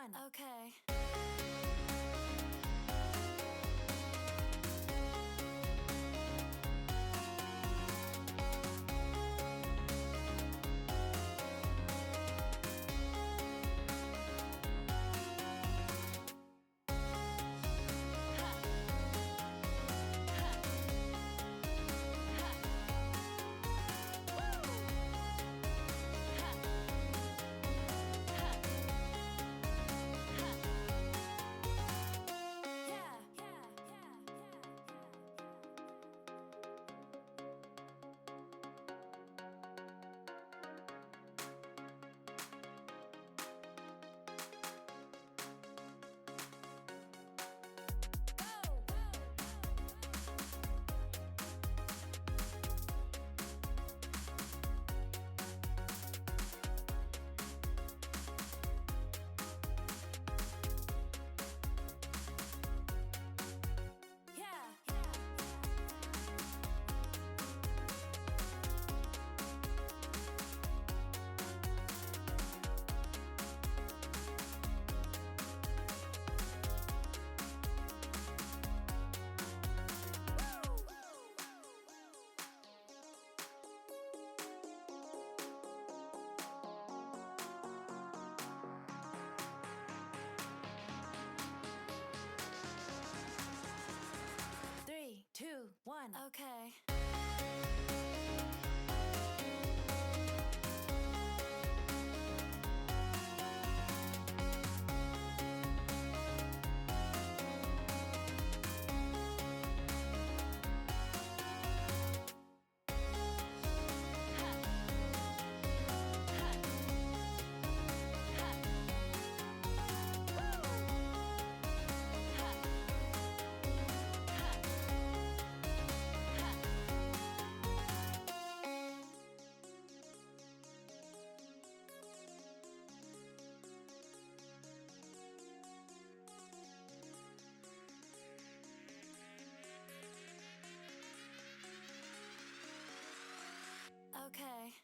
1. Okay. Three, two, one. Okay. Okay.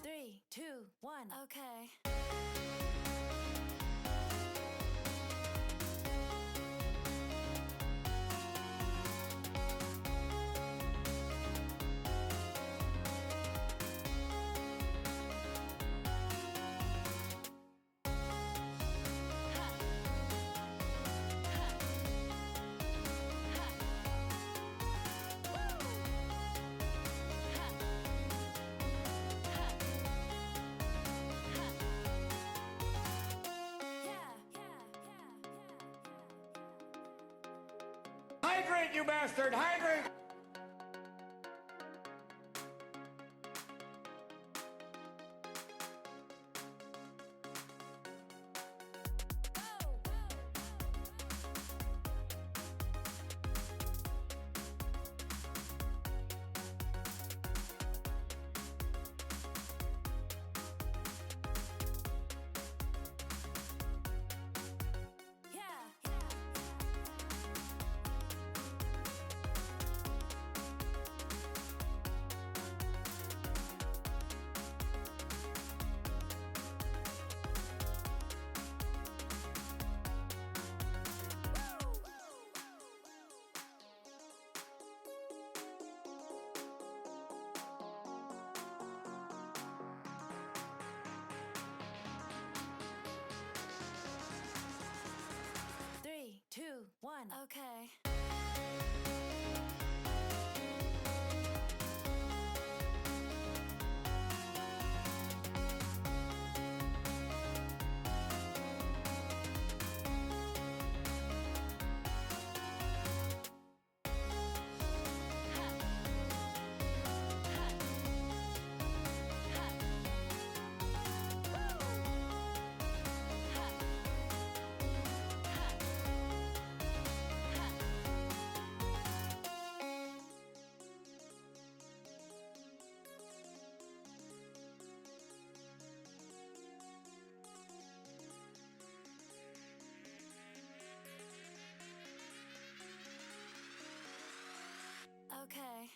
Three, two, one. Okay. Hydrate, you bastard! Hydrate! 1. Okay. Okay.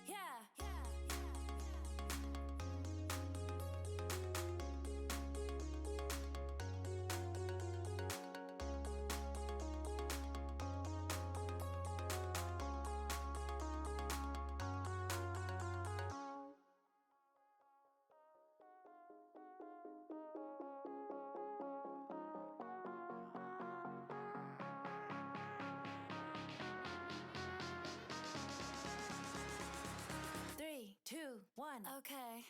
Yeah. 3, 2, 1. Okay.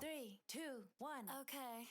Three, two, 1. Okay.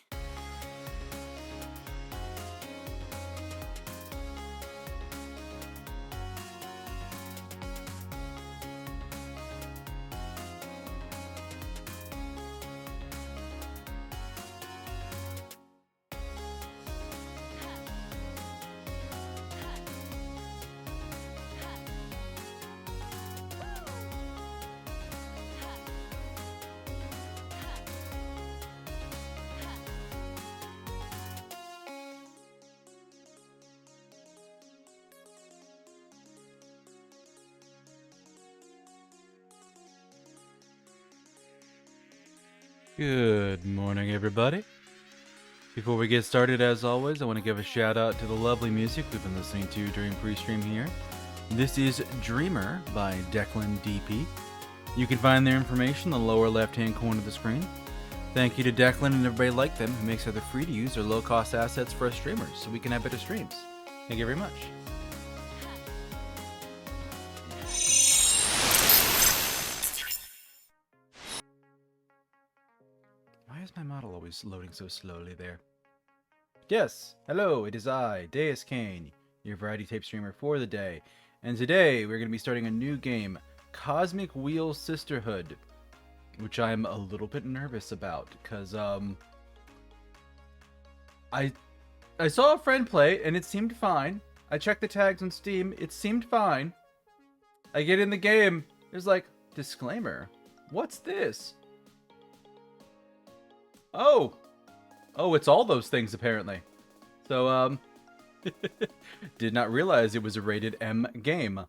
Good morning, everybody. Before we get started, as always, I want to give a shout out to the lovely music we've been listening to during pre-stream here. This is Dreamer by Declan DP. You can find their information in the lower left-hand corner of the screen. Thank you to Declan and everybody like them who makes it free to use their low-cost assets for us streamers so we can have better streams. Thank you very much. is my model always loading so slowly there? Yes, hello, it is I, Deuscain, your variety tape streamer for the day. And today we're going to be starting a new game, Cosmic Wheel Sisterhood, which I'm a little bit nervous about because I saw a friend play and it seemed fine. I checked the tags on Steam, it seemed fine. I get in the game, there's like, disclaimer, what's this? Oh, it's all those things apparently. So, did not realize it was a rated M game.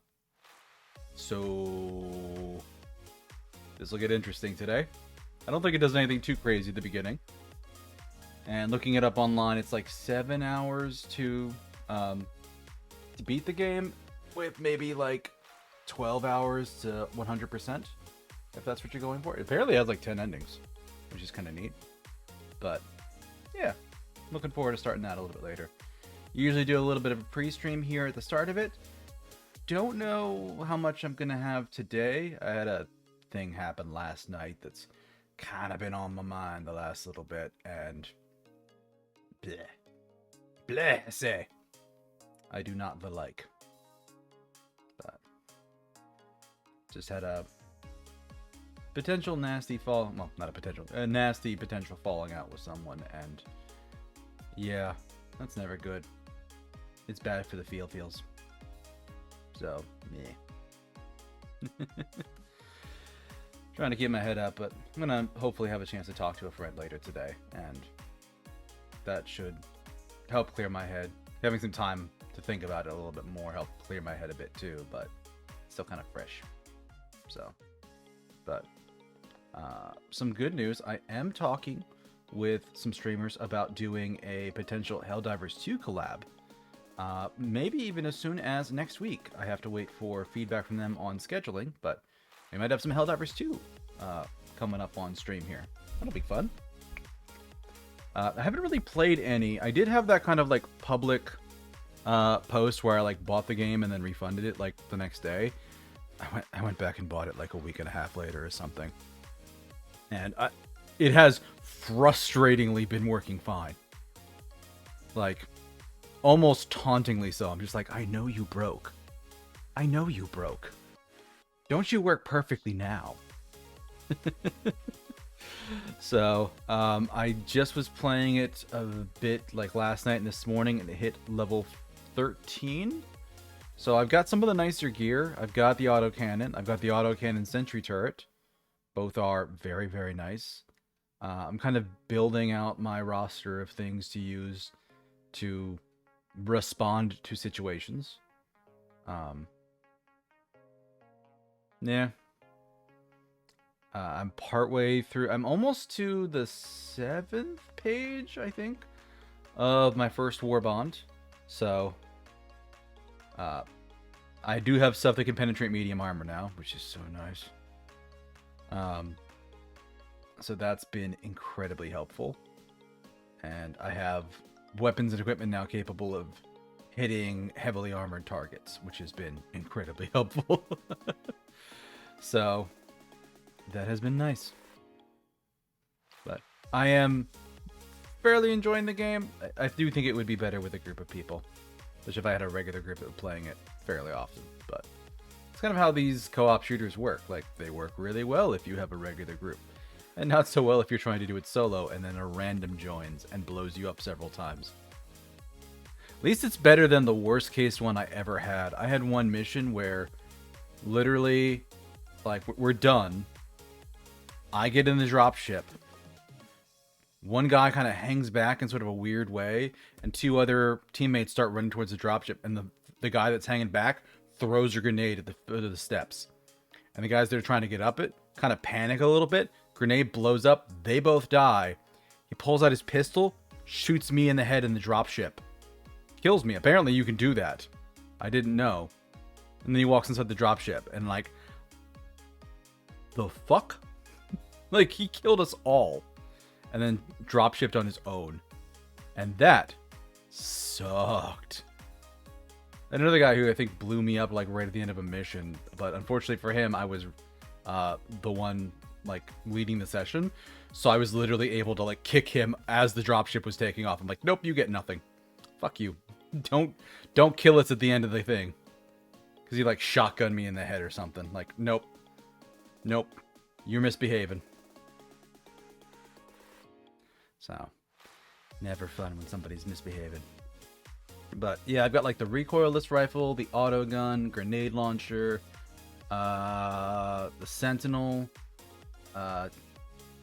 So, this will get interesting today. I don't think it does anything too crazy at the beginning. And looking it up online, it's like 7 hours to beat the game, with maybe like 12 hours to 100%, if that's what you're going for. It apparently has like 10 endings, which is kind of neat. But yeah, looking forward to starting that a little bit later. Usually do a little bit of a pre-stream here at the start of it. Don't know how much I'm gonna have today. I had a thing happen last night that's kind of been on my mind the last little bit, and bleh, say I do not the like. But just had a potential nasty fall, well, not a potential, a nasty potential falling out with someone, and yeah, that's never good. It's bad for the feels. So, meh. Trying to keep my head up, but I'm gonna hopefully have a chance to talk to a friend later today, and that should help clear my head. Having some time to think about it a little bit more helped clear my head a bit too, but still kind of fresh. So, but some good news. I am talking with some streamers about doing a potential Helldivers 2 collab. Maybe even as soon as next week. I have to wait for feedback from them on scheduling, but we might have some Helldivers 2 coming up on stream here. That'll be fun. I haven't really played any. I did have that kind of like public post where I like bought the game and then refunded it like the next day. I went back and bought it like a week and a half later or something. And it has frustratingly been working fine. Like, almost tauntingly so. I'm just like, I know you broke. I know you broke. Don't you work perfectly now? So, I just was playing it a bit like last night and this morning, and it hit level 13. So I've got some of the nicer gear. I've got the autocannon. I've got the autocannon sentry turret. Both are very, very nice. I'm kind of building out my roster of things to use to respond to situations. Yeah. I'm partway through. I'm almost to the 7th page, I think, of my first war bond. So, I do have stuff that can penetrate medium armor now, which is so nice. So that's been incredibly helpful. And I have weapons and equipment now capable of hitting heavily armored targets, which has been incredibly helpful. So that has been nice. But I am fairly enjoying the game. I do think it would be better with a group of people, especially if I had a regular group that was playing it fairly often. But it's kind of how these co-op shooters work. Like, they work really well if you have a regular group, and not so well if you're trying to do it solo and then a random joins and blows you up several times. At least it's better than the worst case one I ever had. I had one mission where literally, like, we're done. I get in the dropship. One guy kind of hangs back in sort of a weird way, and two other teammates start running towards the dropship, and the guy that's hanging back throws a grenade at the steps. And the guys that are trying to get up it kind of panic a little bit. Grenade blows up. They both die. He pulls out his pistol, shoots me in the head in the dropship. Kills me. Apparently you can do that. I didn't know. And then he walks inside the dropship, and like, the fuck? Like, he killed us all. And then dropshipped on his own. And that sucked. Another guy who I think blew me up like right at the end of a mission, but unfortunately for him, I was the one like leading the session. So I was literally able to like kick him as the dropship was taking off. I'm like, nope, you get nothing. Fuck you. Don't kill us at the end of the thing. Because he like shotgunned me in the head or something. Like, nope. Nope. You're misbehaving. So, never fun when somebody's misbehaving. But yeah, I've got like the recoilless rifle, the auto gun, grenade launcher, the sentinel.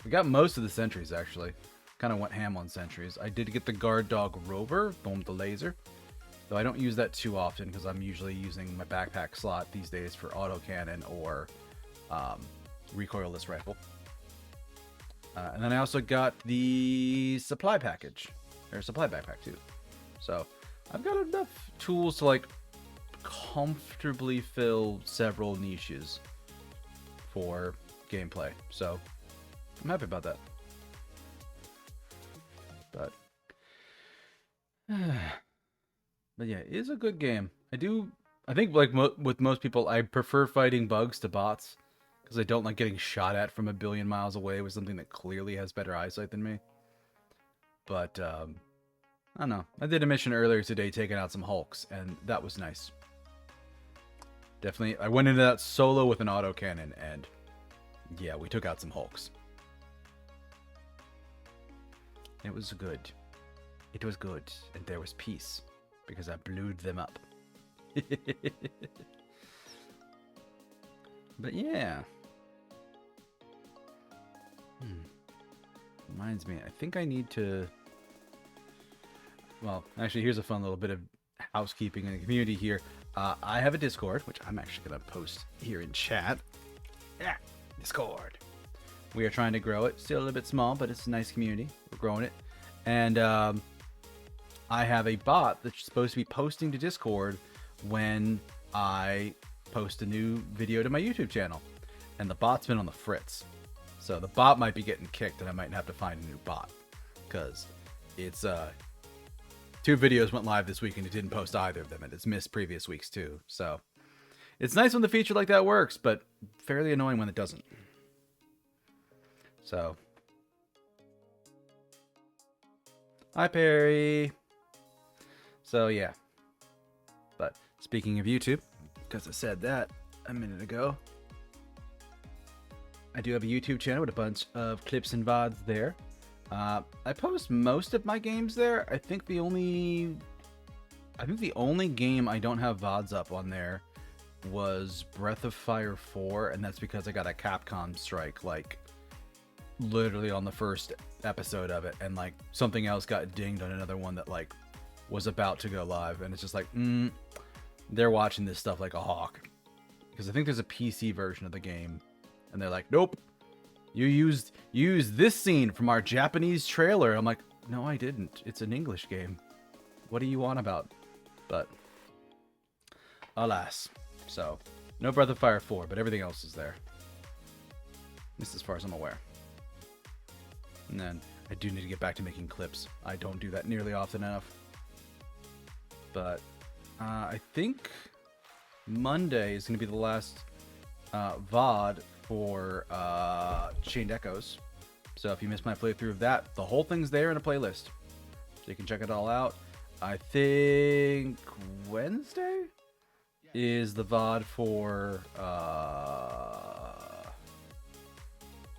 We got most of the sentries actually. Kind of went ham on sentries. I did get the guard dog rover, the one with the laser. Though I don't use that too often because I'm usually using my backpack slot these days for autocannon or recoilless rifle. And then I also got the supply package, or supply backpack too. So I've got enough tools to like comfortably fill several niches for gameplay. So I'm happy about that. But yeah, it is a good game. I think like with most people, I prefer fighting bugs to bots because I don't like getting shot at from a billion miles away with something that clearly has better eyesight than me. But I don't know. I did a mission earlier today taking out some Hulks, and that was nice. Definitely, I went into that solo with an autocannon, and yeah, we took out some Hulks. It was good. It was good, and there was peace, because I blew them up. But yeah. Reminds me, I think I need to... Well, actually, here's a fun little bit of housekeeping in the community here. I have a Discord, which I'm actually going to post here in chat. Yeah, Discord. We are trying to grow it. Still a little bit small, but it's a nice community. We're growing it. And I have a bot that's supposed to be posting to Discord when I post a new video to my YouTube channel. And the bot's been on the fritz. So the bot might be getting kicked and I might have to find a new bot. Because it's... 2 videos went live this week and it didn't post either of them, and it's missed previous weeks too. So it's nice when the feature like that works, but fairly annoying when it doesn't. So, hi Perry. So yeah. But speaking of YouTube, because I said that a minute ago, I do have a YouTube channel with a bunch of clips and VODs there. I post most of my games there. I think the only game I don't have VODs up on there was Breath of Fire 4, and that's because I got a Capcom strike, like, literally on the first episode of it, and, like, something else got dinged on another one that, like, was about to go live, and it's just like, they're watching this stuff like a hawk. Because I think there's a PC version of the game, and they're like, nope. You used this scene from our Japanese trailer. I'm like, no, I didn't. It's an English game. What do you want about? But, alas. So, no Breath of Fire 4, but everything else is there. At least as far as I'm aware. And then, I do need to get back to making clips. I don't do that nearly often enough. But, I think Monday is going to be the last VOD for Chained Echoes. So if you missed my playthrough of that, the whole thing's there in a playlist. So you can check it all out. I think Wednesday is the VOD for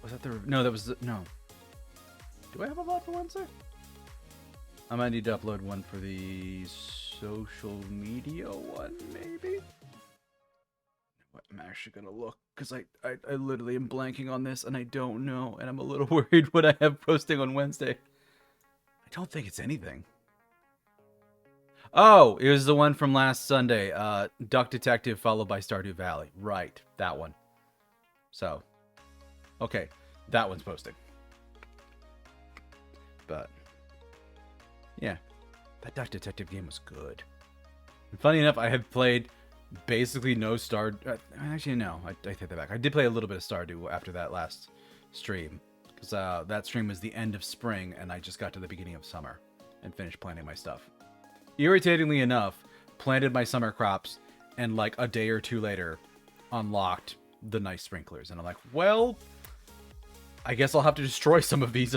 was that the no, that was the, no. Do I have a VOD for Wednesday? I might need to upload one for the social media one, maybe. I'm actually gonna look because I literally am blanking on this and I don't know, and I'm a little worried what I have posting on Wednesday. I don't think it's anything. Oh, it was the one from last Sunday, Duck Detective followed by Stardew Valley. Right, that one. So, okay, that one's posting. But yeah, that Duck Detective game was good. And funny enough, I have played basically no actually no, I take that back. I did play a little bit of Stardew after that last stream, because that stream was the end of spring and I just got to the beginning of summer and finished planting my stuff. Irritatingly enough, planted my summer crops and like a day or two later unlocked the nice sprinklers, and I'm like, well, I guess I'll have to destroy some of these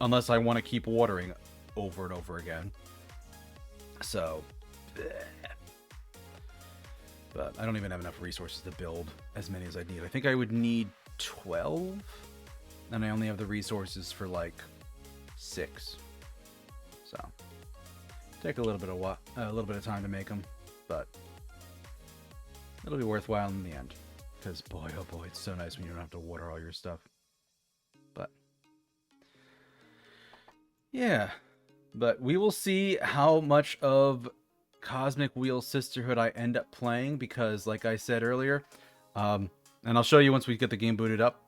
unless I want to keep watering over and over again. So, but I don't even have enough resources to build as many as I need. I think I would need 12, and I only have the resources for like 6. So, take a little bit of time to make them, but it'll be worthwhile in the end. Because boy, oh boy, it's so nice when you don't have to water all your stuff. But yeah, but we will see how much of Cosmic Wheel Sisterhood I end up playing, because like I said earlier, and I'll show you once we get the game booted up,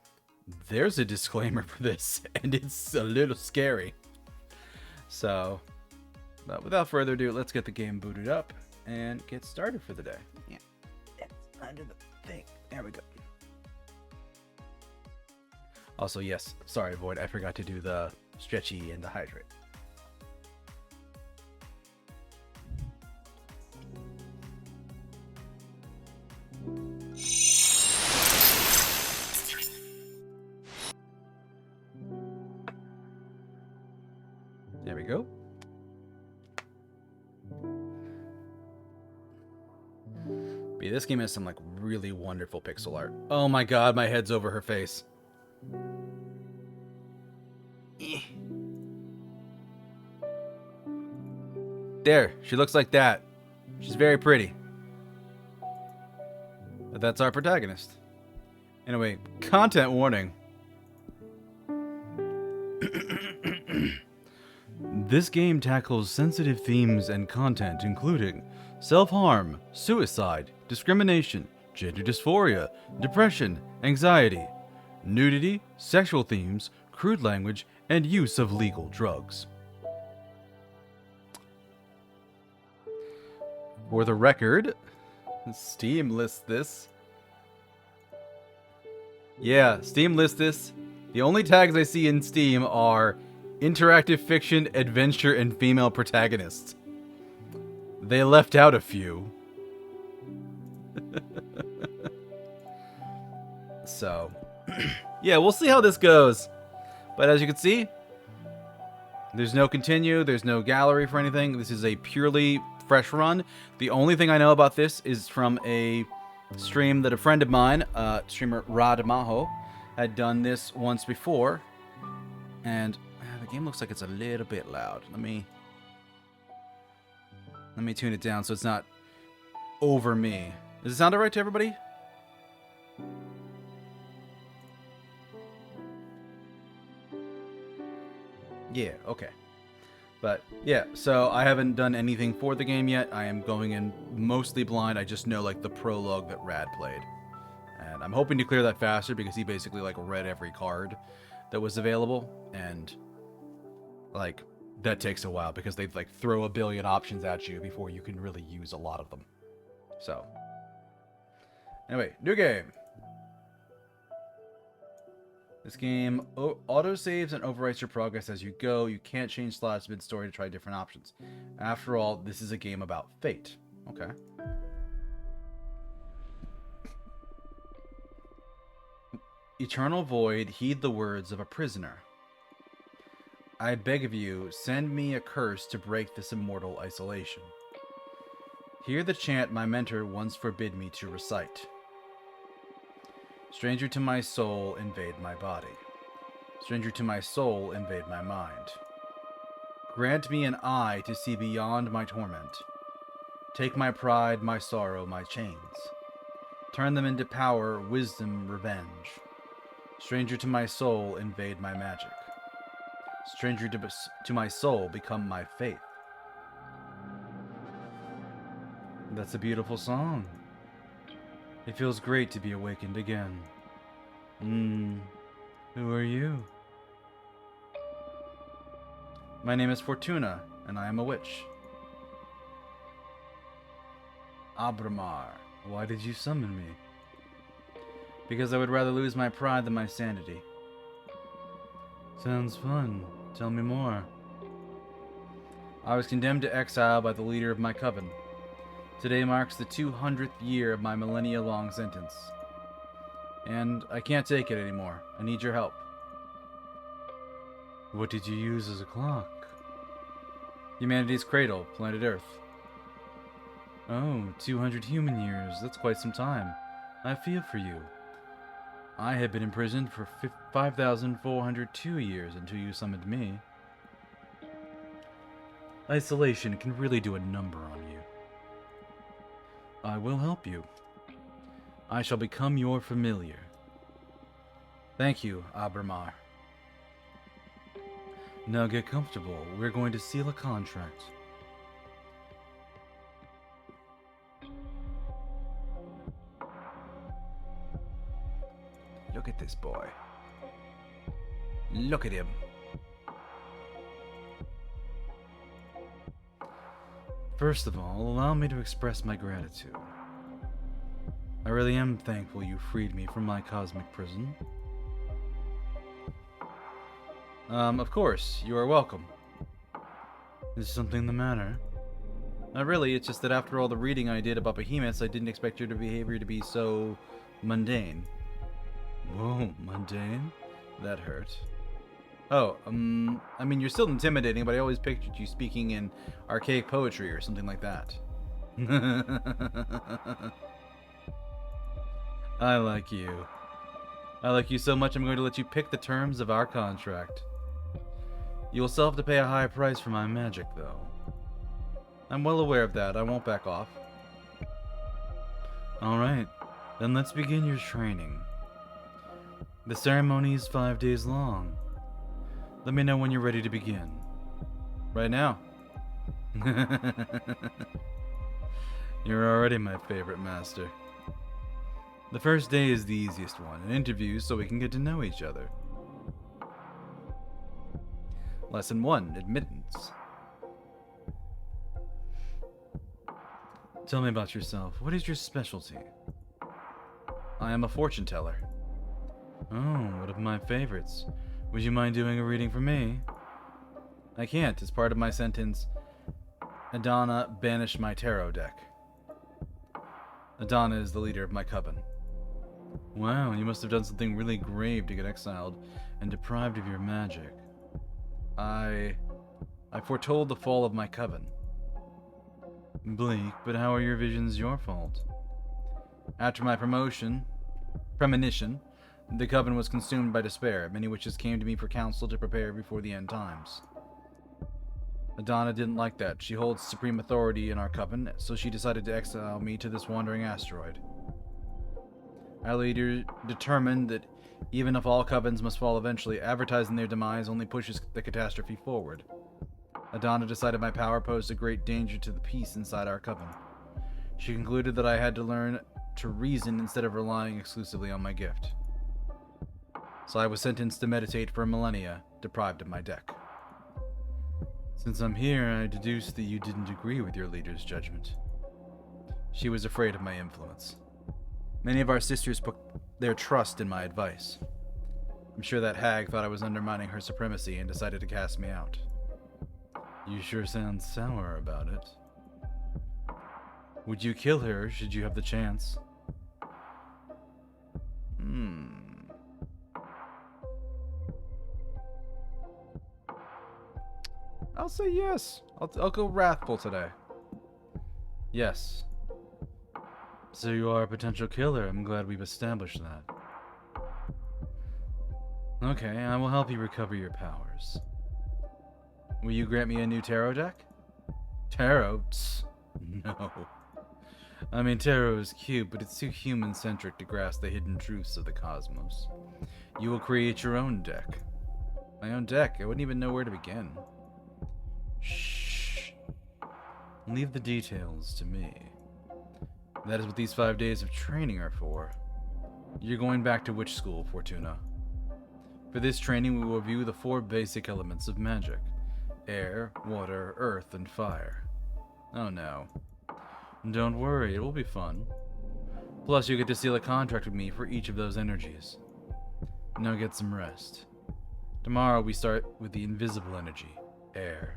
there's a disclaimer for this, and it's a little scary. So, but without further ado, let's get the game booted up and get started for the day. Yeah, it's under the thing. There we go. Also, yes, sorry, Void, I forgot to do the stretchy and the hydrate. There we go. But this game has some like really wonderful pixel art. Oh my god, my head's over her face. There, she looks like that. She's very pretty. But that's our protagonist. Anyway, content warning. This game tackles sensitive themes and content including self-harm, suicide, discrimination, gender dysphoria, depression, anxiety, nudity, sexual themes, crude language, and use of legal drugs. For the record, Steam lists this. Yeah, Steam lists this. The only tags I see in Steam are interactive fiction, adventure, and female protagonists. They left out a few. So, yeah, we'll see how this goes. But as you can see, there's no continue, there's no gallery for anything. This is a purely fresh run. The only thing I know about this is from a stream that a friend of mine, streamer Radmaho, had done this once before. And the game looks like it's a little bit loud. Let me tune it down so it's not over me. Does it sound alright to everybody? Yeah, okay. But yeah, so I haven't done anything for the game yet. I am going in mostly blind. I just know like the prologue that Rad played. And I'm hoping to clear that faster because he basically like read every card that was available, and like that takes a while because they like throw a billion options at you before you can really use a lot of them. So anyway, new game. This game auto-saves and overwrites your progress as you go. You can't change slots mid-story to try different options. After all, this is a game about fate. Okay. Eternal void, heed the words of a prisoner. I beg of you, send me a curse to break this immortal isolation. Hear the chant my mentor once forbid me to recite. Stranger to my soul, invade my body. Stranger to my soul, invade my mind. Grant me an eye to see beyond my torment. Take my pride, my sorrow, my chains. Turn them into power, wisdom, revenge. Stranger to my soul, invade my magic. Stranger to my soul, become my faith. That's a beautiful song. It feels great to be awakened again. Who are you? My name is Fortuna, and I am a witch. Ábramar, why did you summon me? Because I would rather lose my pride than my sanity. Sounds fun. Tell me more. I was condemned to exile by the leader of my coven. Today marks the 200th year of my millennia-long sentence. And I can't take it anymore. I need your help. What did you use as a clock? Humanity's cradle, planet Earth. Oh, 200 human years. That's quite some time. I feel for you. I had been imprisoned for 5,402 years until you summoned me. Isolation can really do a number on you. I will help you. I shall become your familiar. Thank you, Ábramar. Now get comfortable. We're going to seal a contract. Look at this boy. Look at him. First of all, allow me to express my gratitude. I really am thankful you freed me from my cosmic prison. Of course, you are welcome. Is something the matter? Not really, it's just that after all the reading I did about behemoths, I didn't expect your behavior to be so mundane. Whoa, mundane? That hurt. Oh, I mean, you're still intimidating, but I always pictured you speaking in archaic poetry or something like that. I like you. I like you so much I'm going to let you pick the terms of our contract. You will still have to pay a high price for my magic, though. I'm well aware of that. I won't back off. Alright, then let's begin your training. The ceremony is 5 days long. Let me know when you're ready to begin. Right now. You're already my favorite master. The first day is the easiest one, an interview so we can get to know each other. Lesson 1, Admittance. Tell me about yourself. What is your specialty? I am a fortune teller. Oh, one of my favorites. Would you mind doing a reading for me? I can't. As part of my sentence, Adana banished my tarot deck. Adana is the leader of my coven. Wow, you must have done something really grave to get exiled and deprived of your magic. I foretold the fall of my coven. Bleak, but how are your visions your fault? After my premonition, the coven was consumed by despair. Many witches came to me for counsel to prepare before the end times. Adana didn't like that. She holds supreme authority in our coven, so she decided to exile me to this wandering asteroid. Our leader determined that even if all covens must fall eventually, advertising their demise only pushes the catastrophe forward. Adana decided my power posed a great danger to the peace inside our coven. She concluded that I had to learn to reason instead of relying exclusively on my gift. So I was sentenced to meditate for millennia, deprived of my deck. Since I'm here, I deduce that you didn't agree with your leader's judgment. She was afraid of my influence. Many of our sisters put their trust in my advice. I'm sure that hag thought I was undermining her supremacy and decided to cast me out. You sure sound sour about it. Would you kill her should you have the chance? I'll say yes. I'll go wrathful today. Yes. So you are a potential killer. I'm glad we've established that. Okay, I will help you recover your powers. Will you grant me a new tarot deck? Tarot? No. I mean, tarot is cute, but it's too human-centric to grasp the hidden truths of the cosmos. You will create your own deck. My own deck? I wouldn't even know where to begin. Shh. Leave the details to me. That is what these 5 days of training are for. You're going back to witch school, Fortuna. For this training, we will review the 4 basic elements of magic. Air, water, earth, and fire. Oh no. Don't worry, it will be fun. Plus, you get to seal a contract with me for each of those energies. Now get some rest. Tomorrow we start with the invisible energy, air.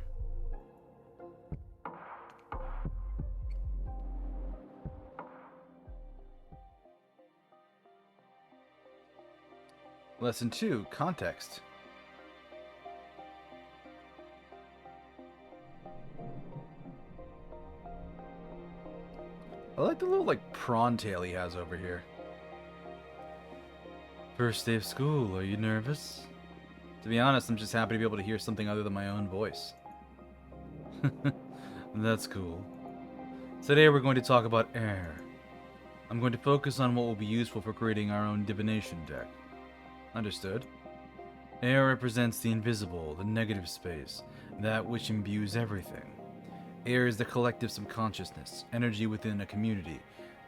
Lesson 2, Context. I like the little, like, prawn tail he has over here. First day of school, are you nervous? To be honest, I'm just happy to be able to hear something other than my own voice. That's cool. Today we're going to talk about air. I'm going to focus on what will be useful for creating our own divination deck. Understood? Air represents the invisible, the negative space, that which imbues everything. Air is the collective subconsciousness, energy within a community,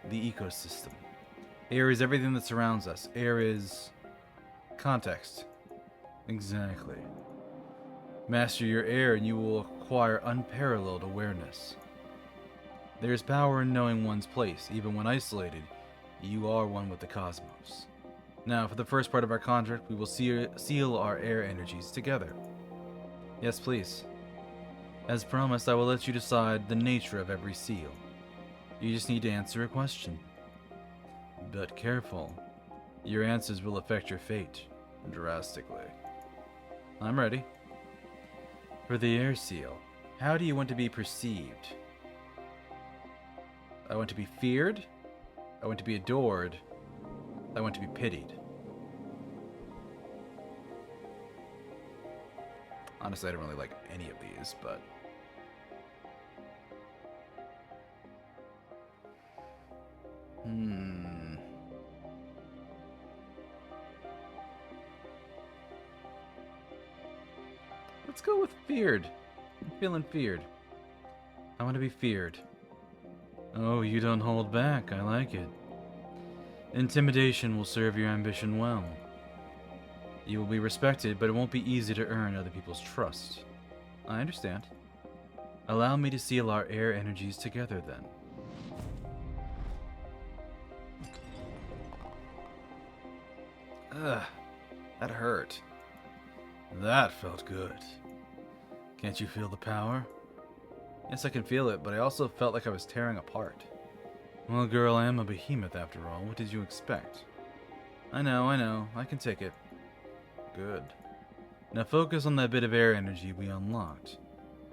the ecosystem. Air is everything that surrounds us. Air is context. Exactly. Master your air and you will acquire unparalleled awareness. There is power in knowing one's place. Even when isolated, you are one with the cosmos. Now, for the first part of our contract, we will seal our air energies together. Yes, please. As promised, I will let you decide the nature of every seal. You just need to answer a question. But careful. Your answers will affect your fate drastically. I'm ready. For the air seal, how do you want to be perceived? I want to be feared. I want to be adored. I want to be pitied. Honestly, I don't really like any of these, but... Let's go with feared. I'm feeling feared. I want to be feared. Oh, you don't hold back. I like it. Intimidation will serve your ambition well. You will be respected, but it won't be easy to earn other people's trust. I understand. Allow me to seal our air energies together, then. Ugh, that hurt. That felt good. Can't you feel the power? Yes, I can feel it, but I also felt like I was tearing apart. Well, girl, I am a behemoth after all. What did you expect? I know. I can take it. Good. Now focus on that bit of air energy we unlocked.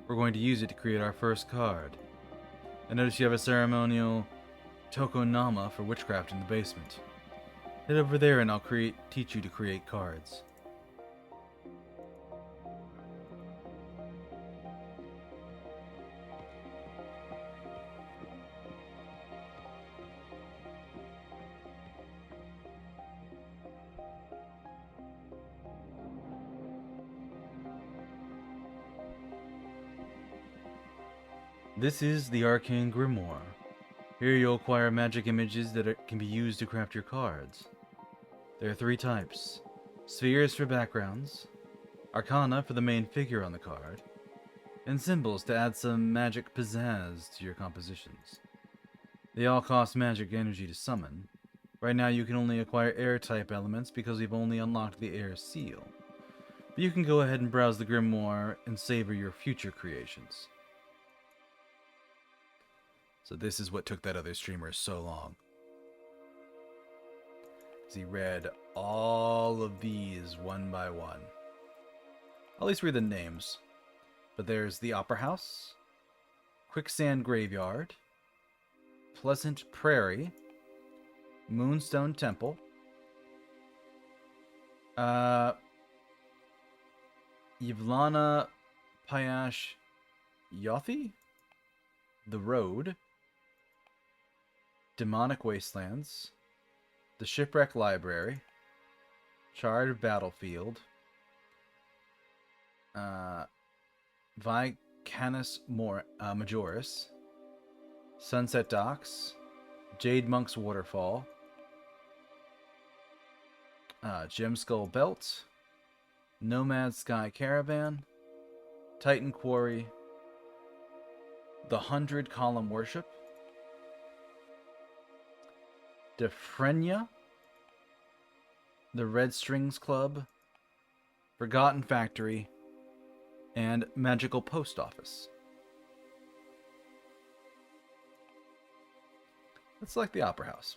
We're going to use it to create our first card. I notice you have a ceremonial tokonama for witchcraft in the basement. Head over there and I'll teach you to create cards. This is the Arcane Grimoire. Here you'll acquire magic images that can be used to craft your cards. There are 3 types. Spheres for backgrounds, Arcana for the main figure on the card, and symbols to add some magic pizzazz to your compositions. They all cost magic energy to summon. Right now you can only acquire air type elements because we've only unlocked the air seal. But you can go ahead and browse the Grimoire and savor your future creations. So this is what took that other streamer so long. He read all of these one by one. I'll at least read the names. But there's the Opera House, Quicksand Graveyard, Pleasant Prairie, Moonstone Temple, Yvlana Payash Yothi, The Road, Demonic Wastelands, The Shipwreck Library, Charred Battlefield, Vicanis Majoris, Sunset Docks, Jade Monk's Waterfall, Gemskull Belt, Nomad Sky Caravan, Titan Quarry, The 100 Column Worship, Defrenia, The Red Strings Club, Forgotten Factory, and Magical Post Office. Let's select the Opera House.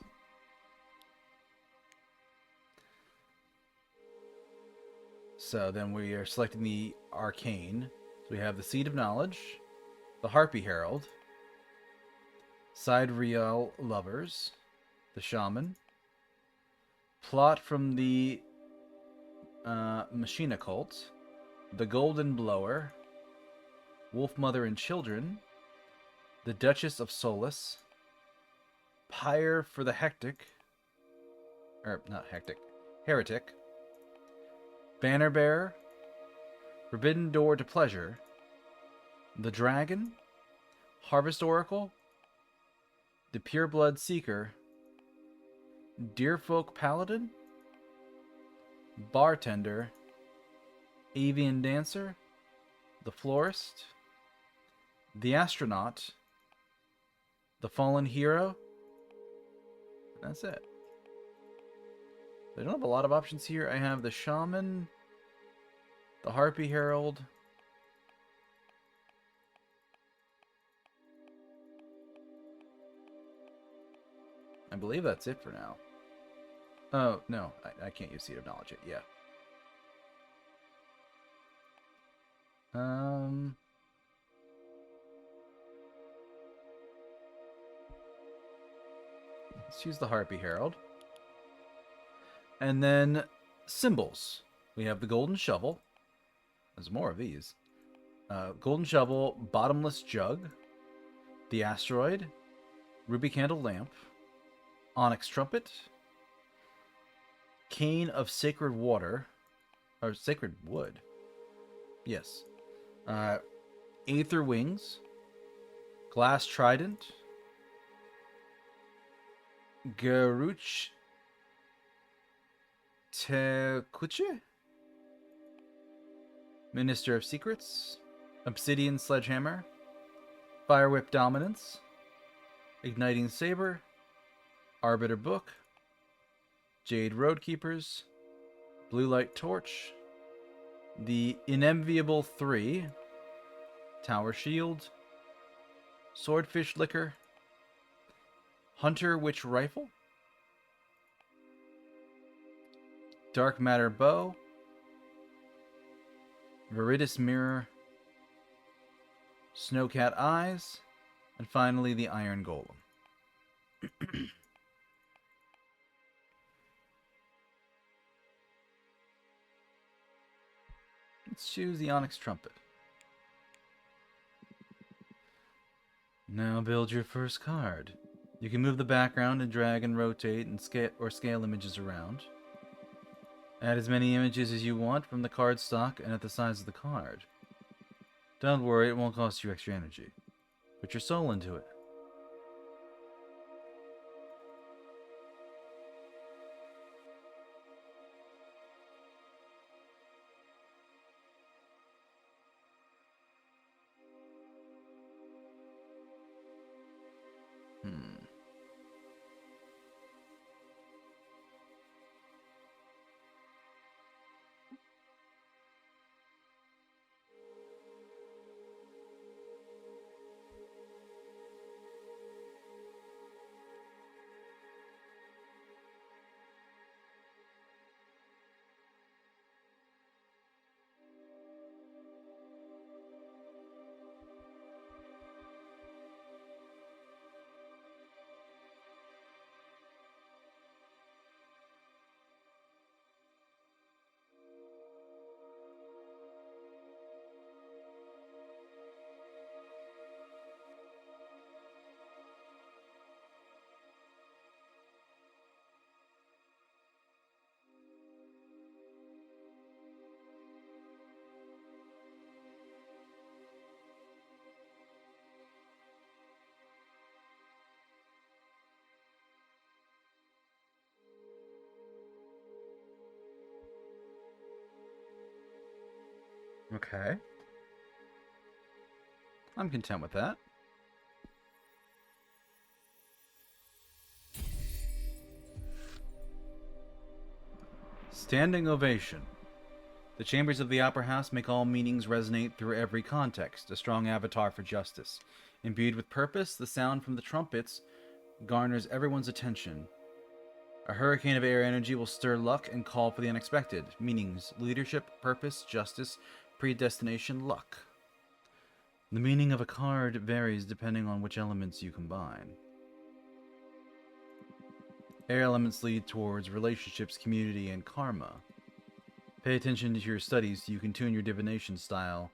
So then we are selecting the Arcane. So we have the Seed of Knowledge, the Harpy Herald, Sidereal Lovers, the Shaman, Plot from the Machina Cult, the Golden Blower, Wolf Mother and Children, the Duchess of Solace, Pyre for the Heretic, Banner Bearer, Forbidden Door to Pleasure, the Dragon, Harvest Oracle, the Pureblood Seeker, Deerfolk Paladin, Bartender, Avian Dancer, the Florist, the Astronaut, the Fallen Hero. That's it. They don't have a lot of options here. I have the Shaman, the Harpy Herald, I believe that's it for now. Oh, no, I can't use Seed of Knowledge yet. Yeah. Let's use the Harpy Herald. And then symbols. We have the Golden Shovel. There's more of these. Golden Shovel, Bottomless Jug, the Asteroid, Ruby Candle Lamp, Onyx Trumpet, Cane of Sacred Water, or Sacred Wood. Yes. Aether Wings, Glass Trident, Garuch Tekuche, Minister of Secrets, Obsidian Sledgehammer, Fire Whip Dominance, Igniting Saber, Arbiter Book, Jade Roadkeepers, Blue Light Torch, the Inenviable 3, Tower Shield, Swordfish Liquor, Hunter Witch Rifle, Dark Matter Bow, Viridis Mirror, Snowcat Eyes, and finally the Iron Golem. Let's choose the Onyx Trumpet. Now build your first card. You can move the background and drag and rotate and scale images around. Add as many images as you want from the card stock and at the size of the card. Don't worry, it won't cost you extra energy. Put your soul into it. Okay. I'm content with that. Standing ovation. The chambers of the Opera House make all meanings resonate through every context, a strong avatar for justice. Imbued with purpose, the sound from the trumpets garners everyone's attention. A hurricane of air energy will stir luck and call for the unexpected. Meanings: leadership, purpose, justice, predestination, luck. The meaning of a card varies depending on which elements you combine. Air elements lead towards relationships, community, and karma. Pay attention to your studies so you can tune your divination style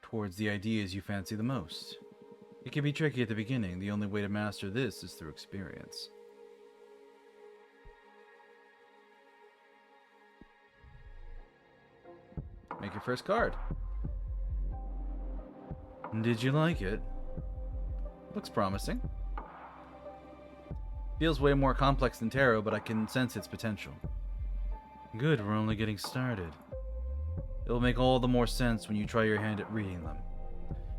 towards the ideas you fancy the most. It can be tricky at the beginning. The only way to master this is through experience. Make your first card. Did you like it? Looks promising. Feels way more complex than tarot, but I can sense its potential. Good, we're only getting started. It'll make all the more sense when you try your hand at reading them.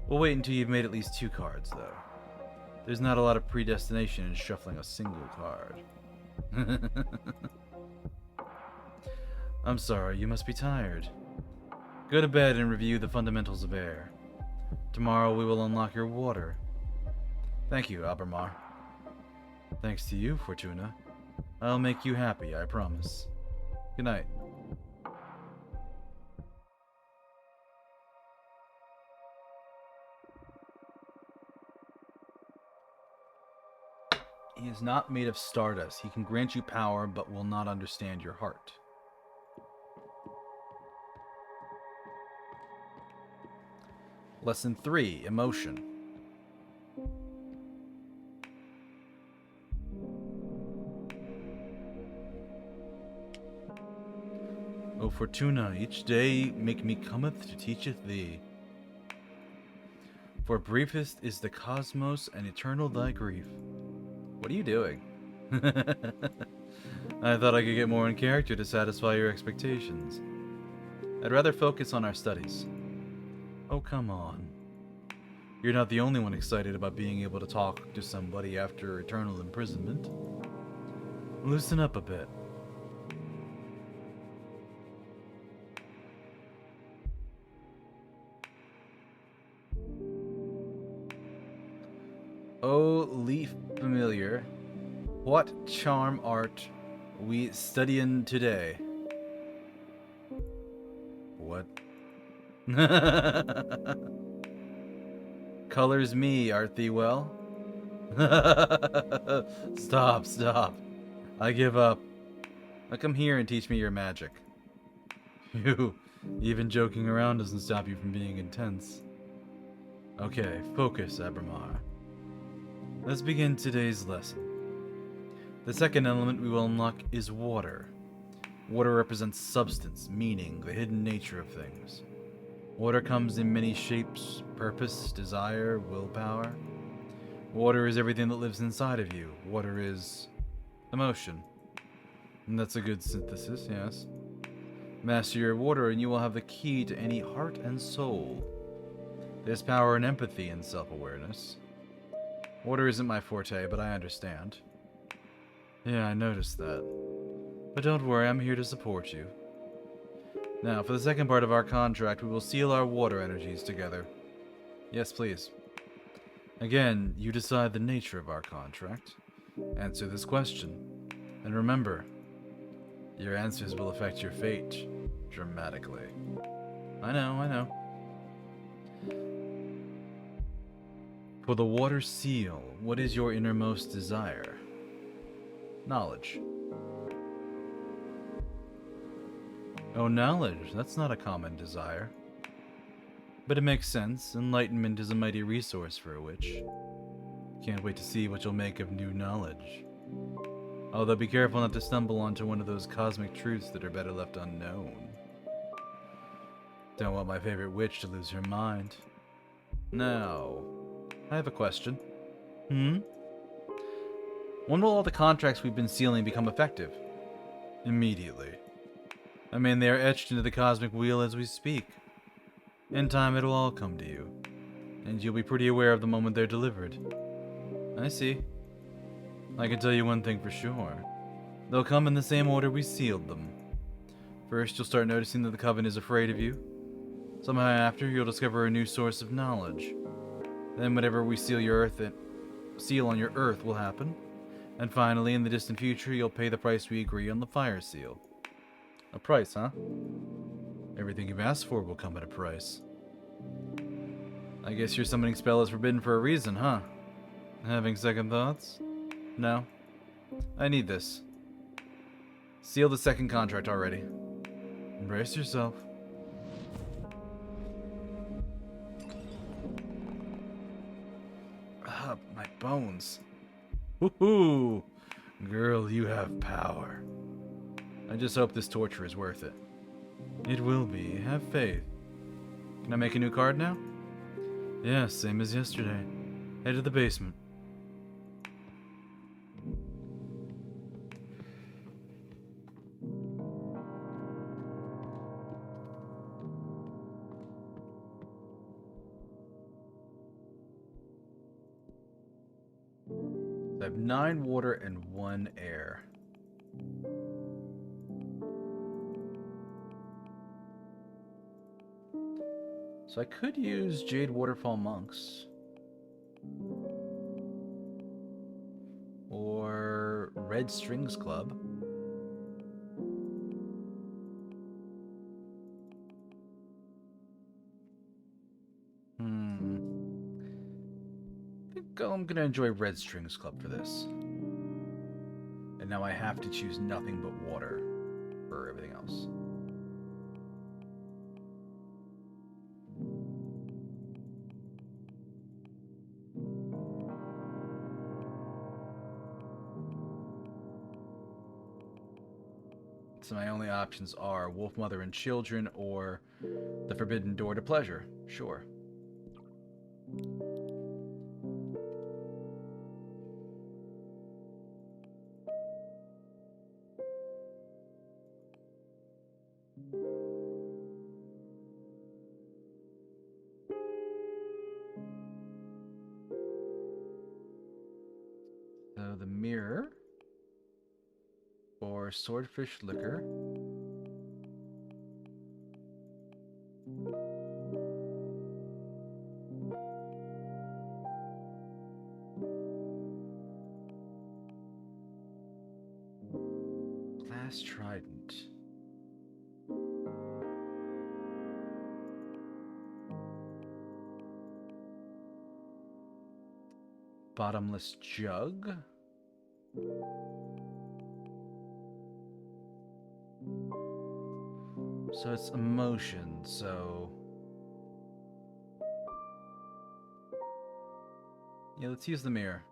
We'll wait until you've made at least 2 cards, though. There's not a lot of predestination in shuffling a single card. I'm sorry, you must be tired. Go to bed and review the fundamentals of air. Tomorrow we will unlock your water. Thank you, Ábramar. Thanks to you, Fortuna. I'll make you happy, I promise. Good night. He is not made of stardust. He can grant you power, but will not understand your heart. Lesson 3, Emotion. O Fortuna, each day make me cometh to teacheth thee. For briefest is the cosmos, and eternal thy grief. What are you doing? I thought I could get more in character to satisfy your expectations. I'd rather focus on our studies. Oh, come on. You're not the only one excited about being able to talk to somebody after eternal imprisonment. Loosen up a bit. O leaf familiar, what charm art we studyin' today? What? Colors me, art thee well? Stop. I give up. Now come here and teach me your magic. Phew, even joking around doesn't stop you from being intense. Okay, focus, Ábramar. Let's begin today's lesson. The second element we will unlock is water. Water represents substance, meaning, the hidden nature of things. Water comes in many shapes: purpose, desire, willpower. Water is everything that lives inside of you. Water is emotion. And that's a good synthesis, yes. Master your water and you will have the key to any heart and soul. There's power in empathy and self-awareness. Water isn't my forte, but I understand. Yeah, I noticed that. But don't worry, I'm here to support you. Now, for the second part of our contract, we will seal our water energies together. Yes, please. Again, you decide the nature of our contract. Answer this question. And remember, your answers will affect your fate dramatically. I know. For the water seal, what is your innermost desire? Knowledge. Oh, knowledge. That's not a common desire. But it makes sense. Enlightenment is a mighty resource for a witch. Can't wait to see what you'll make of new knowledge. Although be careful not to stumble onto one of those cosmic truths that are better left unknown. Don't want my favorite witch to lose her mind. Now, I have a question. When will all the contracts we've been sealing become effective? Immediately. I mean, they are etched into the cosmic wheel as we speak. In time, it'll all come to you. And you'll be pretty aware of the moment they're delivered. I see. I can tell you one thing for sure. They'll come in the same order we sealed them. First, you'll start noticing that the Coven is afraid of you. Somehow after, you'll discover a new source of knowledge. Then whatever we seal on your earth will happen. And finally, in the distant future, you'll pay the price we agree on the fire seal. A price, huh? Everything you've asked for will come at a price. I guess your summoning spell is forbidden for a reason, huh? Having second thoughts? No? I need this. Seal the second contract already. Embrace yourself. Ah, my bones. Woohoo! Girl, you have power. I just hope this torture is worth it. It will be. Have faith. Can I make a new card now? Yeah, same as yesterday. Head to the basement. I have 9 water and 1 air. So I could use Jade Waterfall Monks. Or Red Strings Club. I think I'm gonna enjoy Red Strings Club for this. And now I have to choose nothing but water for everything else. So my only options are Wolf Mother and Children or the Forbidden Door to Pleasure. Sure. So the Mirror or Swordfish Liquor. Glass Trident. Bottomless Jug. So it's emotion, so... yeah, let's use the mirror.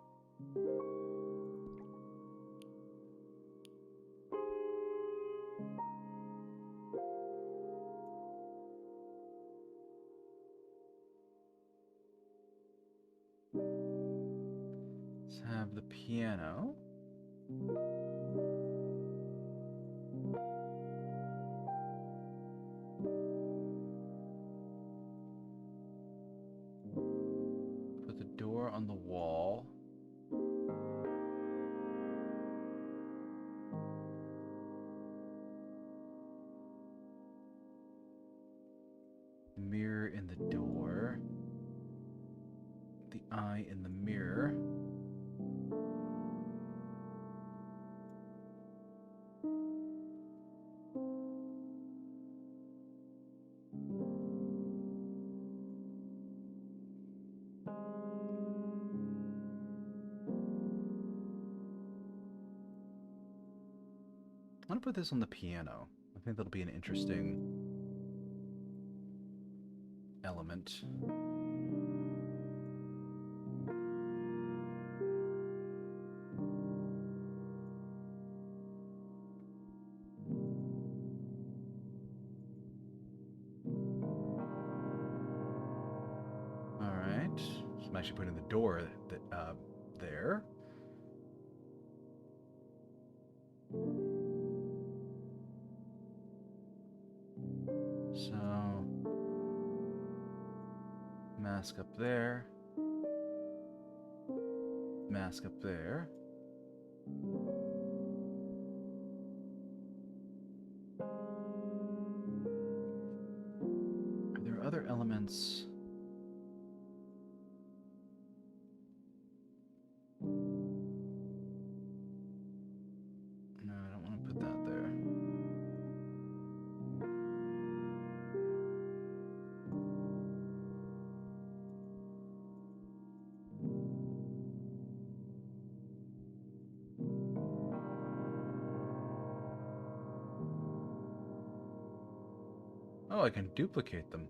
Let's have the piano. Put the door on the wall. Mirror in the door. The eye in the mirror. I'm gonna put this on the piano. I think that'll be an interesting element. Alright. So I'm actually putting the door there. So, mask up there, mask up there. Are there other elements? No, I don't want to put that there. Oh, I can duplicate them.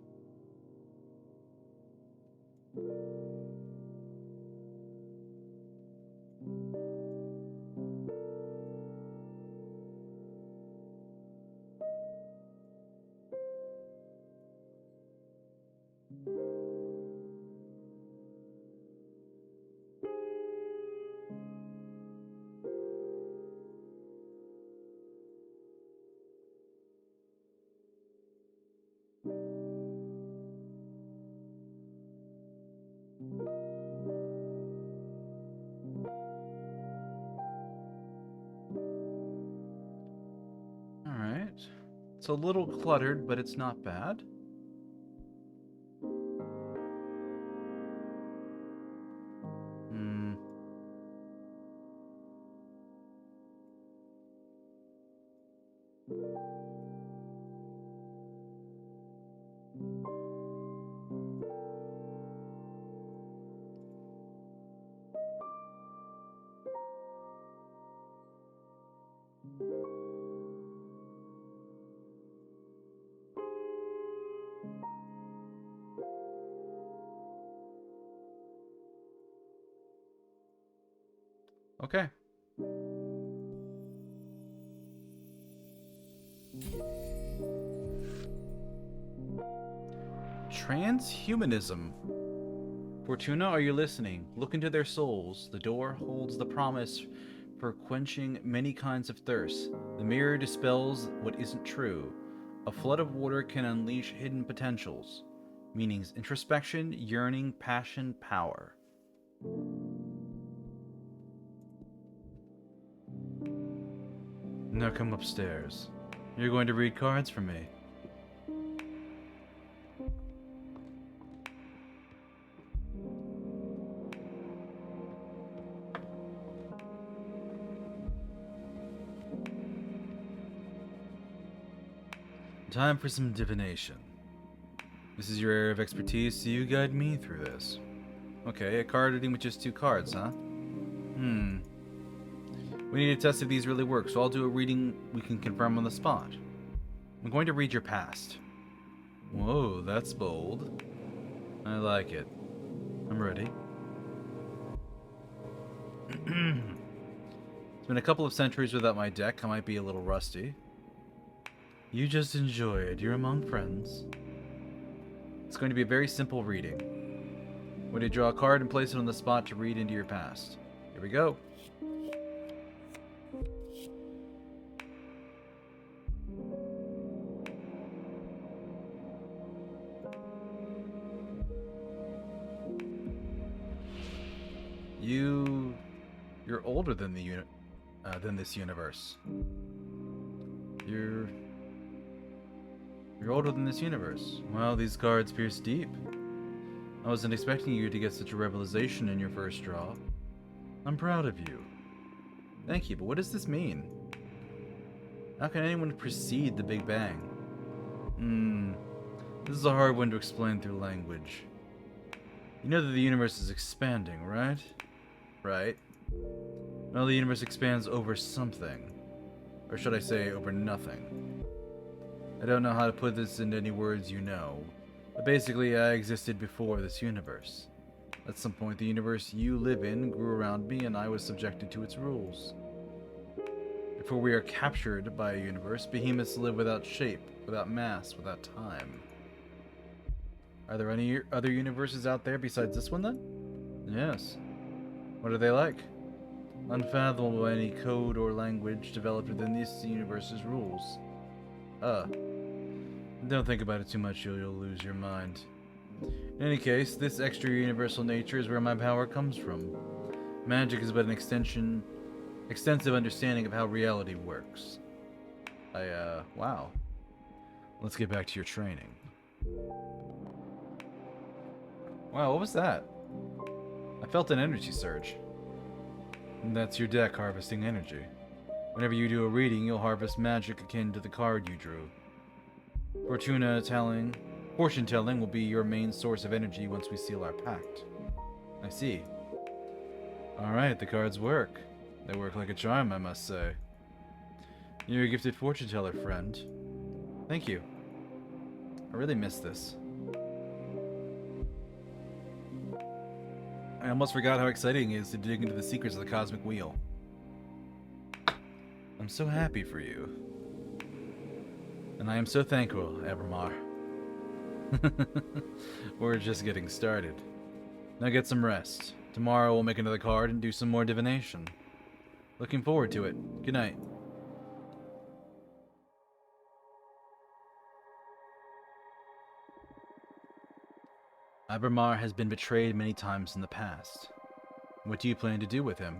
Alright. It's a little cluttered, but it's not bad. Hmm. Okay. Transhumanism. Fortuna, are you listening? Look into their souls. The door holds the promise for quenching many kinds of thirst. The mirror dispels what isn't true. A flood of water can unleash hidden potentials. Meanings: introspection, yearning, passion, power. Now come upstairs. You're going to read cards for me. Time for some divination. This is your area of expertise, so you guide me through this. Okay, a card reading with just 2 cards, huh? We need to test if these really work, so I'll do a reading we can confirm on the spot. I'm going to read your past. Whoa, that's bold. I like it. I'm ready. It's been a couple of centuries without my deck. I might be a little rusty. You just enjoy it. You're among friends. It's going to be a very simple reading. When you draw a card and place it on the spot to read into your past. Here we go. You're older than this universe. You're older than this universe. Wow, these cards pierce deep. I wasn't expecting you to get such a revelation in your first draw. I'm proud of you. Thank you, but what does this mean? How can anyone precede the Big Bang? This is a hard one to explain through language. You know that the universe is expanding, right? Right. Well, the universe expands over something. Or should I say, over nothing. I don't know how to put this into any words you know, but basically I existed before this universe. At some point the universe you live in grew around me and I was subjected to its rules. Before we are captured by a universe, behemoths live without shape, without mass, without time. Are there any other universes out there besides this one then? Yes. What are they like? Unfathomable by any code or language developed within this universe's rules. Don't think about it too much, you'll lose your mind. In any case, this extra universal nature is where my power comes from. Magic is but an extensive understanding of how reality works. Wow. Let's get back to your training. Wow, what was that? I felt an energy surge. And that's your deck harvesting energy. Whenever you do a reading, you'll harvest magic akin to the card you drew. Fortune-telling will be your main source of energy once we seal our pact. I see. Alright, the cards work. They work like a charm, I must say. You're a gifted fortune teller, friend. Thank you. I really miss this. I almost forgot how exciting it is to dig into the secrets of the Cosmic Wheel. I'm so happy for you. And I am so thankful, Ábramar. We're just getting started. Now get some rest. Tomorrow we'll make another card and do some more divination. Looking forward to it. Good night. Ábramar has been betrayed many times in the past. What do you plan to do with him?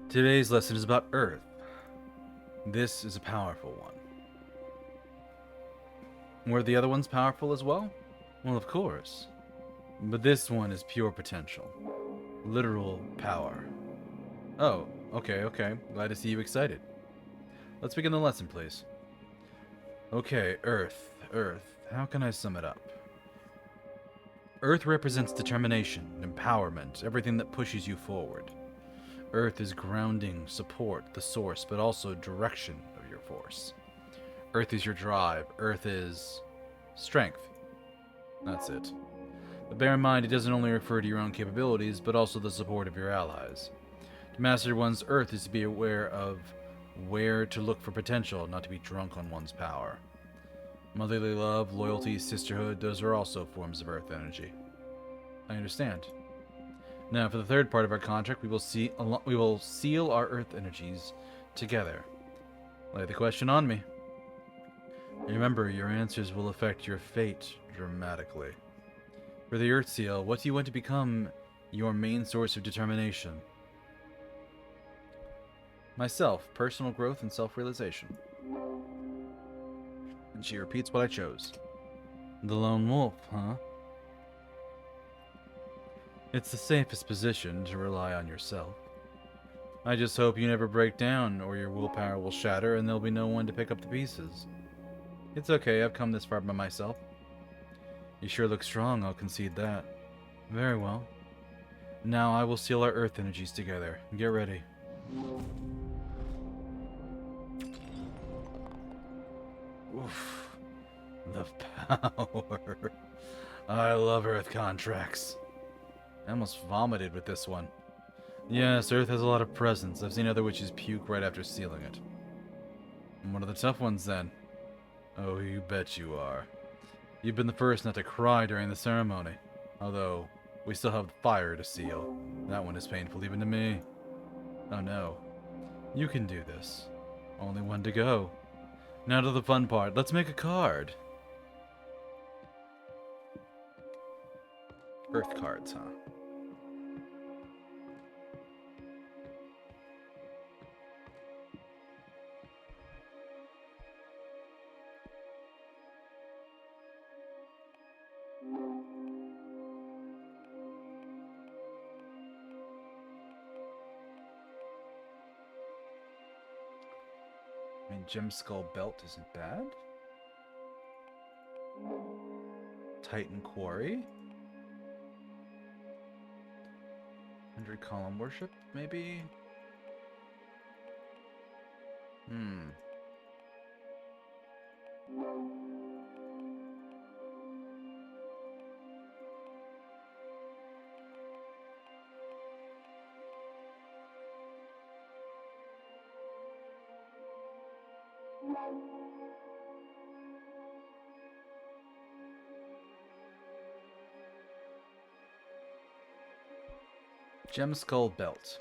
Today's lesson is about Earth. This is a powerful one. Were the other ones powerful as well? Well, of course. But this one is pure potential. Literal power. Oh, okay. Glad to see you excited. Let's begin the lesson, please. Okay, Earth. How can I sum it up? Earth represents determination, empowerment, everything that pushes you forward. Earth is grounding, support, the source, but also direction of your force. Earth is your drive. Earth is strength. That's it. But bear in mind, it doesn't only refer to your own capabilities, but also the support of your allies. To master one's Earth is to be aware of where to look for potential, not to be drunk on one's power. Motherly love, loyalty, sisterhood, those are also forms of Earth energy. I understand. Now, for the third part of our contract, we will seal our Earth energies together. Lay the question on me. Remember, your answers will affect your fate dramatically. For the Earth Seal, what do you want to become your main source of determination? Myself, personal growth and self-realization. And she repeats what I chose. The lone wolf, huh? It's the safest position to rely on yourself. I just hope you never break down, or your willpower will shatter and there'll be no one to pick up the pieces. It's okay, I've come this far by myself. You sure look strong, I'll concede that. Very well. Now I will seal our Earth energies together. Get ready. Oof. The power. I love Earth contracts. I almost vomited with this one. Yes, Earth has a lot of presence. I've seen other witches puke right after sealing it. And one of the tough ones, then. Oh, you bet you are. You've been the first not to cry during the ceremony. Although, we still have fire to seal. That one is painful even to me. Oh no. You can do this. Only one to go. Now to the fun part. Let's make a card. Earth cards, huh? I mean, Gem Skull Belt isn't bad. Titan Quarry. 100 Column Worship, maybe? Gem Skull Belt.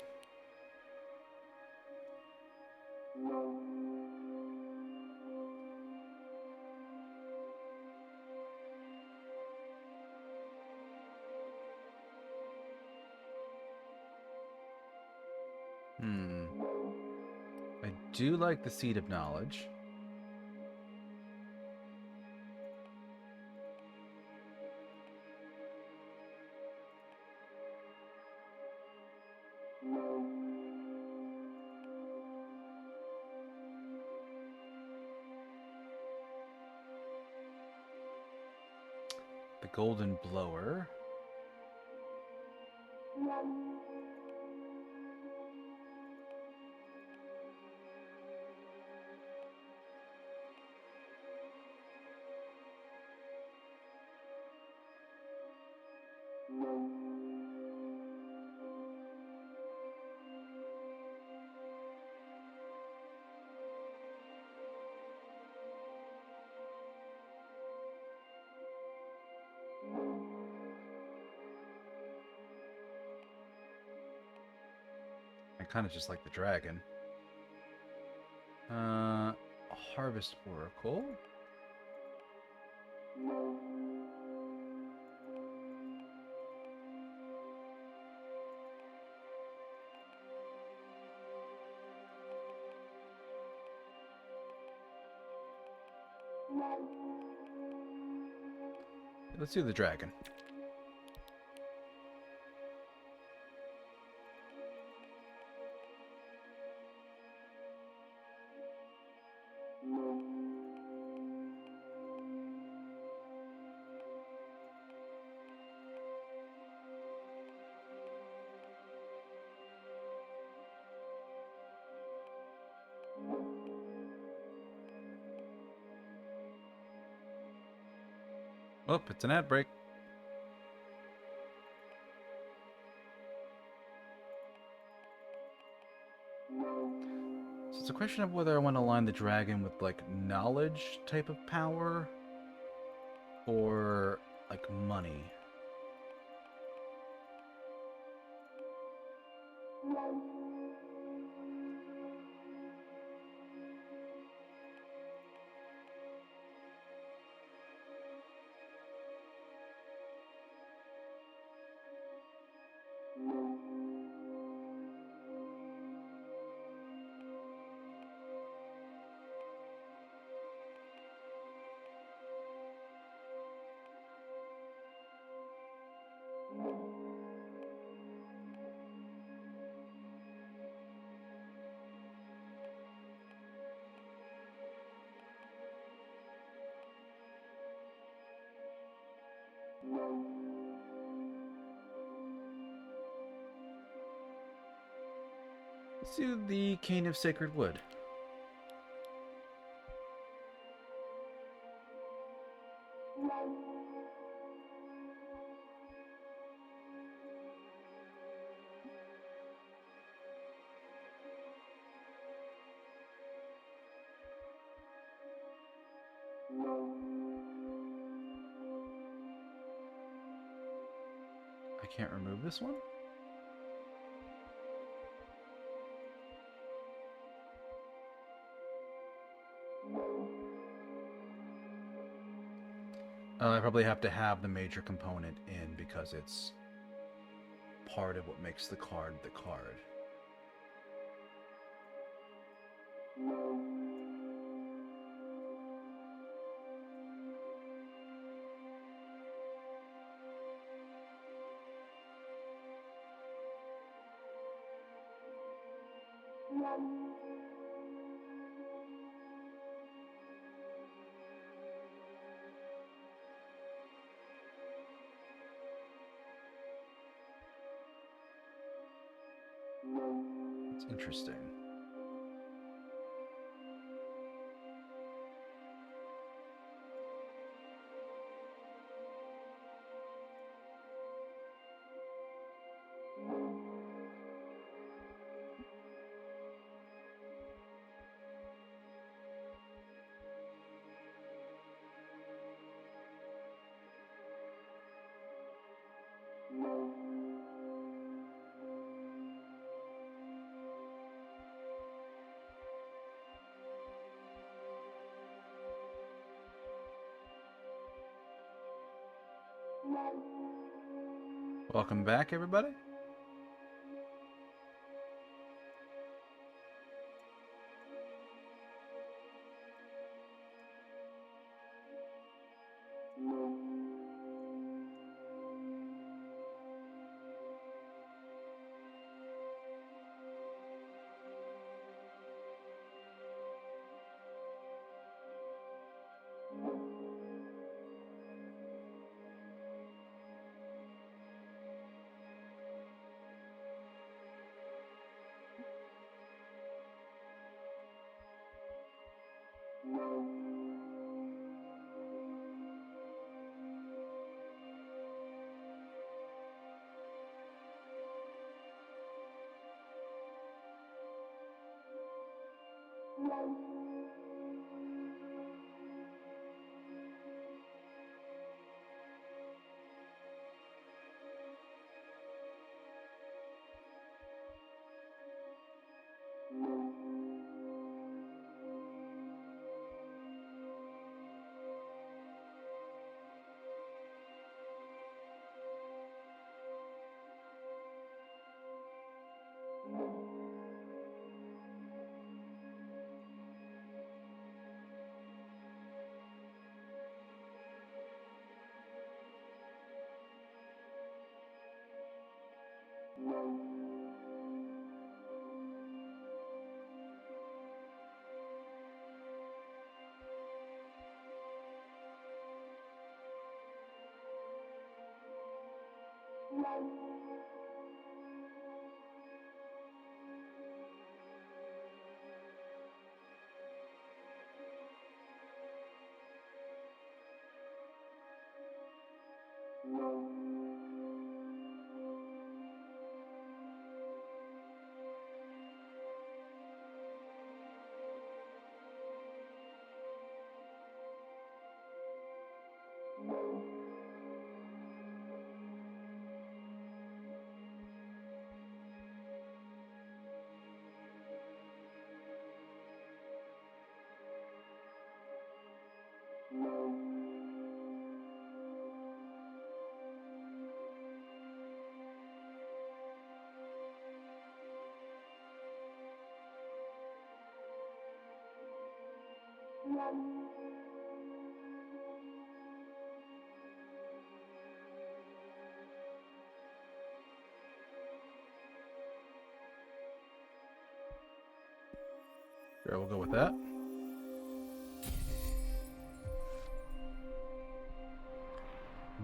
I do like the Seed of Knowledge. the golden blower. I kind of just like the dragon. Harvest Oracle. Let's do the dragon. Oh, it's an ad break. So it's a question of whether I want to align the dragon with like knowledge type of power or like money. Let's do the Cane of Sacred Wood. I can't remove this one? I probably have to have the major component in because it's part of what makes the card the card. It's interesting. Welcome back, everybody. Sure, we'll go with that.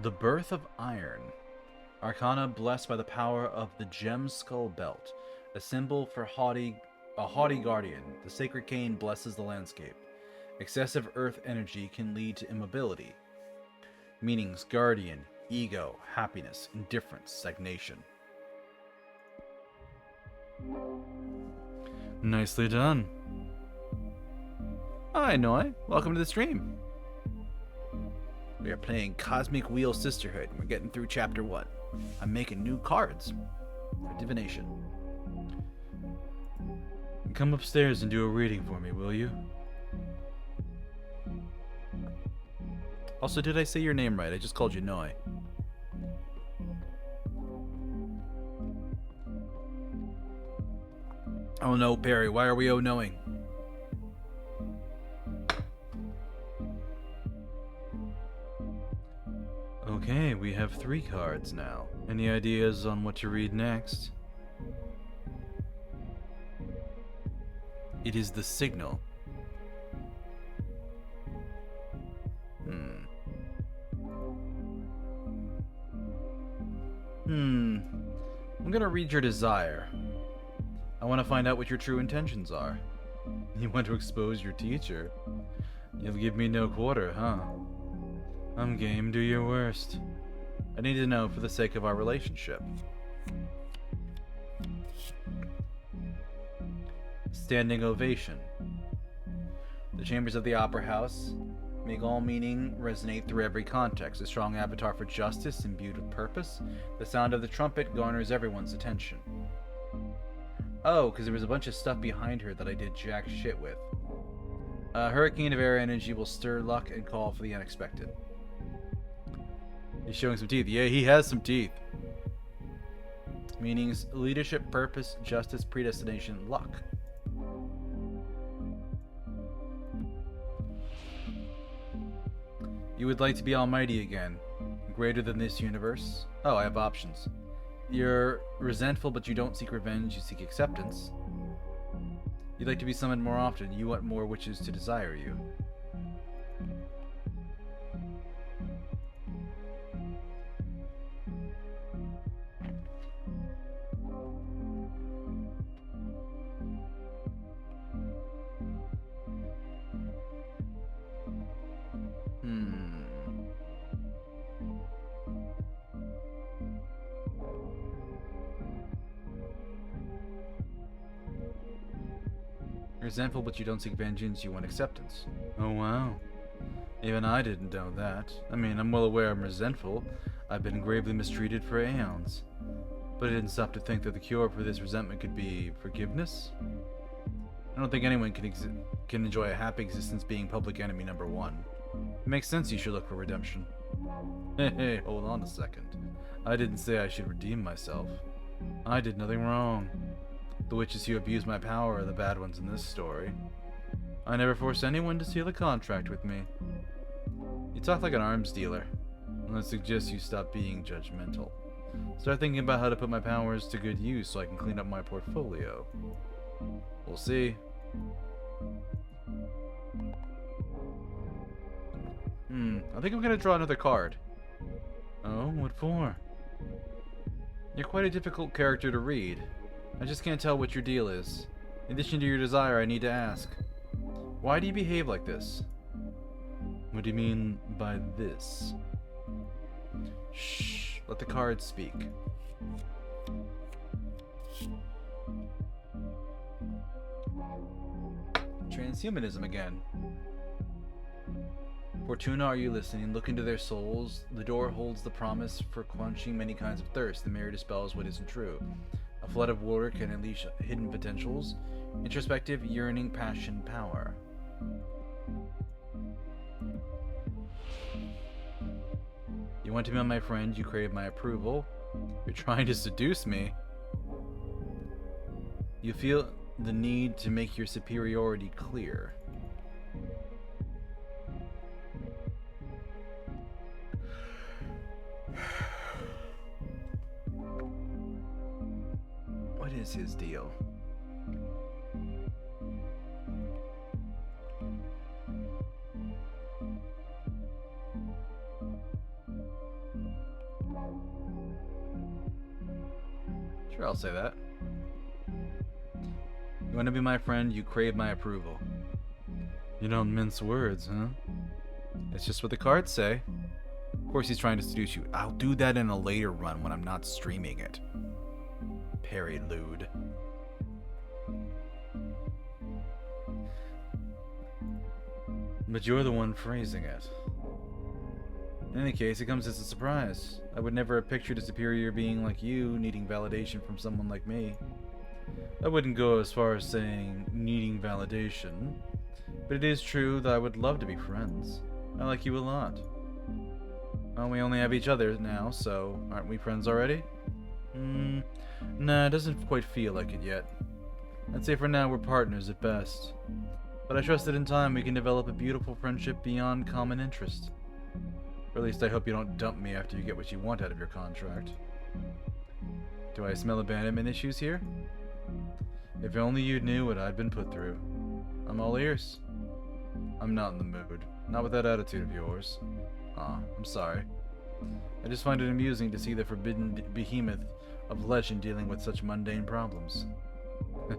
The Birth of Iron. Arcana blessed by the power of the Gem Skull Belt, a symbol for a haughty guardian. The sacred cane blesses the landscape. Excessive earth energy can lead to immobility. Meanings: guardian, ego, happiness, indifference, stagnation. Nicely done. Hi, Noi. Welcome to the stream. We are playing Cosmic Wheel Sisterhood, and we're getting through Chapter 1. I'm making new cards for divination. Come upstairs and do a reading for me, will you? Also, did I say your name right? I just called you Noi. Oh no, Perry, why are we oh-knowing? Okay, we have 3 cards now. Any ideas on what to read next? It is the signal. I'm gonna read your desire. I want to find out what your true intentions are. You want to expose your teacher? You'll give me no quarter, huh? I'm game, do your worst. I need to know for the sake of our relationship. Standing ovation. The chambers of the Opera House make all meaning resonate through every context. A strong avatar for justice imbued with purpose. The sound of the trumpet garners everyone's attention. Oh, because there was a bunch of stuff behind her that I did jack shit with. A hurricane of air energy will stir luck and call for the unexpected. He's showing some teeth. Yeah, he has some teeth. Meanings: leadership, purpose, justice, predestination, luck. You would like to be almighty again, greater than this universe? Oh, I have options. You're resentful, but you don't seek revenge, you seek acceptance. You'd like to be summoned more often, you want more witches to desire you. You're resentful, but you don't seek vengeance, you want acceptance. Oh wow. Even I didn't know that. I mean, I'm well aware I'm resentful. I've been gravely mistreated for aeons. But I didn't stop to think that the cure for this resentment could be forgiveness. I don't think anyone can enjoy a happy existence being public enemy number one. It makes sense you should look for redemption. Hey, hold on a second. I didn't say I should redeem myself. I did nothing wrong. The witches who abuse my power are the bad ones in this story. I never forced anyone to seal a contract with me. You talk like an arms dealer. And I suggest you stop being judgmental. Start thinking about how to put my powers to good use so I can clean up my portfolio. We'll see. I think I'm gonna draw another card. Oh, what for? You're quite a difficult character to read. I just can't tell what your deal is. In addition to your desire, I need to ask. Why do you behave like this? What do you mean by this? Shh, let the cards speak. Transhumanism again. Fortuna, are you listening? Look into their souls. The door holds the promise for quenching many kinds of thirst. The mirror dispels what isn't true. A flood of water can unleash hidden potentials. Introspective, yearning, passion, power. You want to be my friend, you crave my approval. You're trying to seduce me. You feel the need to make your superiority clear. What is his deal? Sure, I'll say that. You want to be my friend, you crave my approval. You don't mince words, huh? It's just what the cards say. Of course he's trying to seduce you. I'll do that in a later run when I'm not streaming it. Prelude. But you're the one phrasing it. In any case, it comes as a surprise. I would never have pictured a superior being like you needing validation from someone like me. I wouldn't go as far as saying needing validation, but it is true that I would love to be friends. I like you a lot. Well, we only have each other now, so aren't we friends already? Nah, it doesn't quite feel like it yet. I'd say for now we're partners at best. But I trust that in time we can develop a beautiful friendship beyond common interest. Or at least I hope you don't dump me after you get what you want out of your contract. Do I smell abandonment issues here? If only you knew what I'd been put through. I'm all ears. I'm not in the mood. Not with that attitude of yours. I'm sorry. I just find it amusing to see the forbidden behemoth of legend dealing with such mundane problems.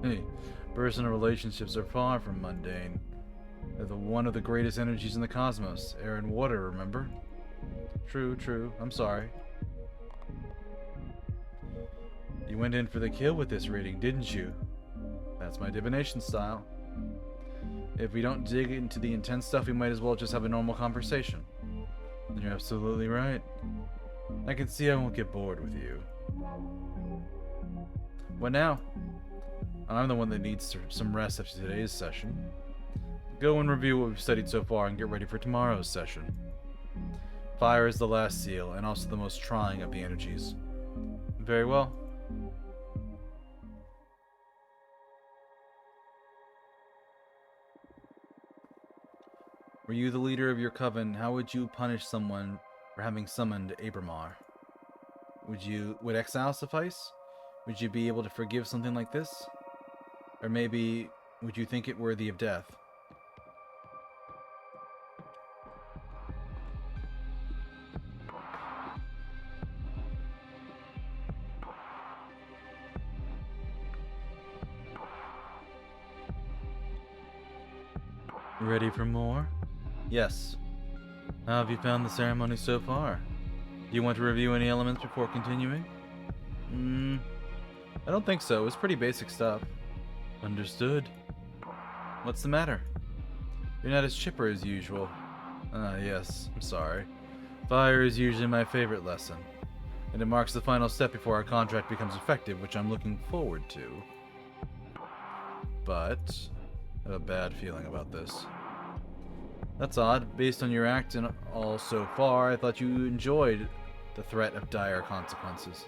Hey, personal relationships are far from mundane. They're one of the greatest energies in the cosmos. Air and water, remember? True. I'm sorry. You went in for the kill with this reading, didn't you? That's my divination style. If we don't dig into the intense stuff, we might as well just have a normal conversation. You're absolutely right. I can see I won't get bored with you. What now? I'm the one that needs some rest after today's session. Go and review what we've studied so far and get ready for tomorrow's session. Fire is the last seal, and also the most trying of the energies. Very well. Were you the leader of your coven, how would you punish someone for having summoned Ábramar? Would exile suffice? Would you be able to forgive something like this? Or maybe, would you think it worthy of death? Ready for more? Yes. How have you found the ceremony so far? Do you want to review any elements before continuing? I don't think so. It's pretty basic stuff. Understood. What's the matter? You're not as chipper as usual. Yes, I'm sorry. Fire is usually my favorite lesson, and it marks the final step before our contract becomes effective, which I'm looking forward to. But I have a bad feeling about this. That's odd. Based on your act and all so far, I thought you enjoyed the threat of dire consequences.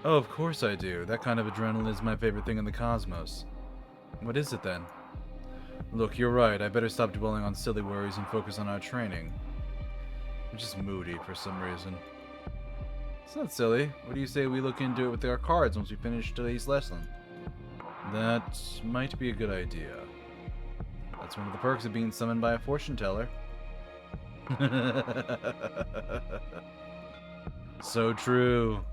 Oh, of course I do. That kind of adrenaline is my favorite thing in the cosmos. What is it then? Look, you're right. I better stop dwelling on silly worries and focus on our training. I'm just moody for some reason. It's not silly. What do you say we look into it with our cards once we finish today's lesson? That might be a good idea. That's one of the perks of being summoned by a fortune teller. So true.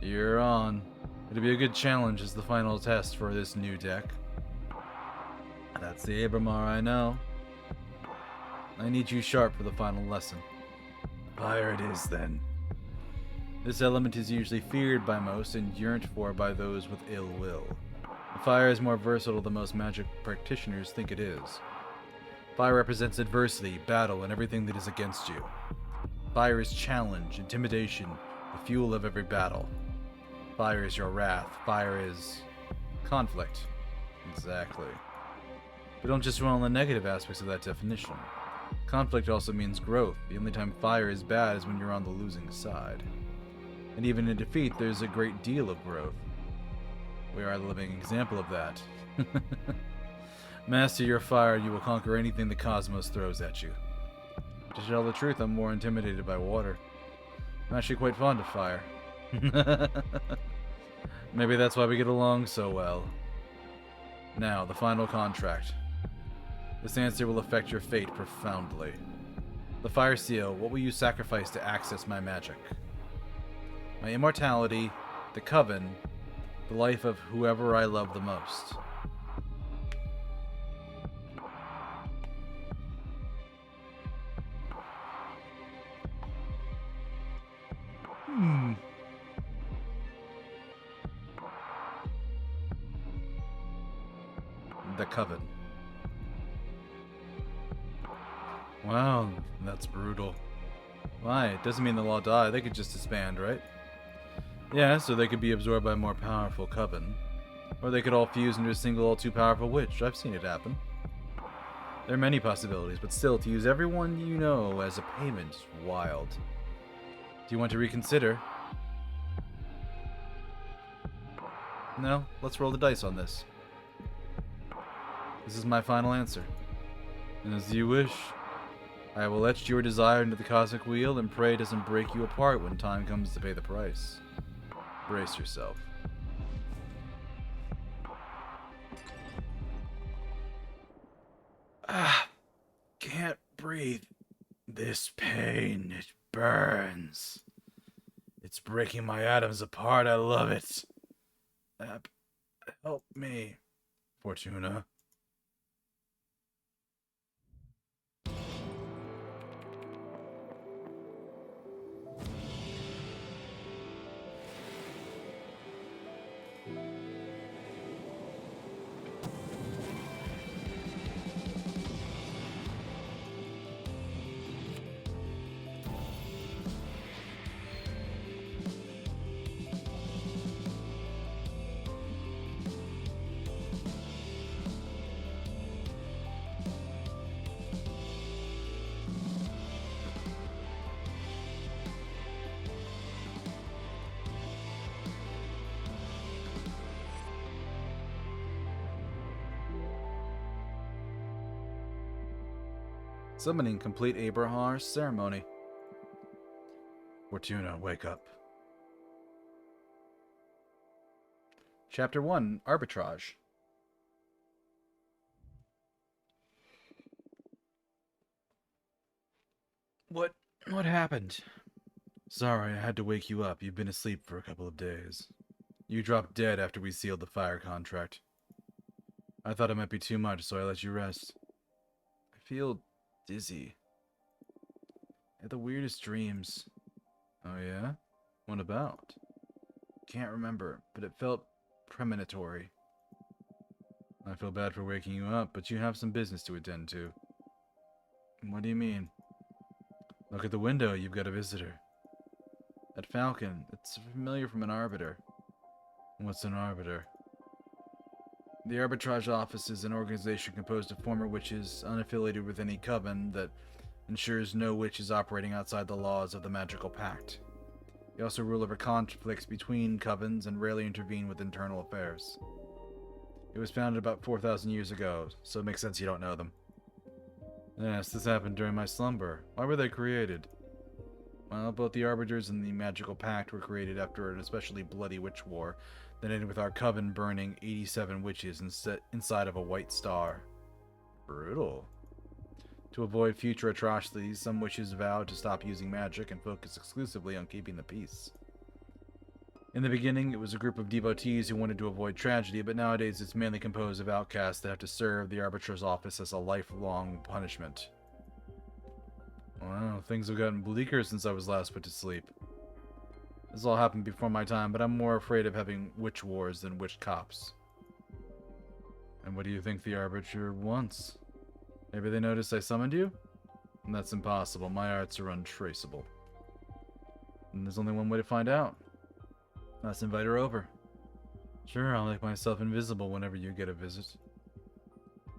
You're on. It'll be a good challenge as the final test for this new deck. That's the Ábramar I know. I need you sharp for the final lesson. Fire it is, then. This element is usually feared by most and yearned for by those with ill will. Fire is more versatile than most magic practitioners think it is. Fire represents adversity, battle, and everything that is against you. Fire is challenge, intimidation, the fuel of every battle. Fire is your wrath. Fire is conflict. Exactly. But don't just dwell on the negative aspects of that definition. Conflict also means growth. The only time fire is bad is when you're on the losing side. And even in defeat, there's a great deal of growth. We are a living example of that. Master your fire, you will conquer anything the cosmos throws at you. To tell the truth, I'm more intimidated by water. I'm actually quite fond of fire. Maybe that's why we get along so well. Now, the final contract. This answer will affect your fate profoundly. The Fire Seal, what will you sacrifice to access my magic? My immortality, the Coven, the life of whoever I love the most. The Coven. Wow, that's brutal. Why? It doesn't mean they'll all die. They could just disband, right? Yeah, so they could be absorbed by a more powerful Coven. Or they could all fuse into a single all-too-powerful witch. I've seen it happen. There are many possibilities, but still, to use everyone you know as a payment is wild. Do you want to reconsider? No? Let's roll the dice on this. This is my final answer. And as you wish, I will etch your desire into the Cosmic Wheel and pray it doesn't break you apart when time comes to pay the price. Brace yourself. Can't breathe. This pain, it burns. It's breaking my atoms apart. I love it. Help me, Fortuna. Summoning complete Ábramar's ceremony. Fortuna, wake up. Chapter 1, Arbitrage. What happened? Sorry, I had to wake you up. You've been asleep for a couple of days. You dropped dead after we sealed the fire contract. I thought it might be too much, so I let you rest. I feel dizzy. I had the weirdest dreams. Oh yeah? What about? Can't remember, but it felt premonitory. I feel bad for waking you up, but you have some business to attend to. What do you mean? Look at the window, you've got a visitor. That falcon, it's familiar from an arbiter. What's an arbiter? The Arbitrage Office is an organization composed of former witches, unaffiliated with any coven, that ensures no witch is operating outside the laws of the magical pact. They also rule over conflicts between covens and rarely intervene with internal affairs. It was founded about 4,000 years ago, so it makes sense you don't know them. Yes, this happened during my slumber. Why were they created? Well, both the Arbiters and the Magical Pact were created after an especially bloody witch war that ended with our coven burning 87 witches inside of a white star. Brutal. To avoid future atrocities, some witches vowed to stop using magic and focus exclusively on keeping the peace. In the beginning, it was a group of devotees who wanted to avoid tragedy, but nowadays it's mainly composed of outcasts that have to serve the Arbitrator's office as a lifelong punishment. Wow, things have gotten bleaker since I was last put to sleep. This all happened before my time, but I'm more afraid of having witch wars than witch cops. And what do you think the Arbiter wants? Maybe they noticed I summoned you? And that's impossible. My arts are untraceable. And there's only one way to find out. Let's invite her over. Sure, I'll make myself invisible whenever you get a visit.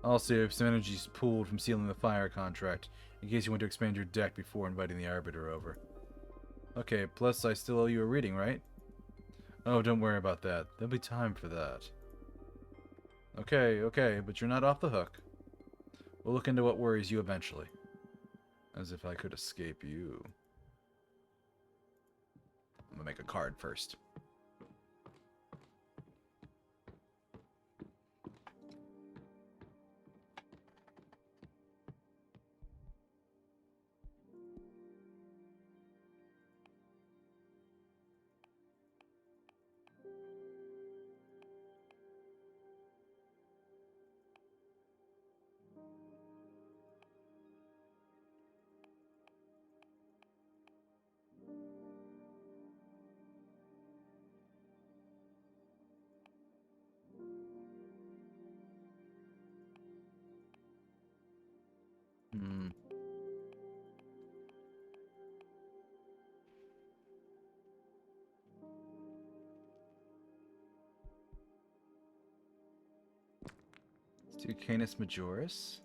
Also, if some energy's pooled from sealing the fire contract, in case you want to expand your deck before inviting the Arbiter over. Okay, plus I still owe you a reading, right? Oh, don't worry about that. There'll be time for that. Okay, but you're not off the hook. We'll look into what worries you eventually. As if I could escape you. I'm gonna make a card first. Let's do Canis Majoris.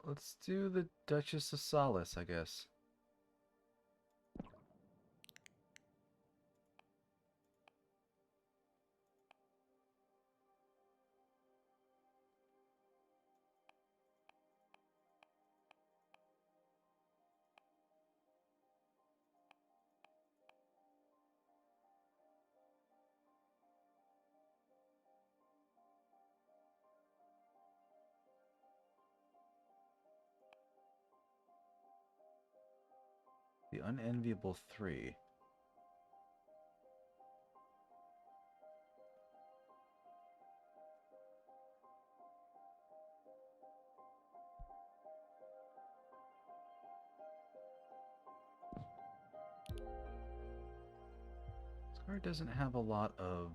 Let's do the Duchess of Solace, I guess. The Unenviable 3. This card doesn't have a lot of...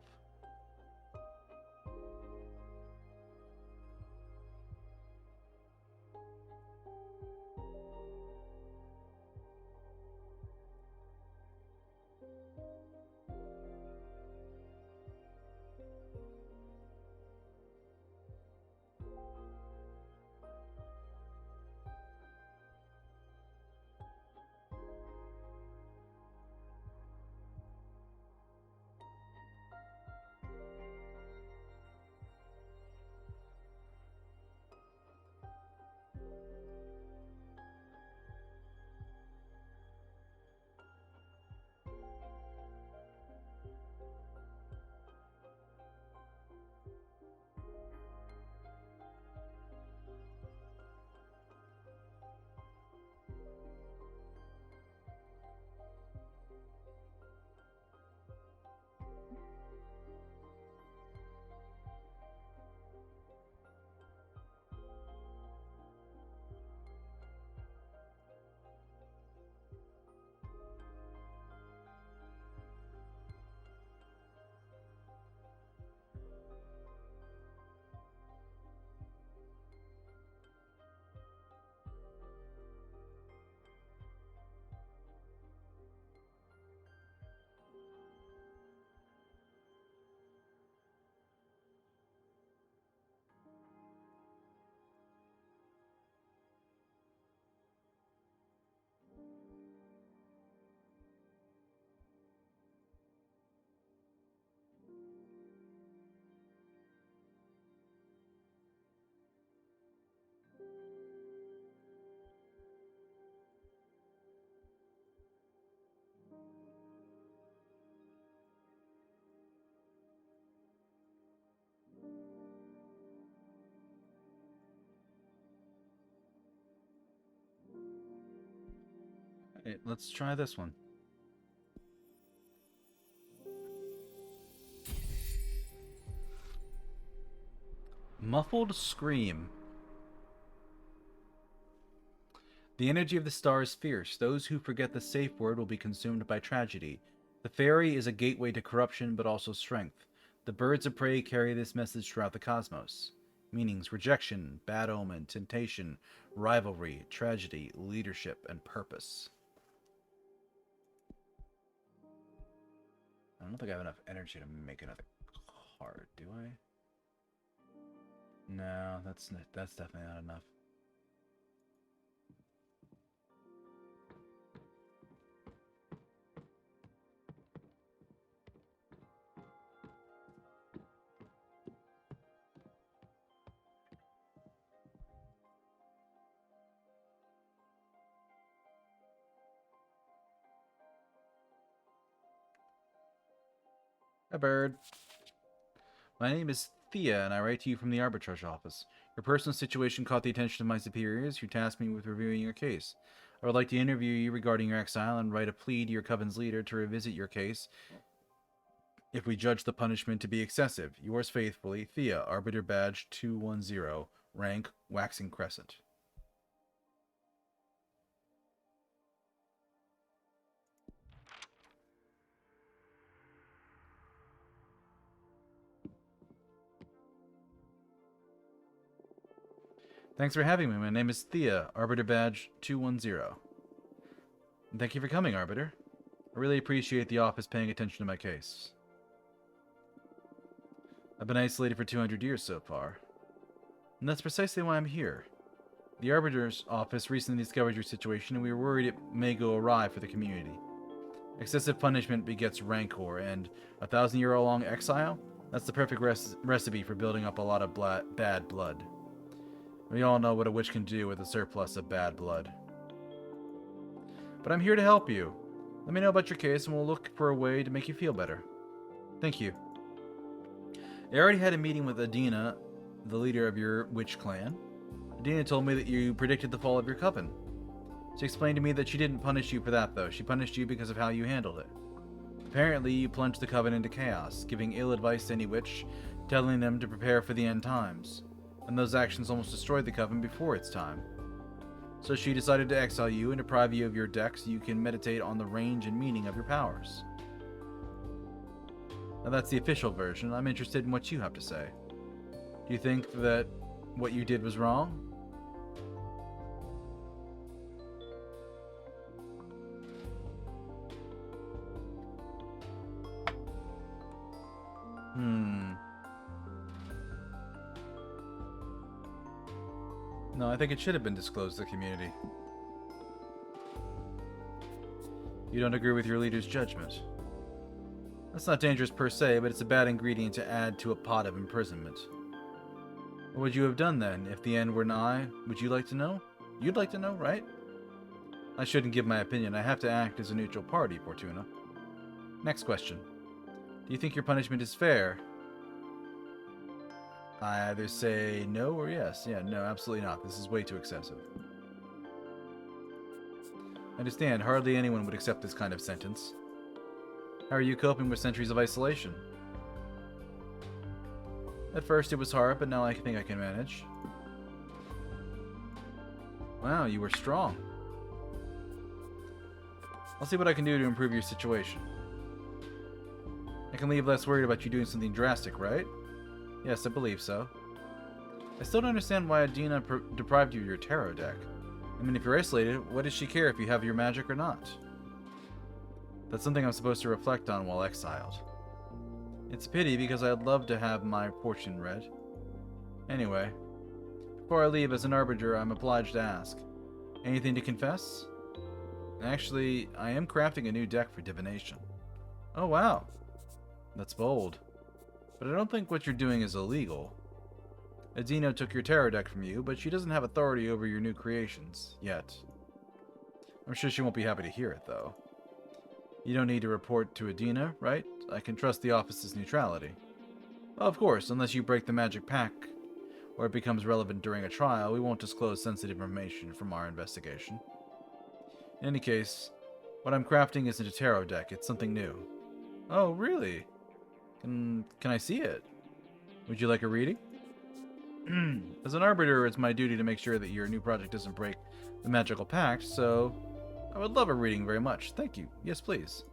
Okay, let's try this one. Muffled scream. The energy of the star is fierce. Those who forget the safe word will be consumed by tragedy. The fairy is a gateway to corruption, but also strength. The birds of prey carry this message throughout the cosmos. Meanings: rejection, bad omen, temptation, rivalry, tragedy, leadership, and purpose. I don't think I have enough energy to make another card, do I? No, that's definitely not enough. Hi, bird. My name is Thea, and I write to you from the arbitrage office. Your personal situation caught the attention of my superiors, who tasked me with reviewing your case. I would like to interview you regarding your exile and write a plea to your coven's leader to revisit your case if we judge the punishment to be excessive. Yours faithfully, Thea, Arbiter Badge 210, rank Waxing Crescent. Thanks for having me. My name is Thea, Arbiter Badge 210. And thank you for coming, Arbiter. I really appreciate the office paying attention to my case. I've been isolated for 200 years so far. And that's precisely why I'm here. The Arbiter's office recently discovered your situation, and we were worried it may go awry for the community. Excessive punishment begets rancor, and 1,000-year-long exile? That's the perfect recipe for building up a lot of bad blood. We all know what a witch can do with a surplus of bad blood. But I'm here to help you. Let me know about your case, and we'll look for a way to make you feel better. Thank you. I already had a meeting with Adina, the leader of your witch clan. Adina told me that you predicted the fall of your coven. She explained to me that she didn't punish you for that, though. She punished you because of how you handled it. Apparently, you plunged the coven into chaos, giving ill advice to any witch, telling them to prepare for the end times. And those actions almost destroyed the coven before its time. So she decided to exile you and deprive you of your deck so you can meditate on the range and meaning of your powers. Now that's the official version. I'm interested in what you have to say. Do you think that what you did was wrong? No, I think it should have been disclosed to the community. You don't agree with your leader's judgment. That's not dangerous per se, but it's a bad ingredient to add to a pot of imprisonment. What would you have done then, if the end were nigh? Would you like to know? You'd like to know, right? I shouldn't give my opinion. I have to act as a neutral party, Fortuna. Next question. Do you think your punishment is fair? I either say no or yes. Yeah, no, absolutely not. This is way too excessive. I understand. Hardly anyone would accept this kind of sentence. How are you coping with centuries of isolation? At first it was hard, but now I think I can manage. Wow, you were strong. I'll see what I can do to improve your situation. I can leave less worried about you doing something drastic, right? Yes, I believe so. I still don't understand why Adina deprived you of your tarot deck. I mean, if you're isolated, what does she care if you have your magic or not? That's something I'm supposed to reflect on while exiled. It's a pity because I'd love to have my fortune read. Anyway, before I leave as an arbiter, I'm obliged to ask. Anything to confess? Actually, I am crafting a new deck for divination. Oh wow. That's bold. But I don't think what you're doing is illegal. Adina took your tarot deck from you, but she doesn't have authority over your new creations, yet. I'm sure she won't be happy to hear it, though. You don't need to report to Adina, right? I can trust the office's neutrality. Well, of course, unless you break the magic pact, or it becomes relevant during a trial, we won't disclose sensitive information from our investigation. In any case, What I'm crafting isn't a tarot deck, it's something new. Oh, really? Can I see it? Would you like a reading? As an arbiter, it's my duty to make sure that your new project doesn't break the magical pact, so I would love a reading very much. Thank you. Yes, please.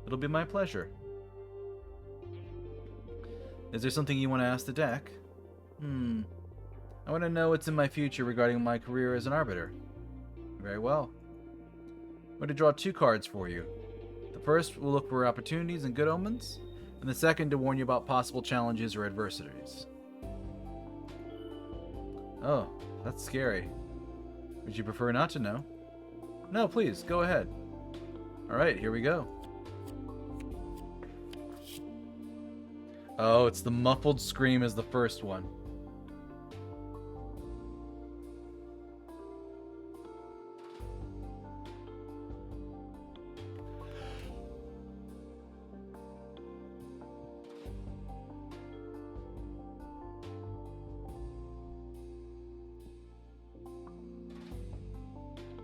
It'll be my pleasure. Is there something you want to ask the deck? I want to know what's in my future regarding my career as an arbiter. Very well. I'm going to draw 2 cards for you. The first will look for opportunities and good omens, and the second to warn you about possible challenges or adversities. Oh, that's scary. Would you prefer not to know? No, please, go ahead. Alright, here we go. Oh, it's the muffled scream as the first one.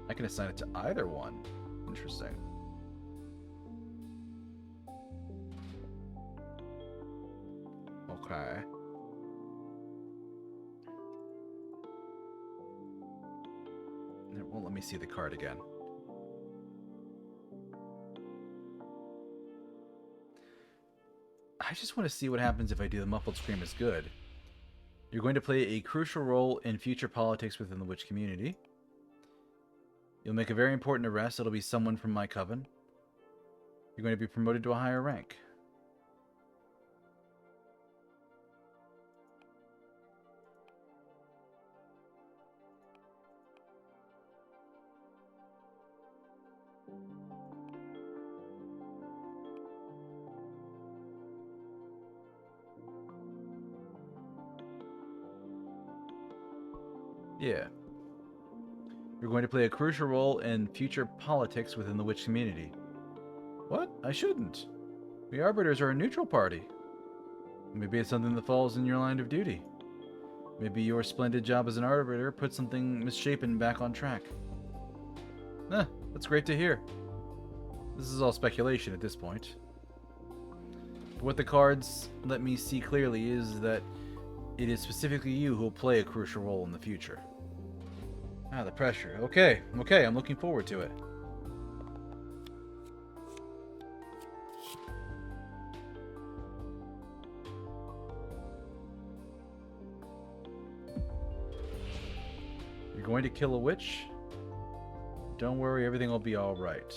I can assign it to either one. Interesting. Okay. It won't let me see the card again. I just want to see what happens if I do the muffled scream as good. You're going to play a crucial role in future politics within the witch community. You'll make a very important arrest. It'll be someone from my coven. You're going to be promoted to a higher rank. Yeah. You're going to play a crucial role in future politics within the witch community. What? I shouldn't. We arbiters are a neutral party. Maybe it's something that falls in your line of duty. Maybe your splendid job as an arbiter put something misshapen back on track. That's great to hear. This is all speculation at this point. But what the cards let me see clearly is that it is specifically you who will play a crucial role in the future. Ah, the pressure. Okay, I'm looking forward to it. You're going to kill a witch? Don't worry, everything will be alright.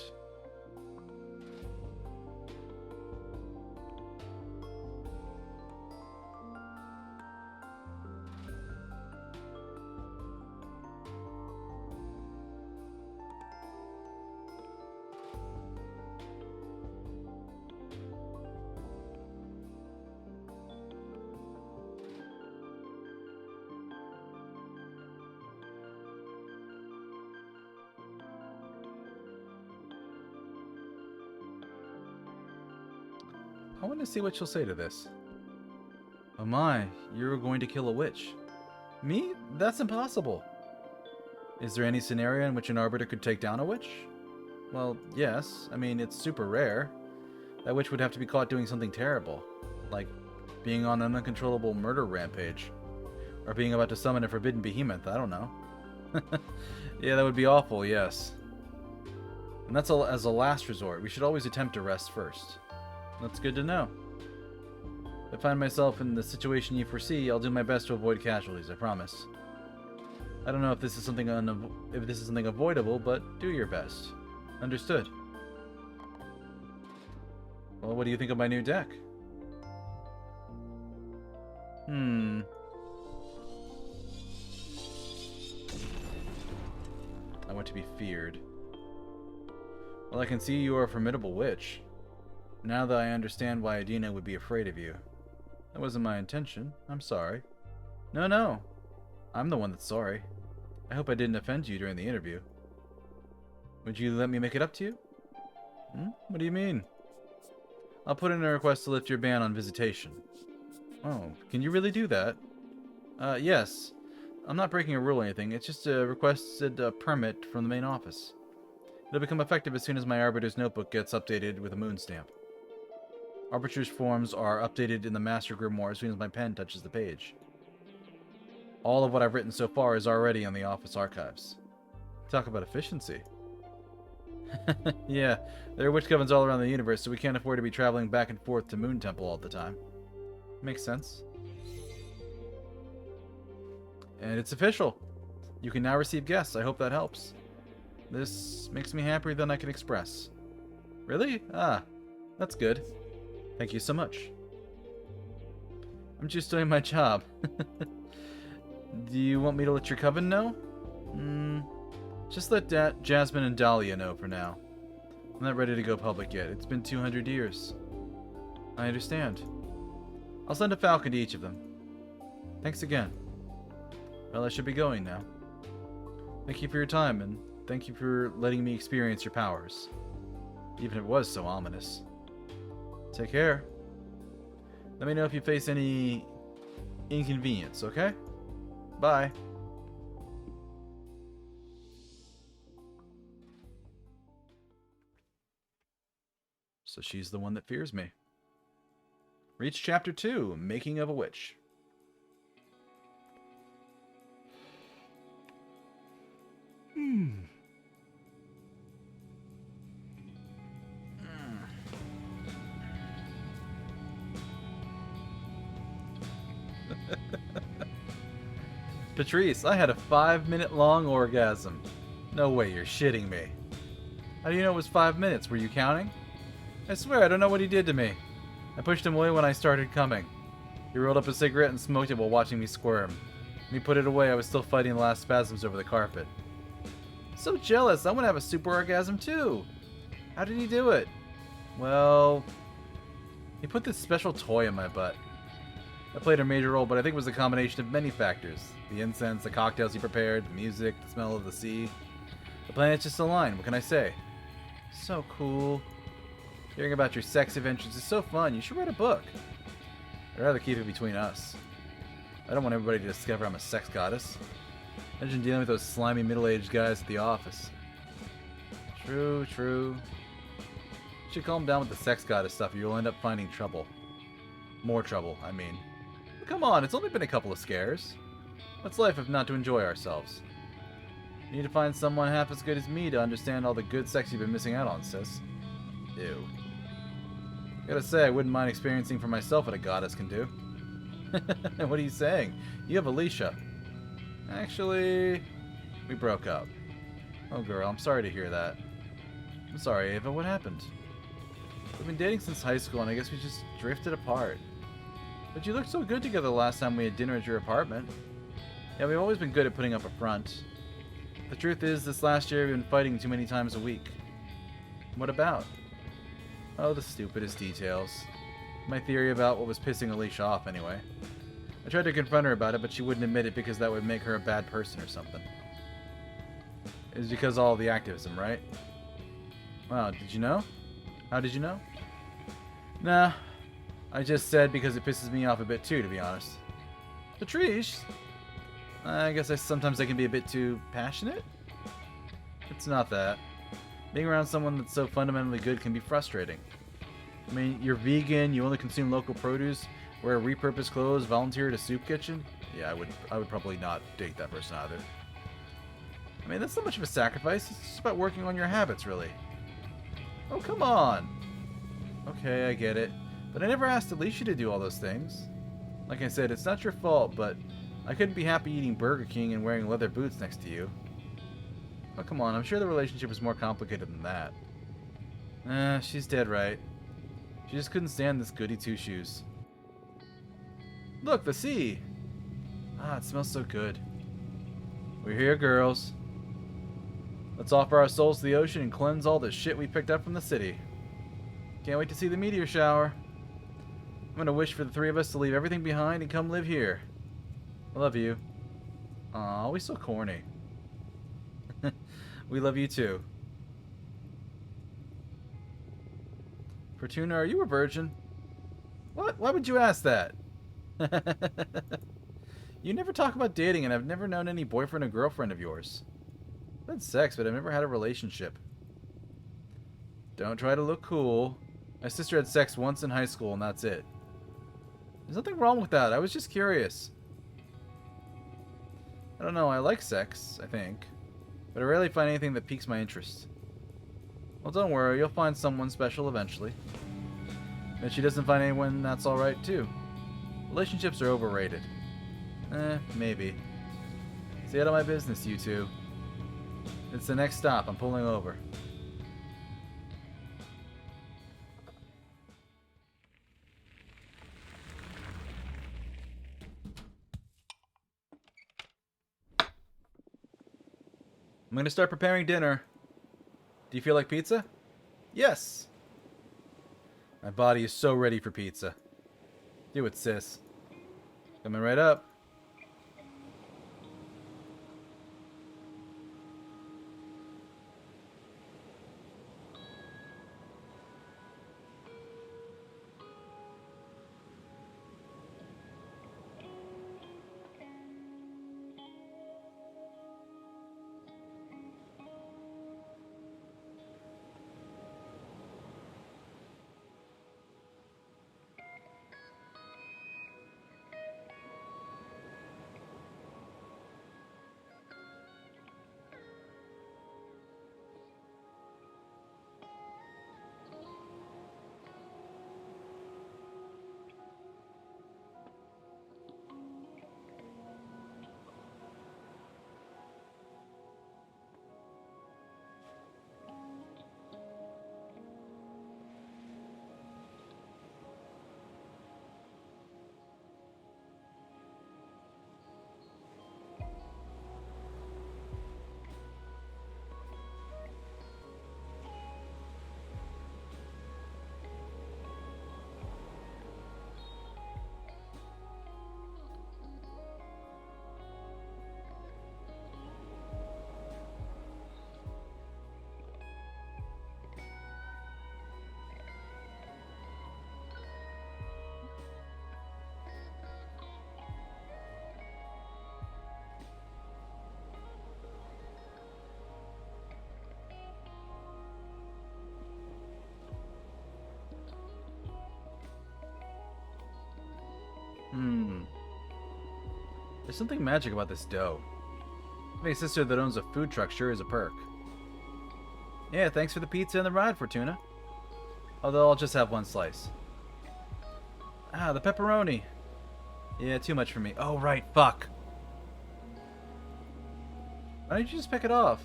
I want to see what she'll say to this. Oh my, you're going to kill a witch. Me? That's impossible. Is there any scenario in which an arbiter could take down a witch? Well, yes. I mean, it's super rare. That witch would have to be caught doing something terrible. Like being on an uncontrollable murder rampage. Or being about to summon a forbidden behemoth, I don't know. Yeah, that would be awful, yes. And that's as a last resort. We should always attempt arrest first. That's good to know. If I find myself in the situation you foresee, I'll do my best to avoid casualties, I promise. I don't know if this is something avoidable, but do your best. Understood. Well, what do you think of my new deck? I want to be feared. Well, I can see you are a formidable witch. Now that I understand why Adina would be afraid of you. That wasn't my intention. I'm sorry. No. I'm the one that's sorry. I hope I didn't offend you during the interview. Would you let me make it up to you? What do you mean? I'll put in a request to lift your ban on visitation. Oh, can you really do that? Yes. I'm not breaking a rule or anything. It's just a requested permit from the main office. It'll become effective as soon as my Arbiter's notebook gets updated with a moon stamp. Arbiter's forms are updated in the Master Grimoire as soon as my pen touches the page. All of what I've written so far is already on the office archives. Talk about efficiency. Yeah, there are witch covens all around the universe, so we can't afford to be traveling back and forth to Moon Temple all the time. Makes sense. And it's official. You can now receive guests. I hope that helps. This makes me happier than I can express. Really? Ah, that's good. Thank you so much. I'm just doing my job. Do you want me to let your coven know? Just let Jasmine and Dahlia know for now. I'm not ready to go public yet. It's been 200 years. I understand. I'll send a falcon to each of them. Thanks again. Well, I should be going now. Thank you for your time, and thank you for letting me experience your powers. Even if it was so ominous. Take care. Let me know if you face any inconvenience, okay? Bye. So she's the one that fears me. Reach chapter 2, Making of a Witch. Patrice, I had a 5-minute long orgasm. No way, you're shitting me. How do you know it was 5 minutes? Were you counting? I swear, I don't know what he did to me. I pushed him away when I started coming. He rolled up a cigarette and smoked it while watching me squirm. When he put it away, I was still fighting the last spasms over the carpet. So jealous, I want to have a super orgasm too. How did he do it? Well, he put this special toy in my butt. That played a major role, but I think it was a combination of many factors. The incense, the cocktails he prepared, the music, the smell of the sea. The planets just aligned, what can I say? So cool. Hearing about your sex adventures is so fun, you should write a book. I'd rather keep it between us. I don't want everybody to discover I'm a sex goddess. Imagine dealing with those slimy middle-aged guys at the office. True, true. You should calm down with the sex goddess stuff or you'll end up finding trouble. More trouble, I mean. But come on, it's only been a couple of scares. What's life if not to enjoy ourselves? You need to find someone half as good as me to understand all the good sex you've been missing out on, sis. Ew. Gotta say, I wouldn't mind experiencing for myself what a goddess can do. What are you saying? You have Alicia. Actually, we broke up. Oh girl, I'm sorry to hear that. I'm sorry, Ava, what happened? We've been dating since high school and I guess we just drifted apart. But you looked so good together the last time we had dinner at your apartment. Yeah, we've always been good at putting up a front. The truth is, this last year we've been fighting too many times a week. What about? Oh, the stupidest details. My theory about what was pissing Alicia off, anyway. I tried to confront her about it, but she wouldn't admit it because that would make her a bad person or something. It was because of all the activism, right? Wow, did you know? How did you know? Nah, I just said because it pisses me off a bit too, to be honest. Patrice? I guess sometimes I can be a bit too passionate? It's not that. Being around someone that's so fundamentally good can be frustrating. I mean, you're vegan, you only consume local produce, wear repurposed clothes, volunteer at a soup kitchen? Yeah, I would probably not date that person either. I mean, that's not much of a sacrifice. It's just about working on your habits, really. Oh, come on! Okay, I get it. But I never asked Alicia to do all those things. Like I said, it's not your fault, but I couldn't be happy eating Burger King and wearing leather boots next to you. Oh, come on. I'm sure the relationship was more complicated than that. She's dead right. She just couldn't stand this goody two-shoes. Look, the sea! Ah, it smells so good. We're here, girls. Let's offer our souls to the ocean and cleanse all the shit we picked up from the city. Can't wait to see the meteor shower. I'm gonna wish for the three of us to leave everything behind and come live here. I love you. Aw, we so corny. We love you too. Fortuna, are you a virgin? What? Why would you ask that? You never talk about dating, and I've never known any boyfriend or girlfriend of yours. I've had sex, but I've never had a relationship. Don't try to look cool. My sister had sex once in high school and that's it. There's nothing wrong with that. I was just curious. I don't know. I like sex, I think. But I rarely find anything that piques my interest. Well, don't worry. You'll find someone special eventually. And if she doesn't find anyone, that's alright too. Relationships are overrated. Maybe. Stay out of my business, you two. It's the next stop. I'm pulling over. I'm gonna start preparing dinner. Do you feel like pizza? Yes! My body is so ready for pizza. Do it, sis. Coming right up. There's something magic about this dough. Having a sister that owns a food truck sure is a perk. Yeah, thanks for the pizza and the ride, Fortuna. Although I'll just have one slice. Ah, the pepperoni. Yeah, too much for me. Oh, right, fuck. Why don't you just pick it off?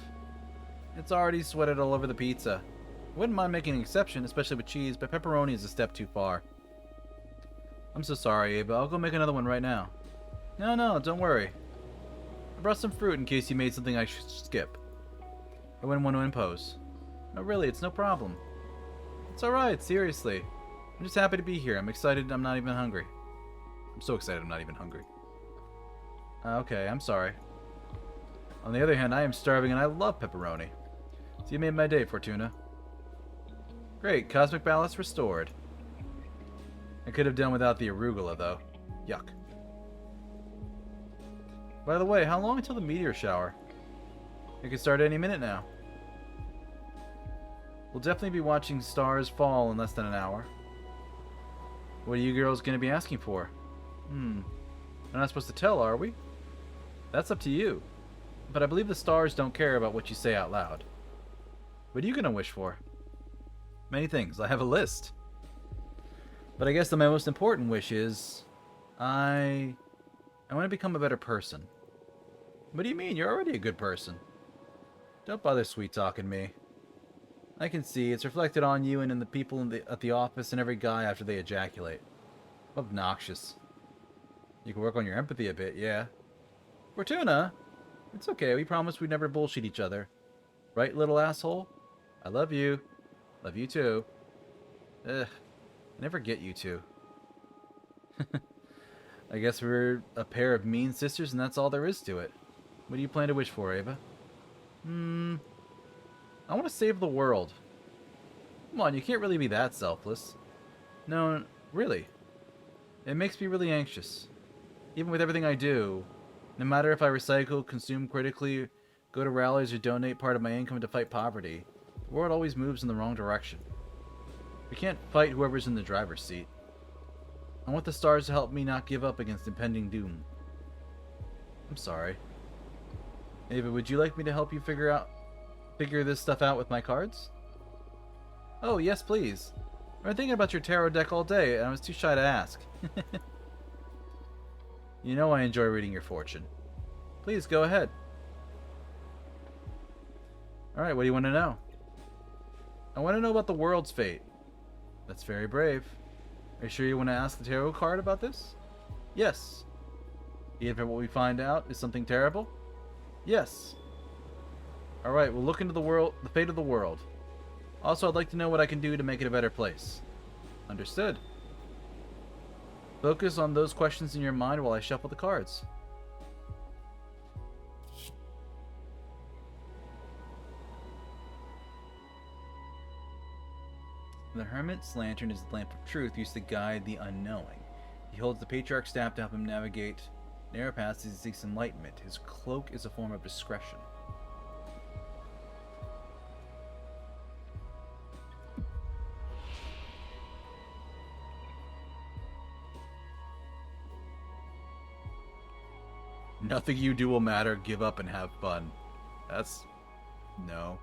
It's already sweated all over the pizza. I wouldn't mind making an exception, especially with cheese, but pepperoni is a step too far. I'm so sorry, Ava. I'll go make another one right now. No, don't worry. I brought some fruit in case you made something I should skip. I wouldn't want to impose. No, really, it's no problem. It's alright, seriously. I'm just happy to be here. I'm excited I'm not even hungry. I'm so excited I'm not even hungry. Okay, I'm sorry. On the other hand, I am starving and I love pepperoni. So you made my day, Fortuna. Great, cosmic balance restored. I could have done without the arugula, though. Yuck. By the way, how long until the meteor shower? It could start any minute now. We'll definitely be watching stars fall in less than an hour. What are you girls going to be asking for? We're not supposed to tell, are we? That's up to you. But I believe the stars don't care about what you say out loud. What are you going to wish for? Many things. I have a list. But I guess that my most important wish is... I want to become a better person. What do you mean? You're already a good person. Don't bother sweet-talking me. I can see it's reflected on you and in the people at the office and every guy after they ejaculate. Obnoxious. You can work on your empathy a bit, yeah. Fortuna! It's okay, we promised we'd never bullshit each other. Right, little asshole? I love you. Love you too. Ugh. I never get you two. I guess we're a pair of mean sisters and that's all there is to it. What do you plan to wish for, Ava? I want to save the world. Come on, you can't really be that selfless. No, really. It makes me really anxious. Even with everything I do, no matter if I recycle, consume critically, go to rallies, or donate part of my income to fight poverty, The world always moves in the wrong direction. We can't fight whoever's in the driver's seat. I want the stars to help me not give up against impending doom. I'm sorry. Ava, would you like me to help you figure this stuff out with my cards? Oh, yes, please. I've been thinking about your tarot deck all day, and I was too shy to ask. You know I enjoy reading your fortune. Please, go ahead. Alright, what do you want to know? I want to know about the world's fate. That's very brave. Are you sure you want to ask the tarot card about this? Yes. Even if what we find out is something terrible? Yes. Alright, we'll look into the fate of the world. Also, I'd like to know what I can do to make it a better place. Understood. Focus on those questions in your mind while I shuffle the cards. The Hermit's lantern is the lamp of truth used to guide the unknowing. He holds the Patriarch's staff to help him navigate narrow paths as he seeks enlightenment. His cloak is a form of discretion. Nothing you do will matter. Give up and have fun. That's... no.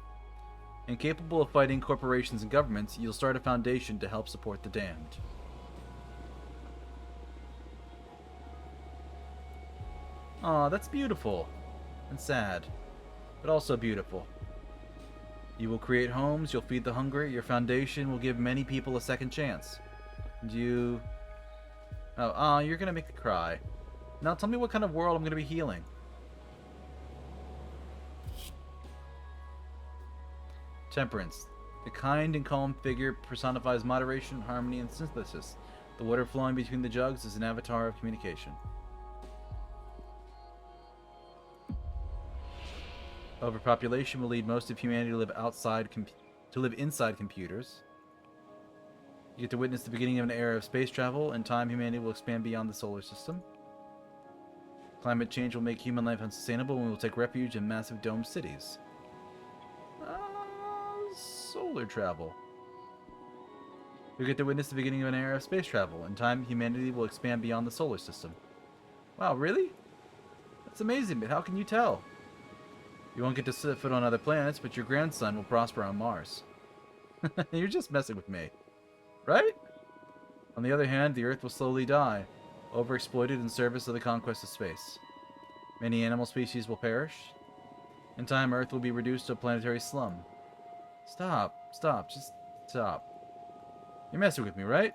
Incapable of fighting corporations and governments, you'll start a foundation to help support the damned. Aw, that's beautiful. And sad. But also beautiful. You will create homes, you'll feed the hungry, your foundation will give many people a second chance. And you... oh, you're gonna make me cry. Now tell me what kind of world I'm gonna be healing. Temperance. The kind and calm figure personifies moderation, harmony, and synthesis. The water flowing between the jugs is an avatar of communication. Overpopulation will lead most of humanity to live inside computers. You get to witness the beginning of an era of space travel. In time, humanity will expand beyond the solar system. Climate change will make human life unsustainable, and we will take refuge in massive domed cities. Solar travel. You get to witness the beginning of an era of space travel. In time, humanity will expand beyond the solar system. Wow, really? That's amazing, but how can you tell? You won't get to set foot on other planets, but your grandson will prosper on Mars. You're just messing with me. Right? On the other hand, the Earth will slowly die, overexploited in service of the conquest of space. Many animal species will perish. In time, Earth will be reduced to a planetary slum. Stop. Just stop. You're messing with me, right?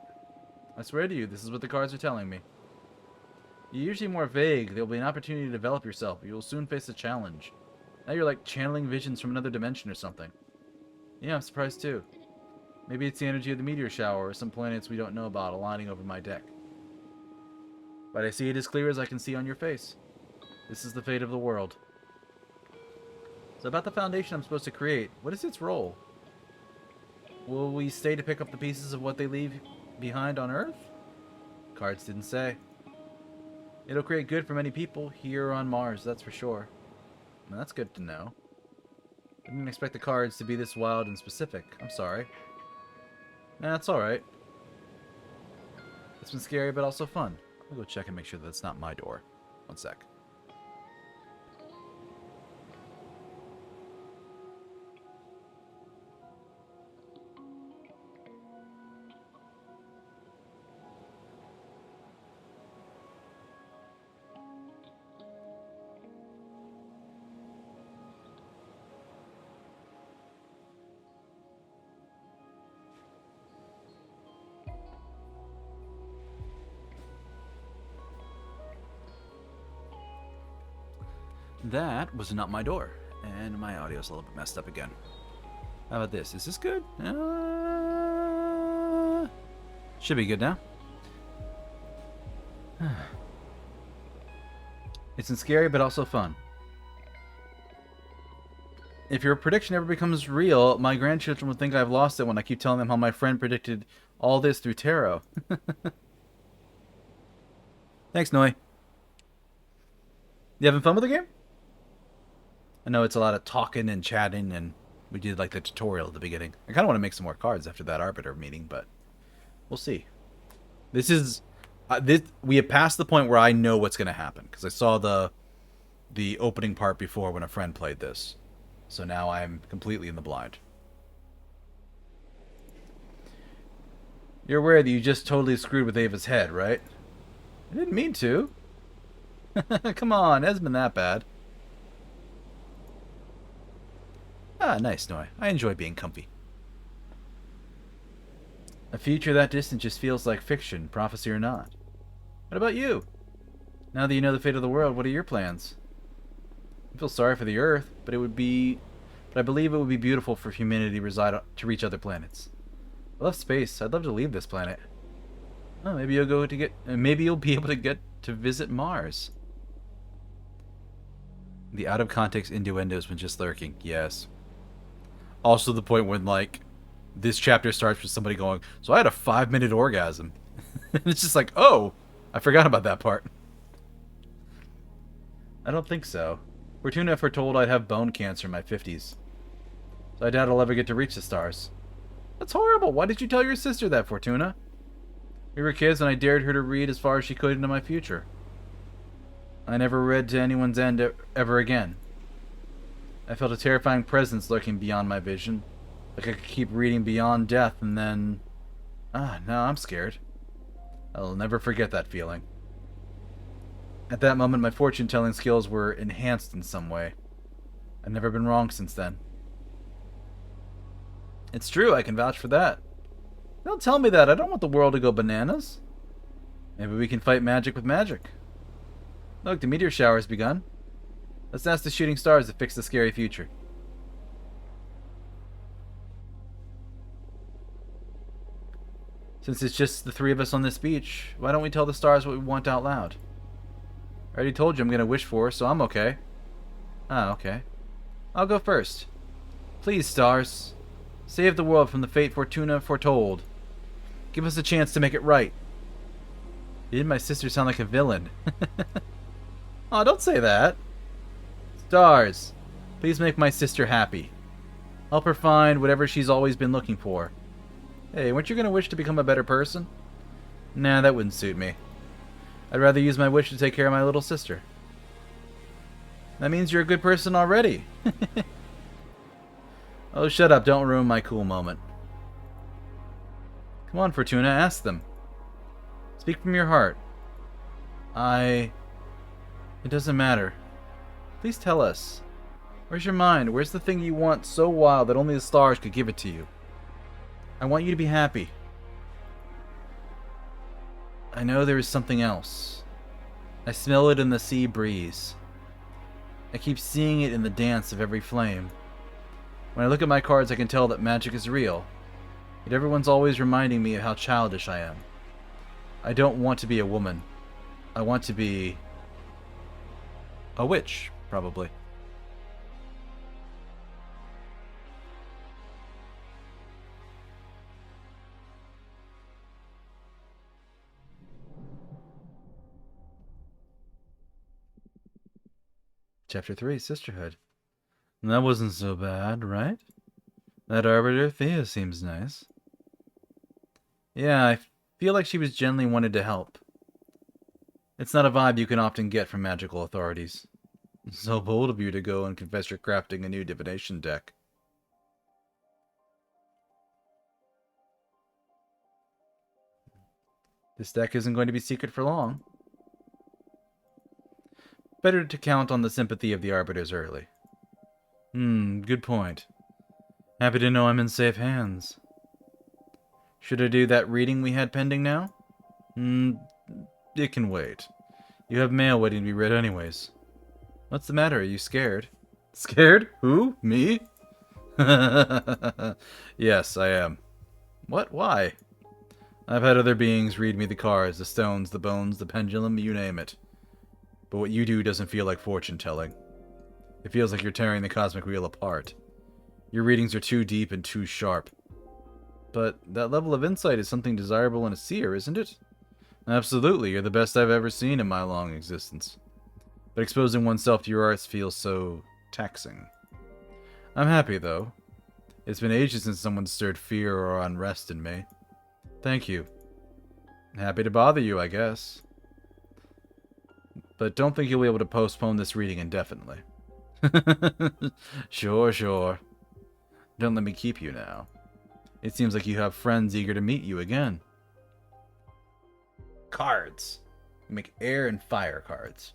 I swear to you, this is what the cards are telling me. You're usually more vague. There will be an opportunity to develop yourself, but you will soon face a challenge. Now you're like channeling visions from another dimension or something. Yeah, I'm surprised too. Maybe it's the energy of the meteor shower or some planets we don't know about aligning over my deck. But I see it as clear as I can see on your face. This is the fate of the world. So about the foundation I'm supposed to create, what is its role? Will we stay to pick up the pieces of what they leave behind on Earth? Cards didn't say. It'll create good for many people here on Mars, that's for sure. Well, that's good to know. I didn't expect the cards to be this wild and specific. I'm sorry. Nah, it's alright. It's been scary, but also fun. I'll go check and make sure that it's not my door. One sec. That was not my door, and my audio's a little bit messed up again. How about this? Is this good? Should be good now. It's scary, but also fun. If your prediction ever becomes real, my grandchildren will think I've lost it when I keep telling them how my friend predicted all this through tarot. Thanks, Noi. You having fun with the game? I know it's a lot of talking and chatting and We did like the tutorial at the beginning. I kind of want to make some more cards after that Arbiter meeting, but we'll see. This is we have passed the point where I know what's going to happen because I saw the opening part before when a friend played this. So now I'm completely in the blind. You're aware that you just totally screwed with Ava's head, right? I didn't mean to. Come on, it hasn't been that bad. Ah, nice, Noi. I enjoy being comfy. A future that distant just feels like fiction, prophecy or not. What about you? Now that you know the fate of the world, what are your plans? I feel sorry for the Earth, but I believe it would be beautiful for humanity to reach other planets. I love space. I'd love to leave this planet. Oh, maybe you'll be able to get to visit Mars. The out of context innuendos when just lurking. Yes. Also the point when like this chapter starts with somebody going, "So I had a 5-minute orgasm." And it's just like, "Oh, I forgot about that part." I don't think so. Fortuna foretold I'd have bone cancer in my 50s. So I doubt I'll ever get to reach the stars. That's horrible. Why did you tell your sister that, Fortuna? We were kids and I dared her to read as far as she could into my future. I never read to anyone's end ever again. I felt a terrifying presence lurking beyond my vision. Like I could keep reading beyond death and then... now I'm scared. I'll never forget that feeling. At that moment, my fortune-telling skills were enhanced in some way. I've never been wrong since then. It's true, I can vouch for that. Don't tell me that, I don't want the world to go bananas. Maybe we can fight magic with magic. Look, the meteor shower has begun. Let's ask the shooting stars to fix the scary future. Since it's just the three of us on this beach, why don't we tell the stars what we want out loud? I already told you I'm going to wish for, so I'm okay. Ah, okay. I'll go first. Please, stars. Save the world from the fate Fortuna foretold. Give us a chance to make it right. Did my sister sound like a villain? Oh, don't say that. Stars, please make my sister happy. Help her find whatever she's always been looking for. Hey, weren't you going to wish to become a better person? Nah, that wouldn't suit me. I'd rather use my wish to take care of my little sister. That means you're a good person already. Oh, shut up. Don't ruin my cool moment. Come on, Fortuna. Ask them. Speak from your heart. It doesn't matter. Please tell us. Where's your mind? Where's the thing you want so wild that only the stars could give it to you? I want you to be happy. I know there is something else. I smell it in the sea breeze. I keep seeing it in the dance of every flame. When I look at my cards, I can tell that magic is real. Yet everyone's always reminding me of how childish I am. I don't want to be a woman. I want to be... a witch, probably. Chapter 3, Sisterhood. That wasn't so bad, right? That Arbiter, Thea, seems nice. Yeah, I feel like she was genuinely wanted to help. It's not a vibe you can often get from magical authorities. So bold of you to go and confess you're crafting a new divination deck. This deck isn't going to be secret for long. Better to count on the sympathy of the Arbiters early. Good point. Happy to know I'm in safe hands. Should I do that reading we had pending now? It can wait. You have mail waiting to be read anyways. What's the matter? Are you scared? Scared? Who? Me? Yes, I am. What? Why? I've had other beings read me the cards, the stones, the bones, the pendulum, you name it. But what you do doesn't feel like fortune-telling. It feels like you're tearing the cosmic wheel apart. Your readings are too deep and too sharp. But that level of insight is something desirable in a seer, isn't it? Absolutely, you're the best I've ever seen in my long existence. But exposing oneself to your arts feels so taxing. I'm happy, though. It's been ages since someone stirred fear or unrest in me. Thank you. Happy to bother you, I guess. But don't think you'll be able to postpone this reading indefinitely. Sure. Don't let me keep you now. It seems like you have friends eager to meet you again. Cards. You make air and fire cards.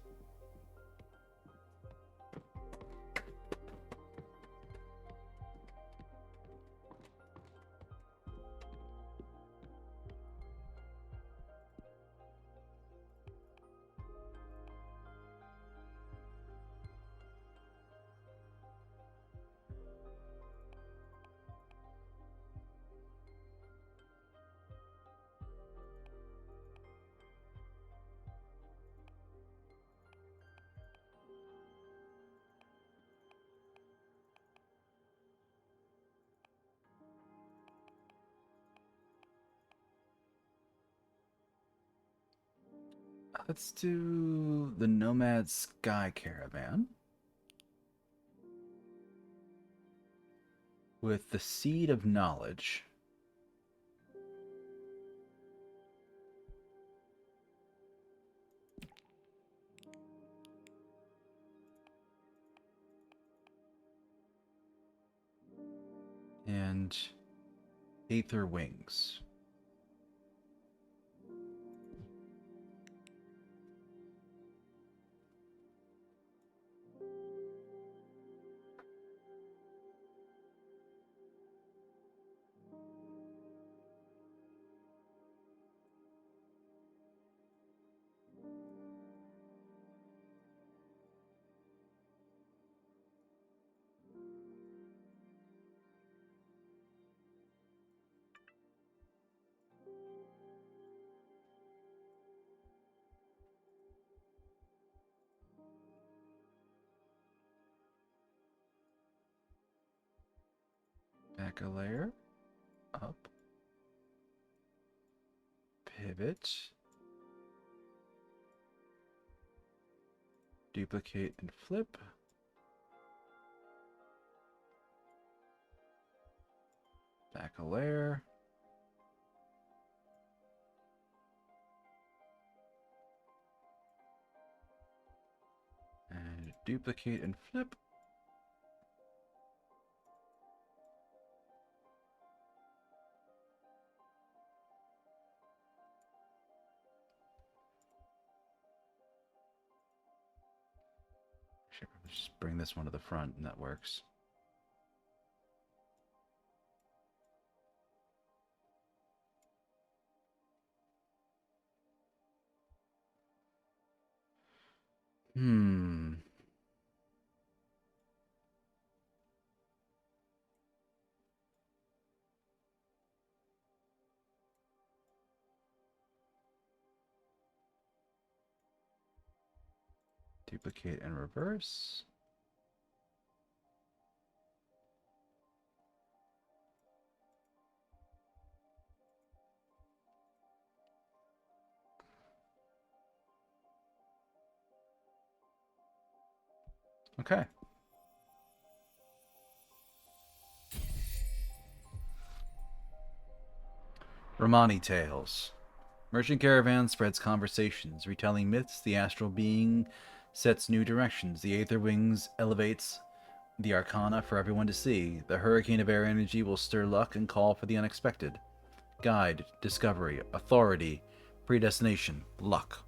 Let's do the Nomad Sky Caravan. With the Seed of Knowledge. And Aether Wings. Back a layer. Up. Pivot. Duplicate and flip. Back a layer. And duplicate and flip. Should just bring this one to the front and that works. Duplicate and reverse. Okay. Romani Tales. Merchant Caravan spreads conversations, retelling myths. The astral being sets new directions. The Aether Wings elevates the arcana for everyone to see. The hurricane of air energy will stir luck and call for the unexpected. Guide, discovery, authority, predestination, luck.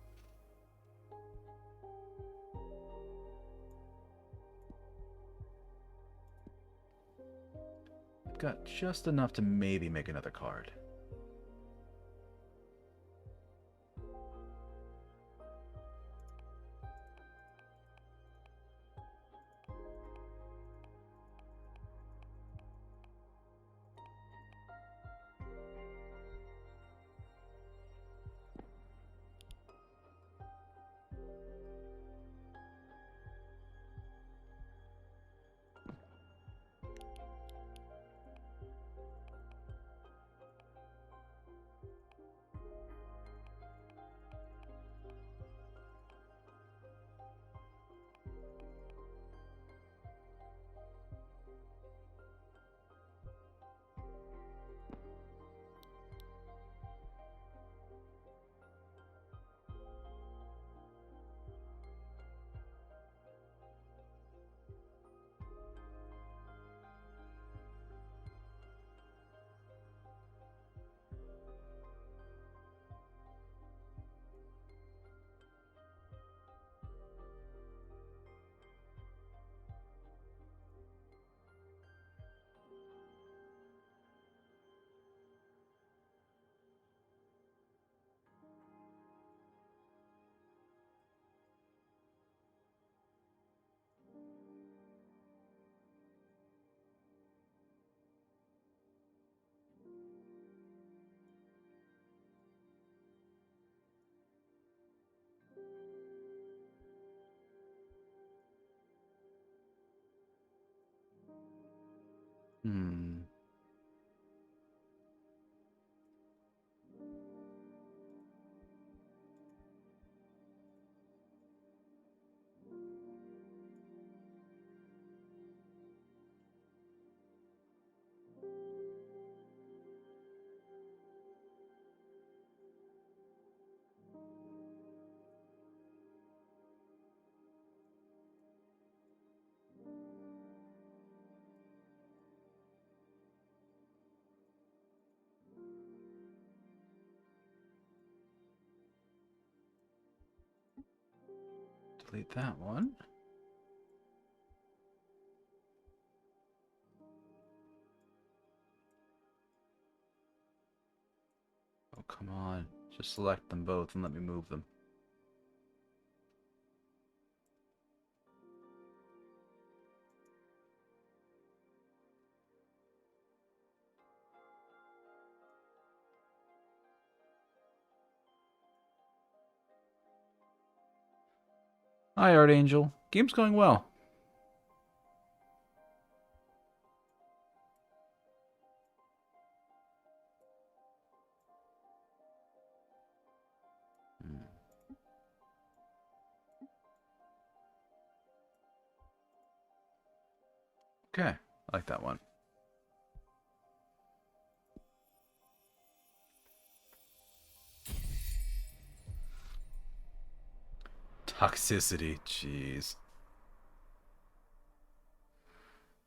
I've got just enough to maybe make another card. Hmm. Delete that one. Oh, come on. Just select them both and let me move them. Hi, Archangel. Game's going well. Okay, I like that one. Toxicity, jeez.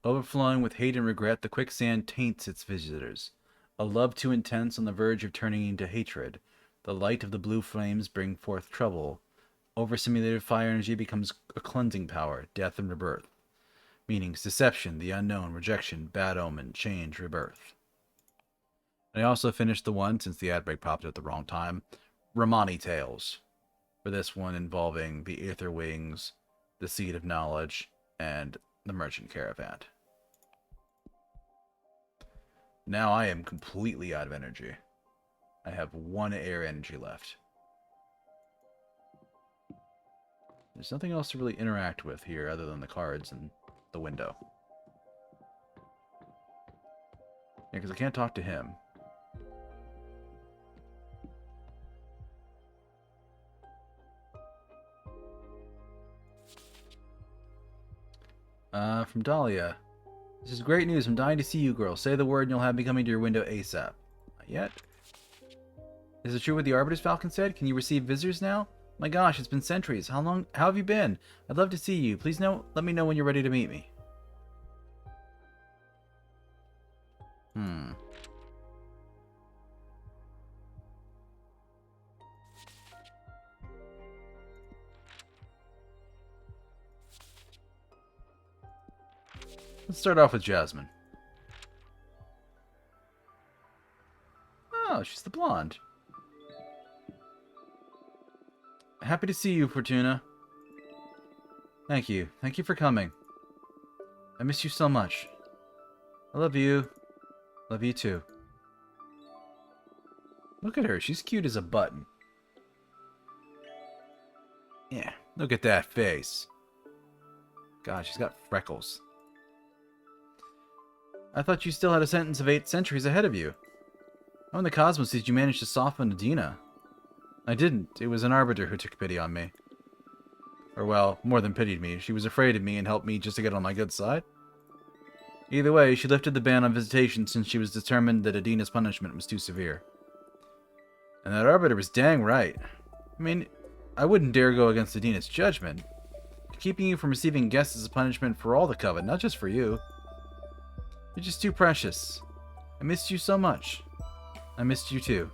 Overflowing with hate and regret, the quicksand taints its visitors. A love too intense on the verge of turning into hatred. The light of the blue flames bring forth trouble. Overstimulated fire energy becomes a cleansing power, death and rebirth. Meanings: deception, the unknown, rejection, bad omen, change, rebirth. And I also finished the one, since the ad break popped at the wrong time, Romani Tales. For this one involving the Aether Wings, the Seed of Knowledge, and the Merchant Caravan. Now I am completely out of energy. I have 1 air energy left. There's nothing else to really interact with here other than the cards and the window. Yeah, because I can't talk to him. From Dahlia. This is great news. I'm dying to see you, girl. Say the word and you'll have me coming to your window ASAP. Not yet. Is it true what the Arbiter's Falcon said? Can you receive visitors now? My gosh, it's been centuries. How have you been? I'd love to see you. Please let me know when you're ready to meet me. Let's start off with Jasmine. Oh, she's the blonde. Happy to see you, Fortuna. Thank you. Thank you for coming. I miss you so much. I love you. Love you too. Look at her. She's cute as a button. Yeah, look at that face. God, she's got freckles. I thought you still had a sentence of 8 centuries ahead of you. How in the cosmos did you manage to soften Adina? I didn't. It was an arbiter who took pity on me. Or, well, more than pitied me. She was afraid of me and helped me just to get on my good side. Either way, she lifted the ban on visitation since she was determined that Adina's punishment was too severe. And that arbiter was dang right. I mean, I wouldn't dare go against Adina's judgment. Keeping you from receiving guests is a punishment for all the Coven, not just for you. You're just too precious. I missed you so much. I missed you too.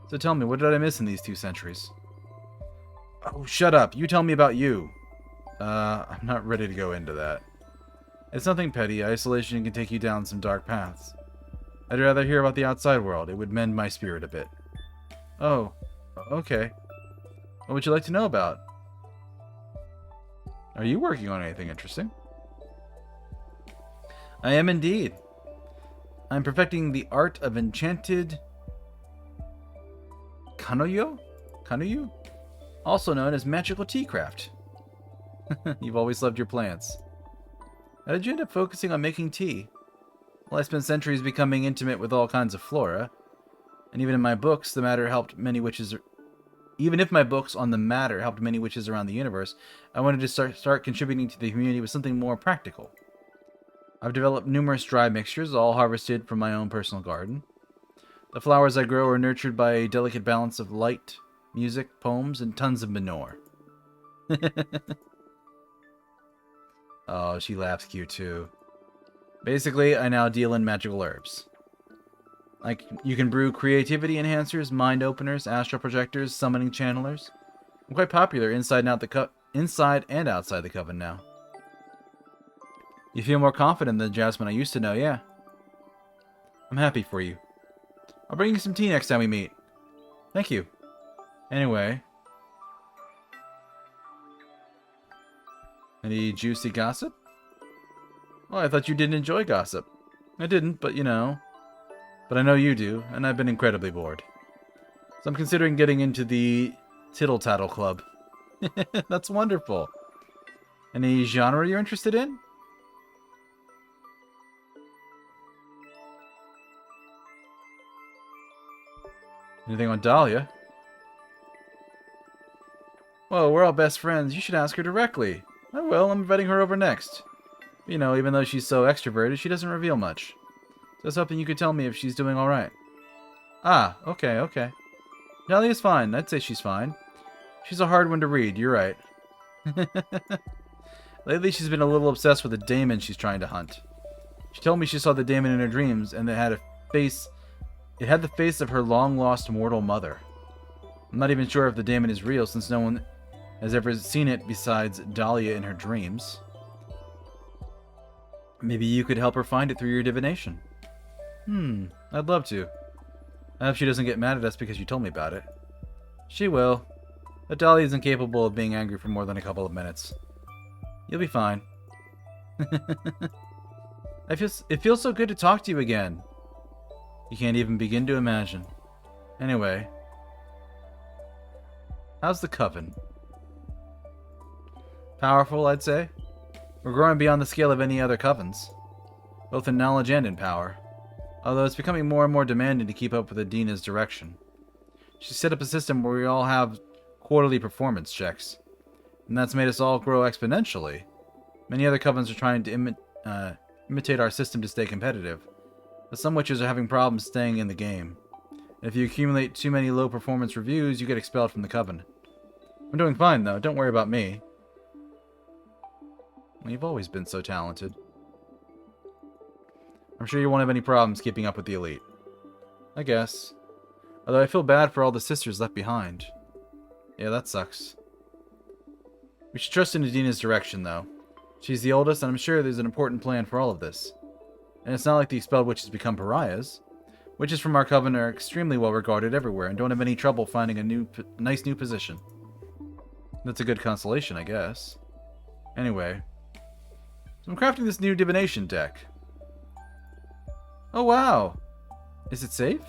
So tell me, what did I miss in these 2 centuries? Oh, shut up. You tell me about you. I'm not ready to go into that. It's nothing petty. Isolation can take you down some dark paths. I'd rather hear about the outside world. It would mend my spirit a bit. Oh, okay. What would you like to know about? Are you working on anything interesting? I am indeed. I'm perfecting the art of enchanted Kanoyu? Also known as magical tea craft. You've always loved your plants. How did you end up focusing on making tea? Well, I spent centuries becoming intimate with all kinds of flora, and even in my books, the matter helped many witches. Even if my books on the matter helped many witches around the universe, I wanted to start contributing to the community with something more practical. I've developed numerous dry mixtures, all harvested from my own personal garden. The flowers I grow are nurtured by a delicate balance of light, music, poems, and tons of manure. Oh, she laughs cute too. Basically, I now deal in magical herbs. Like, you can brew creativity enhancers, mind openers, astral projectors, summoning channelers. I'm quite popular inside and outside the coven now. You feel more confident than Jasmine I used to know, yeah. I'm happy for you. I'll bring you some tea next time we meet. Thank you. Anyway. Any juicy gossip? Well, I thought you didn't enjoy gossip. I didn't, but you know. But I know you do, and I've been incredibly bored. So I'm considering getting into the Tittle Tattle Club. That's wonderful. Any genre you're interested in? Anything on Dahlia? Well, we're all best friends. You should ask her directly. I will. I'm inviting her over next. You know, even though she's so extroverted, she doesn't reveal much. So I was hoping you could tell me if she's doing alright. Ah, okay. Dahlia's fine. I'd say she's fine. She's a hard one to read. You're right. Lately, she's been a little obsessed with a daemon she's trying to hunt. She told me she saw the daemon in her dreams, and it had the face of her long-lost mortal mother. I'm not even sure if the daemon is real, since no one has ever seen it besides Dahlia in her dreams. Maybe you could help her find it through your divination. I'd love to. I hope she doesn't get mad at us because you told me about it. She will. But Dahlia isn't capable of being angry for more than a couple of minutes. You'll be fine. It feels so good to talk to you again. You can't even begin to imagine. Anyway. How's the coven? Powerful, I'd say. We're growing beyond the scale of any other covens. Both in knowledge and in power. Although it's becoming more and more demanding to keep up with Adina's direction. She set up a system where we all have quarterly performance checks. And that's made us all grow exponentially. Many other covens are trying to imitate our system to stay competitive. But some witches are having problems staying in the game. And if you accumulate too many low performance reviews, you get expelled from the coven. I'm doing fine though, don't worry about me. Well, you've always been so talented. I'm sure you won't have any problems keeping up with the elite. I guess. Although I feel bad for all the sisters left behind. Yeah, that sucks. We should trust in Adina's direction, though. She's the oldest, and I'm sure there's an important plan for all of this. And it's not like the expelled witches become pariahs. Witches from our coven are extremely well regarded everywhere, and don't have any trouble finding a nice new position. That's a good consolation, I guess. Anyway. So I'm crafting this new divination deck. Oh wow! Is it safe?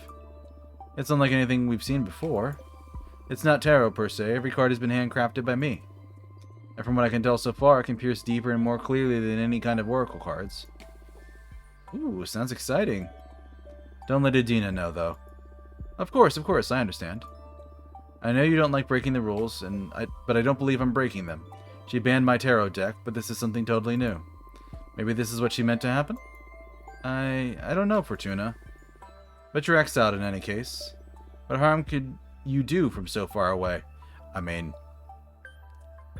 It's unlike anything we've seen before. It's not tarot per se, every card has been handcrafted by me. And from what I can tell so far, it can pierce deeper and more clearly than any kind of oracle cards. Ooh, sounds exciting. Don't let Adina know, though. Of course, I understand. I know you don't like breaking the rules, but I don't believe I'm breaking them. She banned my tarot deck, but this is something totally new. Maybe this is what she meant to happen? I don't know, Fortuna. But you're exiled in any case. What harm could you do from so far away? I mean,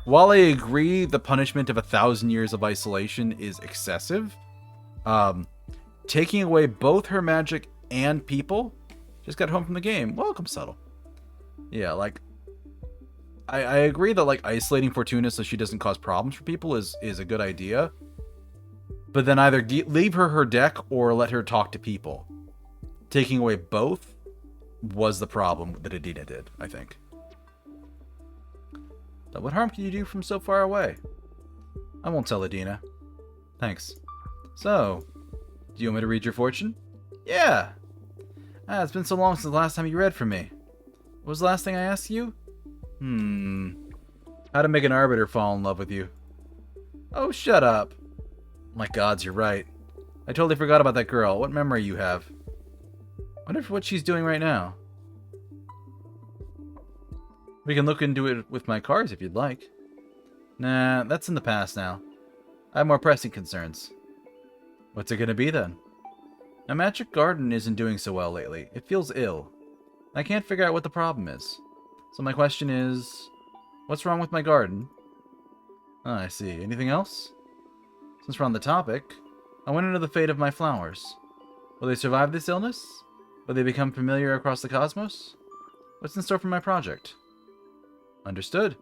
while I agree the punishment of 1,000 years of isolation is excessive, taking away both her magic and people, just got home from the game. Welcome, Subtle. Yeah, like, I agree that, like, isolating Fortuna so she doesn't cause problems for people is a good idea. But then either leave her deck or let her talk to people. Taking away both was the problem that Adina did, I think. But what harm can you do from so far away? I won't tell Adina. Thanks. So, do you want me to read your fortune? Yeah! It's been so long since the last time you read for me. What was the last thing I asked you? How to make an arbiter fall in love with you. Oh, shut up. My gods, you're right. I totally forgot about that girl. What memory you have? Wonder what she's doing right now. We can look into it with my cards if you'd like. Nah, that's in the past now. I have more pressing concerns. What's it gonna be then? My magic garden isn't doing so well lately. It feels ill. I can't figure out what the problem is. So my question is, what's wrong with my garden? Oh, I see. Anything else? Since we're on the topic, I want to know the fate of my flowers. Will they survive this illness? Will they become familiar across the cosmos? What's in store for my project? Understood.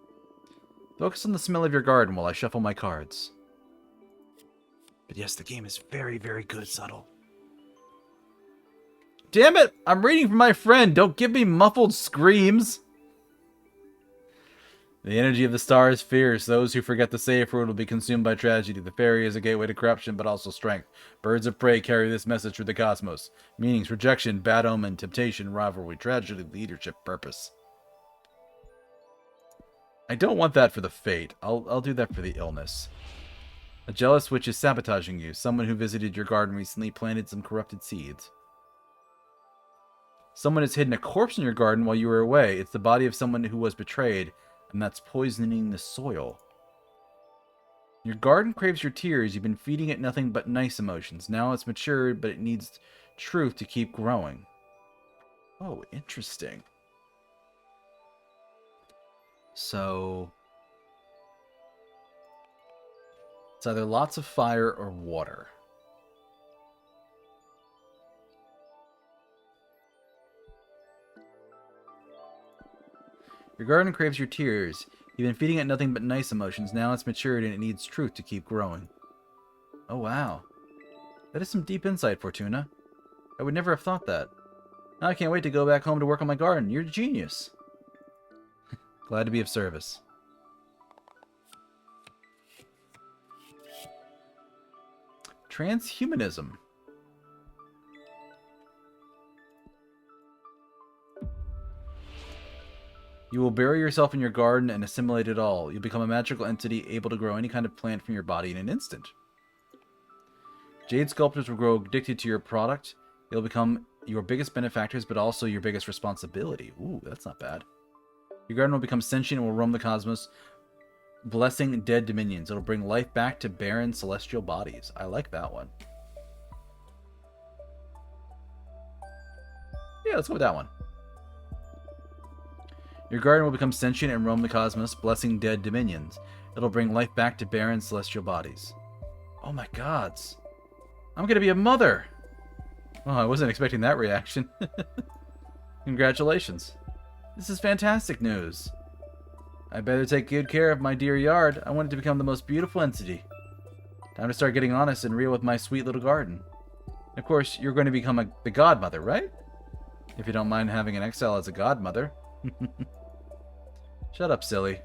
Focus on the smell of your garden while I shuffle my cards. But yes, the game is very, very good, Subtle. Damn it! I'm reading for my friend! Don't give me muffled screams! The energy of the star is fierce. Those who forget the safe word will be consumed by tragedy. The fairy is a gateway to corruption, but also strength. Birds of prey carry this message through the cosmos. Meanings: rejection, bad omen, temptation, rivalry, tragedy, leadership, purpose. I don't want that for the fate. I'll do that for the illness. A jealous witch is sabotaging you. Someone who visited your garden recently planted some corrupted seeds. Someone has hidden a corpse in your garden while you were away. It's the body of someone who was betrayed, and that's poisoning the soil. Your garden craves your tears. You've been feeding it nothing but nice emotions. Now it's matured, but it needs truth to keep growing. Oh, interesting. So it's either lots of fire or water. Your garden craves your tears. You've been feeding it nothing but nice emotions. Now it's matured and it needs truth to keep growing. Oh, wow. That is some deep insight, Fortuna. I would never have thought that. Now I can't wait to go back home to work on my garden. You're a genius. Glad to be of service. Transhumanism. You will bury yourself in your garden and assimilate it all. You'll become a magical entity able to grow any kind of plant from your body in an instant. Jade sculptors will grow addicted to your product. They'll become your biggest benefactors, but also your biggest responsibility. Ooh, that's not bad. Your garden will become sentient and will roam the cosmos, blessing dead dominions. It'll bring life back to barren celestial bodies. I like that one. Yeah, let's go with that one. Your garden will become sentient and roam the cosmos, blessing dead dominions. It'll bring life back to barren celestial bodies. Oh my gods. I'm gonna be a mother! Oh, I wasn't expecting that reaction. Congratulations. This is fantastic news. I better take good care of my dear yard. I want it to become the most beautiful entity. Time to start getting honest and real with my sweet little garden. Of course, you're going to become the godmother, right? If you don't mind having an exile as a godmother. Shut up, silly.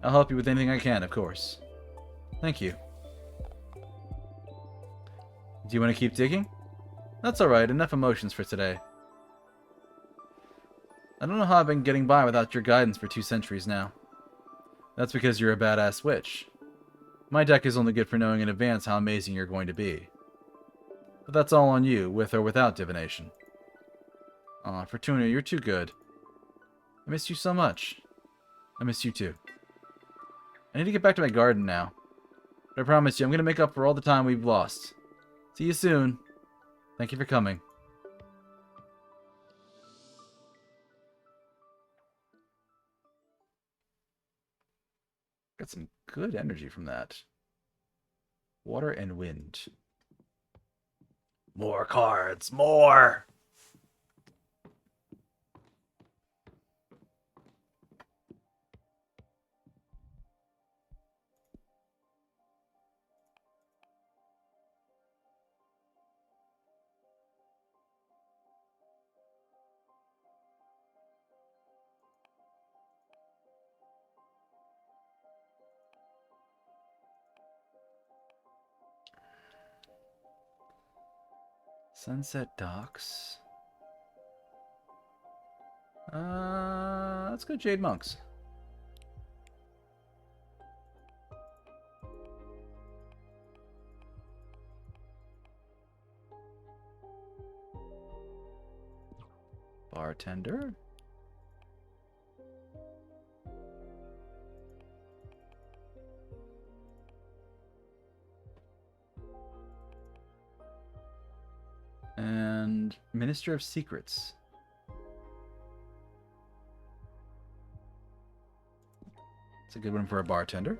I'll help you with anything I can, of course. Thank you. Do you want to keep digging? That's alright, enough emotions for today. I don't know how I've been getting by without your guidance for 2 centuries now. That's because you're a badass witch. My deck is only good for knowing in advance how amazing you're going to be. But that's all on you, with or without divination. Aw, Fortuna, you're too good. I miss you so much. I miss you too. I need to get back to my garden now. But I promise you, I'm going to make up for all the time we've lost. See you soon. Thank you for coming. Got some good energy from that. Water and wind. More cards! More! Sunset Docks. Let's go Jade Monks. bartender. And Minister of Secrets. It's a good one for a bartender.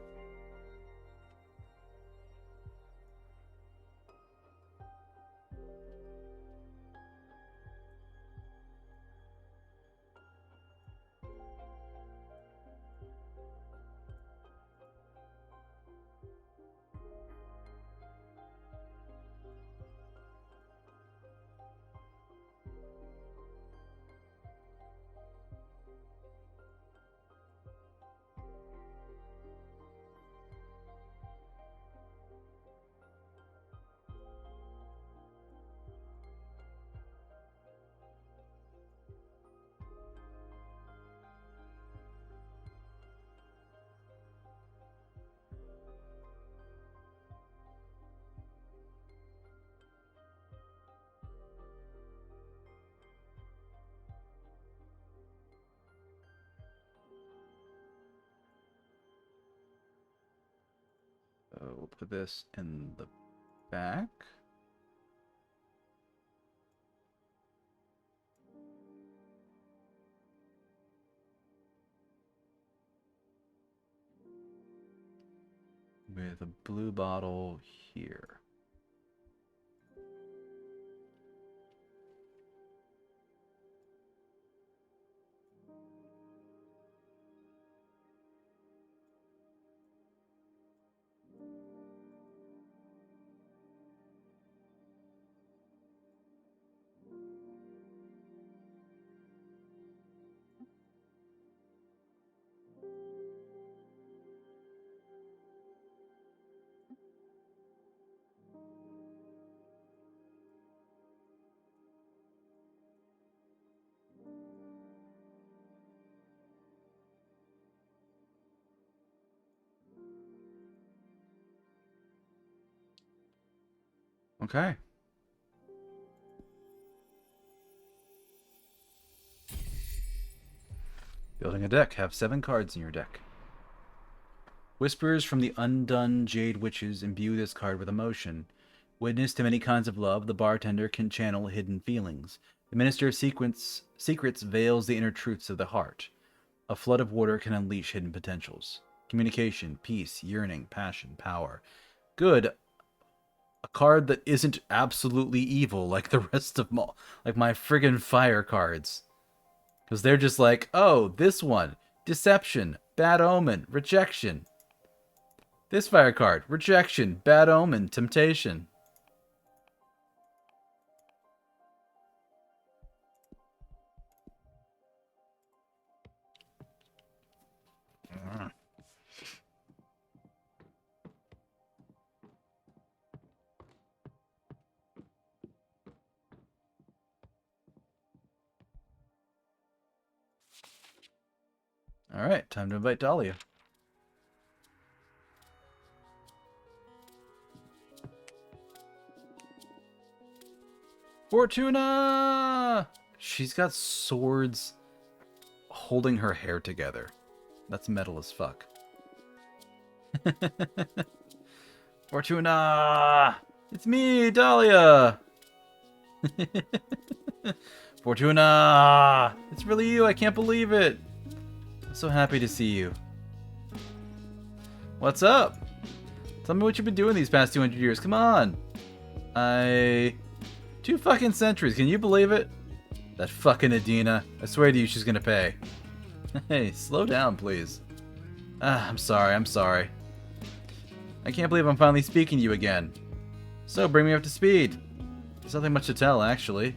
So we'll put this in the back. With a blue bottle here. Okay. Building a deck. Have 7 cards in your deck. Whispers from the undone Jade Witches imbue this card with emotion. Witness to many kinds of love, the bartender can channel hidden feelings. The Minister of Secrets veils the inner truths of the heart. A flood of water can unleash hidden potentials. Communication, peace, yearning, passion, power. Good. A card that isn't absolutely evil like the rest of like my friggin' fire cards. Because they're just like, oh, this one. Deception, bad omen, rejection. This fire card, rejection, bad omen, temptation. All right, time to invite Dahlia. Fortuna! She's got swords holding her hair together. That's metal as fuck. Fortuna! It's me, Dahlia! Fortuna! It's really you, I can't believe it! I'm so happy to see you. What's up? Tell me what you've been doing these past 200 years. Come on! 2 fucking centuries, can you believe it? That fucking Adina. I swear to you she's gonna pay. Hey, slow down, please. I'm sorry. I can't believe I'm finally speaking to you again. So, bring me up to speed. There's nothing much to tell, actually.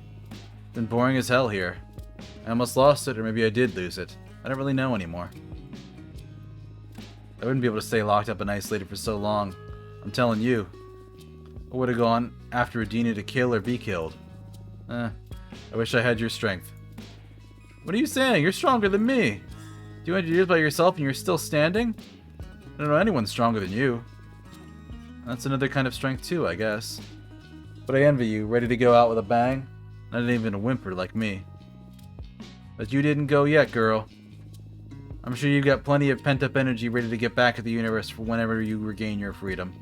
Been boring as hell here. I almost lost it, or maybe I did lose it. I don't really know anymore. I wouldn't be able to stay locked up and isolated for so long. I'm telling you. I would have gone after Adina to kill or be killed. I wish I had your strength. What are you saying? You're stronger than me. 200 years by yourself and you're still standing? I don't know anyone stronger than you. That's another kind of strength too, I guess. But I envy you, ready to go out with a bang. Not even a whimper like me. But you didn't go yet, girl. I'm sure you've got plenty of pent-up energy ready to get back at the universe for whenever you regain your freedom.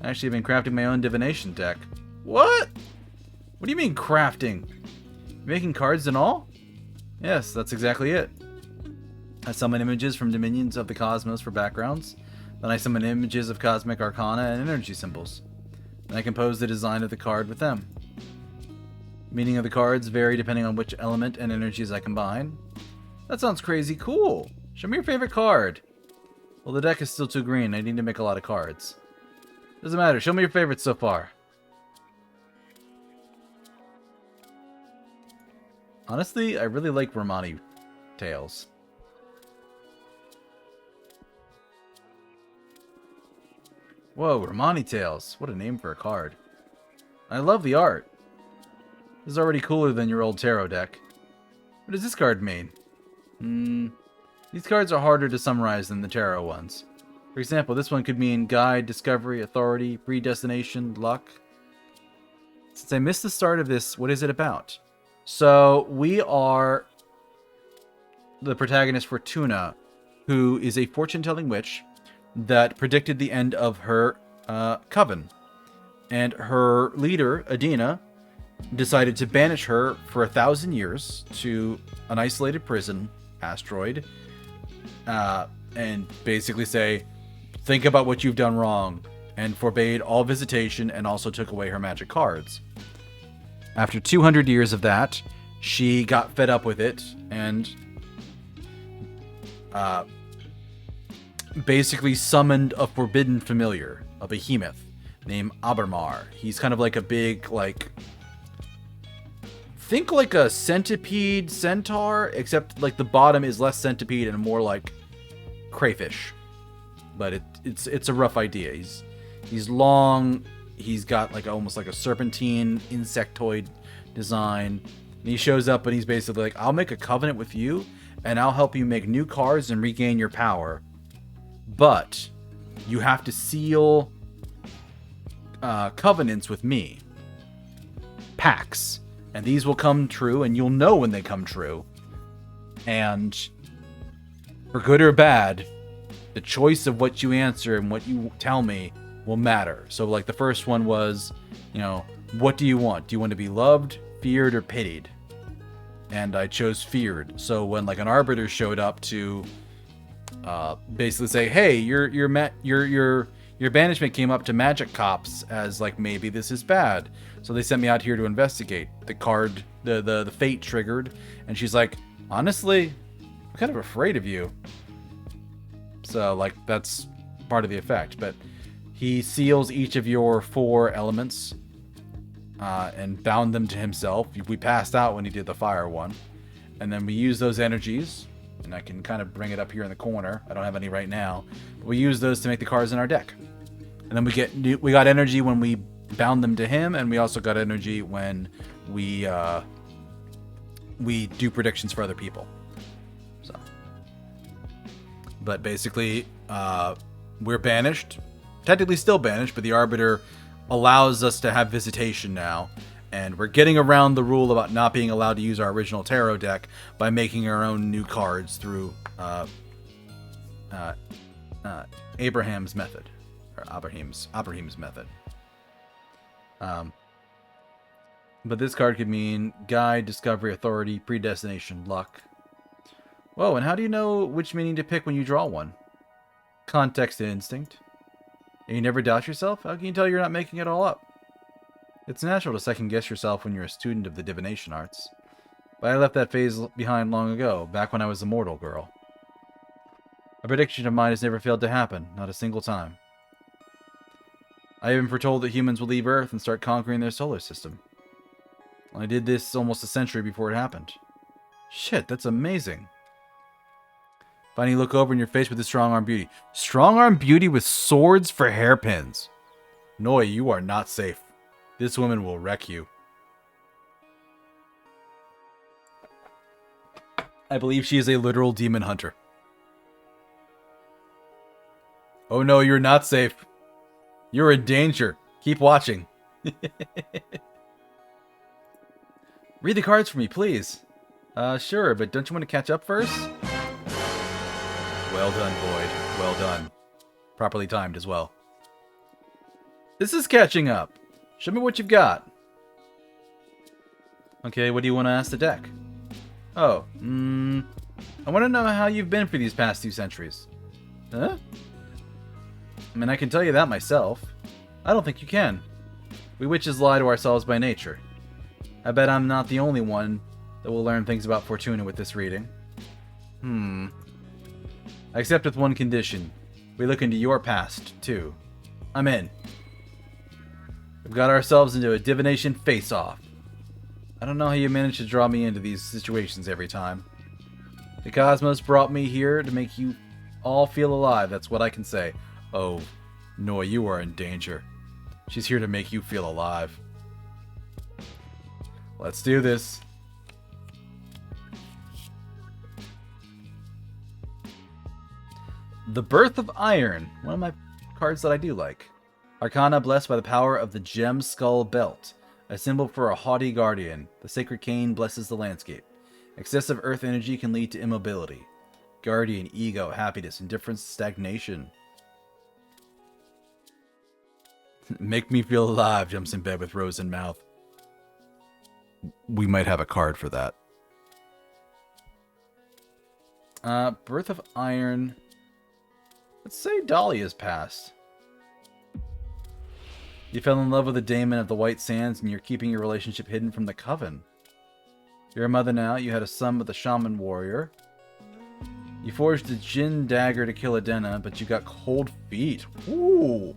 I actually have been crafting my own divination deck. What? What do you mean crafting? You're making cards and all? Yes, that's exactly it. I summon images from dominions of the cosmos for backgrounds. Then I summon images of cosmic arcana and energy symbols. Then I compose the design of the card with them. Meaning of the cards vary depending on which element and energies I combine. That sounds crazy cool. Show me your favorite card. Well, the deck is still too green. I need to make a lot of cards. Doesn't matter. Show me your favorites so far. Honestly, I really like Romani Tales. Whoa, Romani Tales. What a name for a card. I love the art. This is already cooler than your old tarot deck. What does this card mean? These cards are harder to summarize than the tarot ones. For example, this one could mean guide, discovery, authority, predestination, luck. Since I missed the start of this, what is it about? So, we are the protagonist Fortuna, who is a fortune-telling witch that predicted the end of her coven. And her leader, Adina, decided to banish her for 1,000 years to an isolated prison asteroid, and basically say, think about what you've done wrong, and forbade all visitation and also took away her magic cards. After 200 years of that, she got fed up with it and basically summoned a forbidden familiar, a behemoth, named Ábramar. He's kind of like a big, think like a centipede centaur, except like the bottom is less centipede and more like crayfish. But it's a rough idea. He's long. He's got like almost like a serpentine insectoid design. And he shows up and he's basically like, I'll make a covenant with you and I'll help you make new cards and regain your power. But you have to seal covenants with me. Pacts. And these will come true, and you'll know when they come true. And for good or bad, the choice of what you answer and what you tell me will matter. So, like, the first one was, what do you want? Do you want to be loved, feared, or pitied? And I chose feared. So when, like, an arbiter showed up to basically say, hey, your banishment came up to magic cops as, like, maybe this is bad. So they sent me out here to investigate. The card, the fate triggered. And she's like, honestly, I'm kind of afraid of you. So, like, that's part of the effect. But he seals each of your 4 elements and bound them to himself. We passed out when he did the fire one. And then we use those energies. And I can kind of bring it up here in the corner. I don't have any right now. But we use those to make the cards in our deck. And then we got energy when we bound them to him, and we also got energy when we do predictions for other people. So, but basically, we're banished, technically still banished, but the arbiter allows us to have visitation now, and we're getting around the rule about not being allowed to use our original tarot deck by making our own new cards through Abraham's method, or Abraham's method. But this card could mean guide, discovery, authority, predestination, luck. Whoa, and how do you know which meaning to pick when you draw one? Context and instinct. And you never doubt yourself? How can you tell you're not making it all up? It's natural to second guess yourself when you're a student of the divination arts. But I left that phase behind long ago, back when I was a mortal girl. A prediction of mine has never failed to happen, not a single time. I even foretold that humans will leave Earth and start conquering their solar system. I did this almost a century before it happened. Shit, that's amazing. Finally, you look over and you're faced with a strong-arm beauty. Strong-arm beauty with swords for hairpins. Noi, you are not safe. This woman will wreck you. I believe she is a literal demon hunter. Oh no, you're not safe. You're in danger. Keep watching. Read the cards for me, please. Sure, but don't you want to catch up first? Well done, Void. Well done. Properly timed as well. This is catching up. Show me what you've got. Okay, what do you want to ask the deck? Oh, I want to know how you've been for these past 2 centuries. Huh? I mean, I can tell you that myself. I don't think you can. We witches lie to ourselves by nature. I bet I'm not the only one that will learn things about Fortuna with this reading. Except with one condition. We look into your past, too. I'm in. We've got ourselves into a divination face-off. I don't know how you manage to draw me into these situations every time. The cosmos brought me here to make you all feel alive, that's what I can say. Oh, Noy, you are in danger. She's here to make you feel alive. Let's do this. The Birth of Iron, one of my cards that I do like. Arcana blessed by the power of the Gem Skull Belt, a symbol for a haughty guardian. The sacred cane blesses the landscape. Excessive earth energy can lead to immobility. Guardian, ego, happiness, indifference, stagnation. Make me feel alive, jumps in bed with rose in mouth. We might have a card for that. Birth of Iron. Let's say Dahlia's passed. You fell in love with a daemon of the White Sands and you're keeping your relationship hidden from the Coven. You're a mother now. You had a son with a shaman warrior. You forged a Jinn dagger to kill Adena, but you got cold feet. Ooh.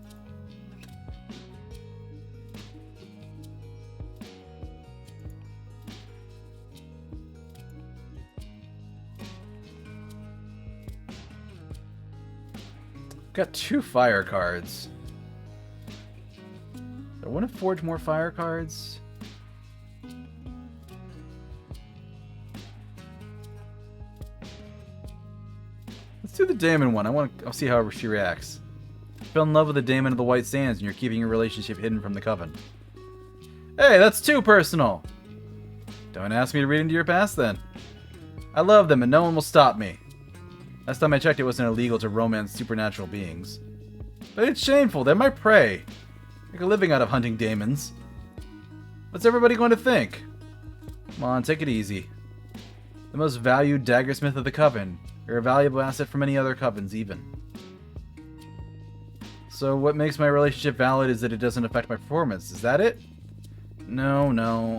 Got 2 fire cards. I want to forge more fire cards. Let's do the Daemon one. I'll see how she reacts. Fell in love with the Daemon of the White Sands and you're keeping your relationship hidden from the Coven. Hey, that's too personal. Don't ask me to read into your past then. I love them and no one will stop me. Last time I checked, it wasn't illegal to romance supernatural beings. But it's shameful. They're my prey. Make a living out of hunting daemons. What's everybody going to think? Come on, take it easy. The most valued daggersmith of the Coven. You're a valuable asset for many other covens, even. So what makes my relationship valid is that it doesn't affect my performance. Is that it? No,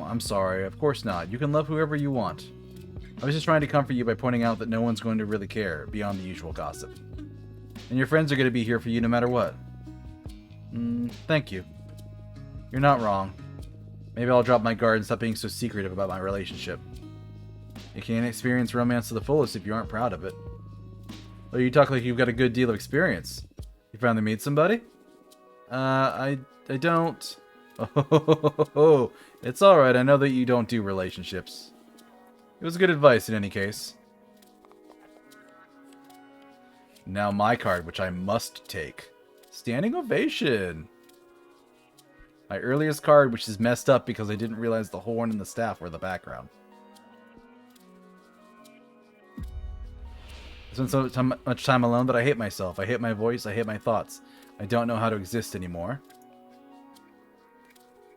I'm sorry. Of course not. You can love whoever you want. I was just trying to comfort you by pointing out that no one's going to really care, beyond the usual gossip. And your friends are going to be here for you no matter what. Thank you. You're not wrong. Maybe I'll drop my guard and stop being so secretive about my relationship. You can't experience romance to the fullest if you aren't proud of it. Well, you talk like you've got a good deal of experience. You finally meet somebody? I don't. Oh, it's alright. I know that you don't do relationships. It was good advice in any case. Now my card, which I must take. Standing Ovation. My earliest card, which is messed up because I didn't realize the horn and the staff were the background. I spent so much time alone that I hate myself. I hate my voice. I hate my thoughts. I don't know how to exist anymore.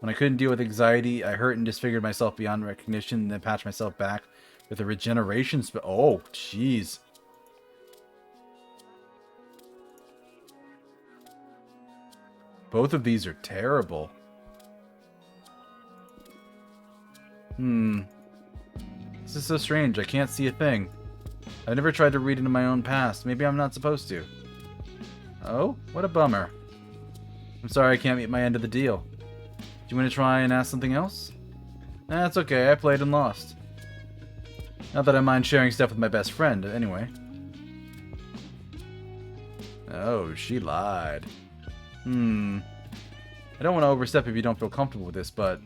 When I couldn't deal with anxiety, I hurt and disfigured myself beyond recognition and then patched myself back with a regeneration spell. Oh, jeez. Both of these are terrible. This is so strange. I can't see a thing. I've never tried to read into my own past. Maybe I'm not supposed to. Oh, what a bummer. I'm sorry I can't meet my end of the deal. Do you want to try and ask something else? That's okay. I played and lost. Not that I mind sharing stuff with my best friend, anyway. Oh, she lied. I don't want to overstep if you don't feel comfortable with this, but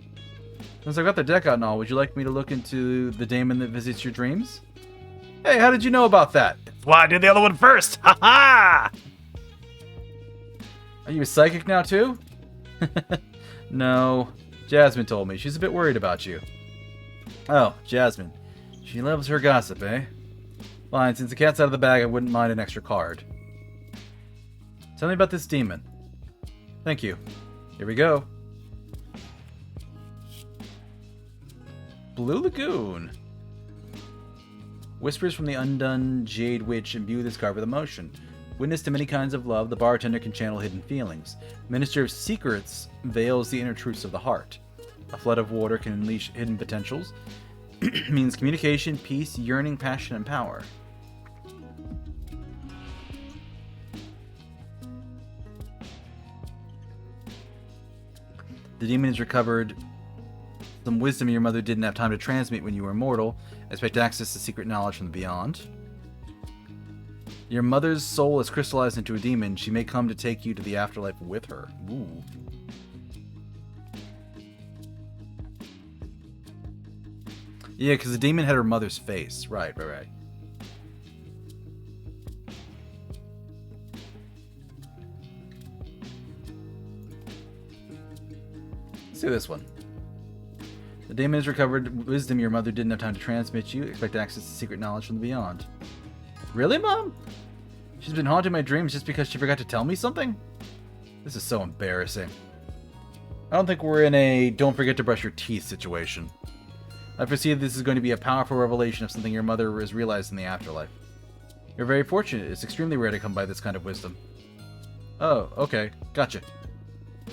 since I've got the deck out and all, would you like me to look into the daemon that visits your dreams? Hey, how did you know about that? That's why I did the other one first. Ha ha! Are you a psychic now too? No, Jasmine told me. She's a bit worried about you. Oh, Jasmine. She loves her gossip, eh? Fine, since the cat's out of the bag, I wouldn't mind an extra card. Tell me about this demon. Thank you. Here we go. Blue Lagoon. Whispers from the undone Jade Witch imbue this card with emotion. Witness to many kinds of love, the bartender can channel hidden feelings. Minister of Secrets veils the inner truths of the heart. A flood of water can unleash hidden potentials. Means communication, peace, yearning, passion, and power. The demon has recovered some wisdom your mother didn't have time to transmit when you were mortal. Expect access to secret knowledge from the beyond. Your mother's soul is crystallized into a demon. She may come to take you to the afterlife with her. Ooh. Yeah, because the demon had her mother's face. Right. Let's do this one. The demon has recovered wisdom your mother didn't have time to transmit you. Expect access to secret knowledge from the beyond. Really, Mom? She's been haunting my dreams just because she forgot to tell me something? This is so embarrassing. I don't think we're in a don't forget to brush your teeth situation. I foresee this is going to be a powerful revelation of something your mother has realized in the afterlife. You're very fortunate. It's extremely rare to come by this kind of wisdom. Oh, okay. Gotcha.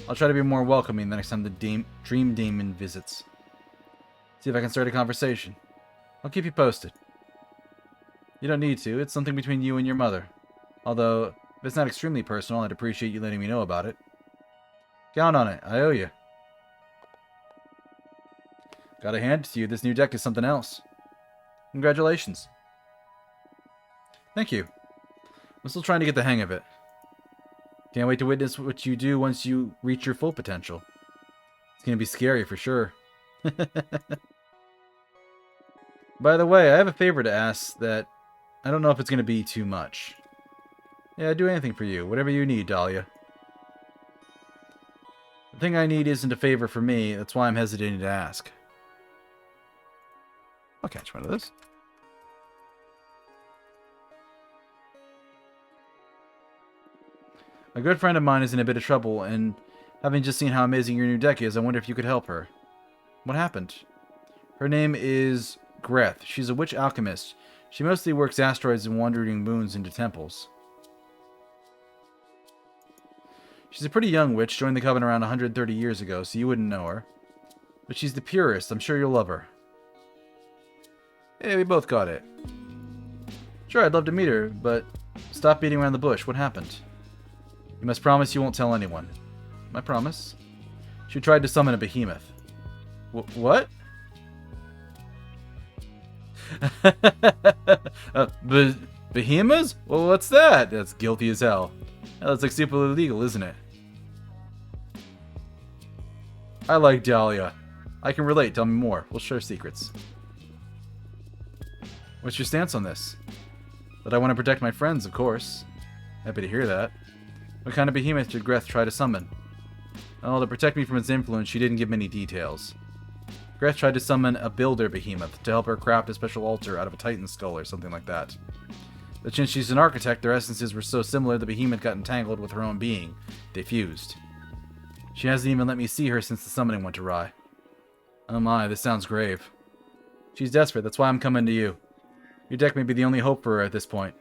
I'll try to be more welcoming the next time the dream demon visits. See if I can start a conversation. I'll keep you posted. You don't need to. It's something between you and your mother. Although, if it's not extremely personal, I'd appreciate you letting me know about it. Count on it. I owe you. Gotta hand it to you. This new deck is something else. Congratulations. Thank you. I'm still trying to get the hang of it. Can't wait to witness what you do once you reach your full potential. It's gonna be scary for sure. By the way, I have a favor to ask that I don't know if it's gonna be too much. Yeah, I'd do anything for you. Whatever you need, Dahlia. The thing I need isn't a favor for me. That's why I'm hesitating to ask. I'll catch one of those. A good friend of mine is in a bit of trouble, and having just seen how amazing your new deck is, I wonder if you could help her. What happened? Her name is Greth. She's a witch alchemist. She mostly works asteroids and wandering moons into temples. She's a pretty young witch, joined the coven around 130 years ago, so you wouldn't know her. But she's the purest. I'm sure you'll love her. Hey, we both got it. Sure, I'd love to meet her, but stop beating around the bush. What happened? You must promise you won't tell anyone. I promise. She tried to summon a behemoth. What? Behemoths? Well, what's that? That's guilty as hell. That's like super illegal, isn't it? I like Dahlia. I can relate. Tell me more. We'll share secrets. What's your stance on this? That I want to protect my friends, of course. Happy to hear that. What kind of behemoth did Greth try to summon? Oh, to protect me from its influence, she didn't give many details. Greth tried to summon a builder behemoth to help her craft a special altar out of a titan skull or something like that. But since she's an architect, their essences were so similar the behemoth got entangled with her own being. They fused. She hasn't even let me see her since the summoning went awry. Oh my, this sounds grave. She's desperate, that's why I'm coming to you. Your deck may be the only hope for her at this point.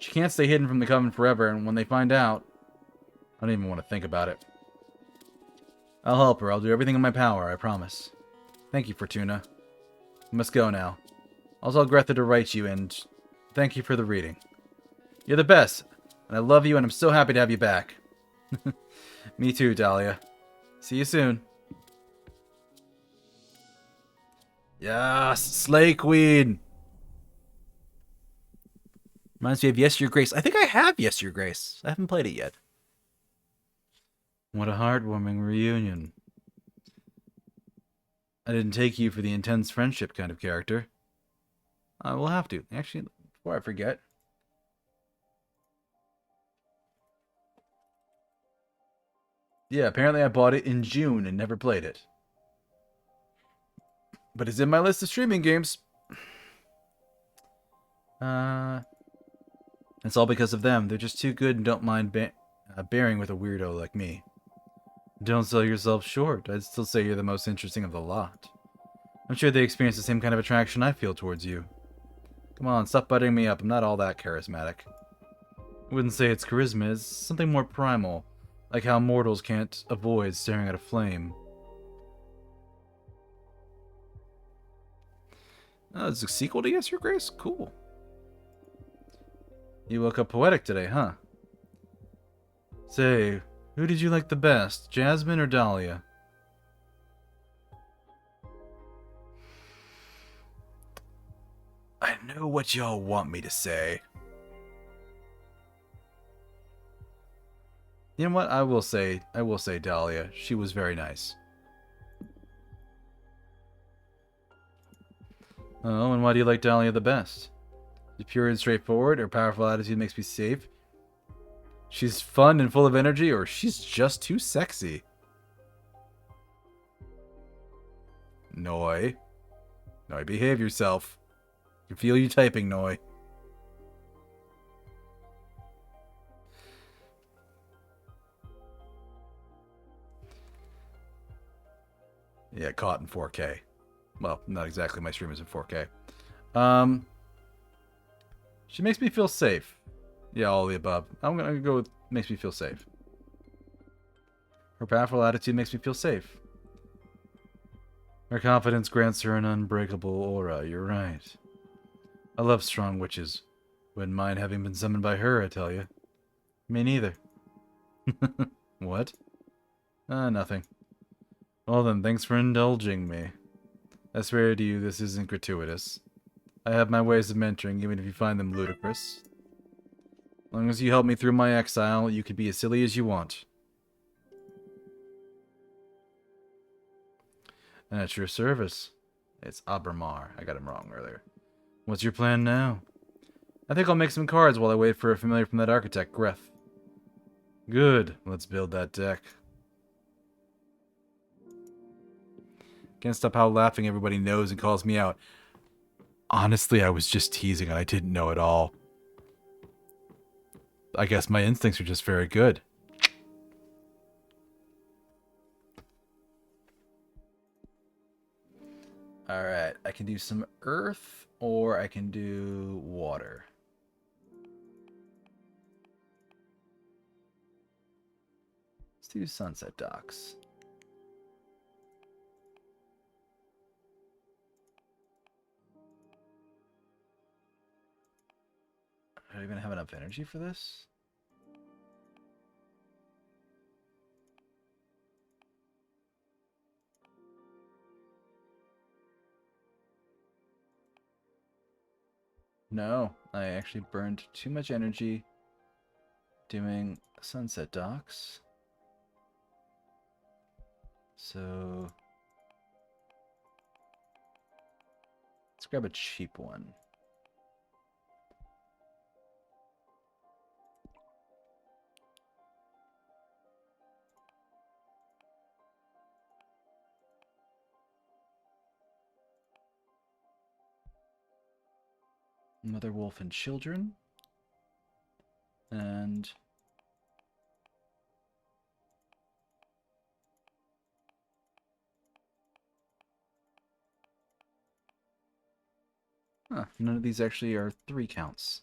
She can't stay hidden from the Coven forever, and when they find out... I don't even want to think about it. I'll help her. I'll do everything in my power, I promise. Thank you, Fortuna. I must go now. I'll tell Greta to write you, and thank you for the reading. You're the best, and I love you, and I'm so happy to have you back. Me too, Dahlia. See you soon. Yes, Slay Queen! Reminds me of Yes, Your Grace. I think I have Yes, Your Grace. I haven't played it yet. What a heartwarming reunion. I didn't take you for the intense friendship kind of character. I will have to. Actually, before I forget. Yeah, apparently I bought it in June and never played it. But it's in my list of streaming games. It's all because of them. They're just too good and don't mind bearing with a weirdo like me. Don't sell yourself short. I'd still say you're the most interesting of the lot. I'm sure they experience the same kind of attraction I feel towards you. Come on, stop buttering me up. I'm not all that charismatic. I wouldn't say it's charisma. It's something more primal, like how mortals can't avoid staring at a flame. Oh, it's a sequel to Yes, Your Grace? Cool. You woke up poetic today, huh? Say, who did you like the best, Jasmine or Dahlia? I know what y'all want me to say. You know what? I will say Dahlia. She was very nice. Oh, and why do you like Dahlia the best? She's pure and straightforward, her powerful attitude makes me safe. She's fun and full of energy, or she's just too sexy. Noi. Noi, behave yourself. I can feel you typing, Noi. Yeah, caught in 4K. Well, not exactly. My stream is in 4K. She makes me feel safe. Yeah, all the above. I'm gonna go with makes me feel safe. Her powerful attitude makes me feel safe. Her confidence grants her an unbreakable aura. You're right. I love strong witches. Wouldn't mind having been summoned by her, I tell you. Me neither. What? Nothing. Well then, thanks for indulging me. I swear to you, this isn't gratuitous. I have my ways of mentoring, even if you find them ludicrous. As long as you help me through my exile, you can be as silly as you want. At your service. It's Ábramar. I got him wrong earlier. What's your plan now? I think I'll make some cards while I wait for a familiar from that architect, Greth. Good. Let's build that deck. Can't stop how laughing everybody knows and calls me out. Honestly, I was just teasing and I didn't know at all. I guess my instincts are just very good. Alright, I can do some earth or I can do water. Let's do sunset docks. Do I even have enough energy for this? No, I actually burned too much energy doing sunset docks. So let's grab a cheap one. Mother Wolf and Children. And none of these actually are 3 counts.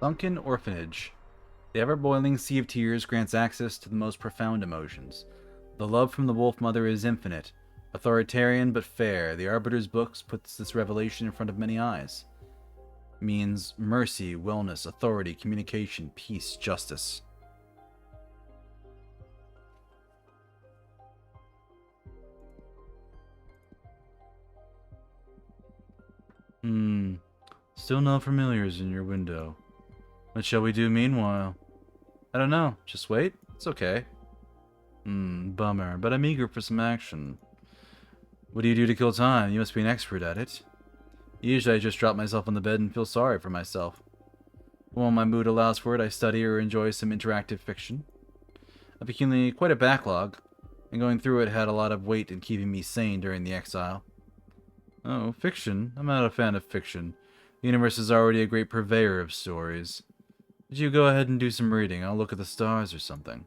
Sunken Orphanage. The ever-boiling sea of tears grants access to the most profound emotions. The love from the Wolf Mother is infinite. Authoritarian but fair, the Arbiter's books puts this revelation in front of many eyes. Means mercy, wellness, authority, communication, peace, justice. Still no familiars in your window. What shall we do meanwhile? I don't know. Just wait? It's okay. Bummer, but I'm eager for some action. What do you do to kill time? You must be an expert at it. Usually I just drop myself on the bed and feel sorry for myself. When my mood allows for it, I study or enjoy some interactive fiction. I've accumulated quite a backlog, and going through it had a lot of weight in keeping me sane during the exile. Oh, fiction? I'm not a fan of fiction. The universe is already a great purveyor of stories. Would you go ahead and do some reading? I'll look at the stars or something.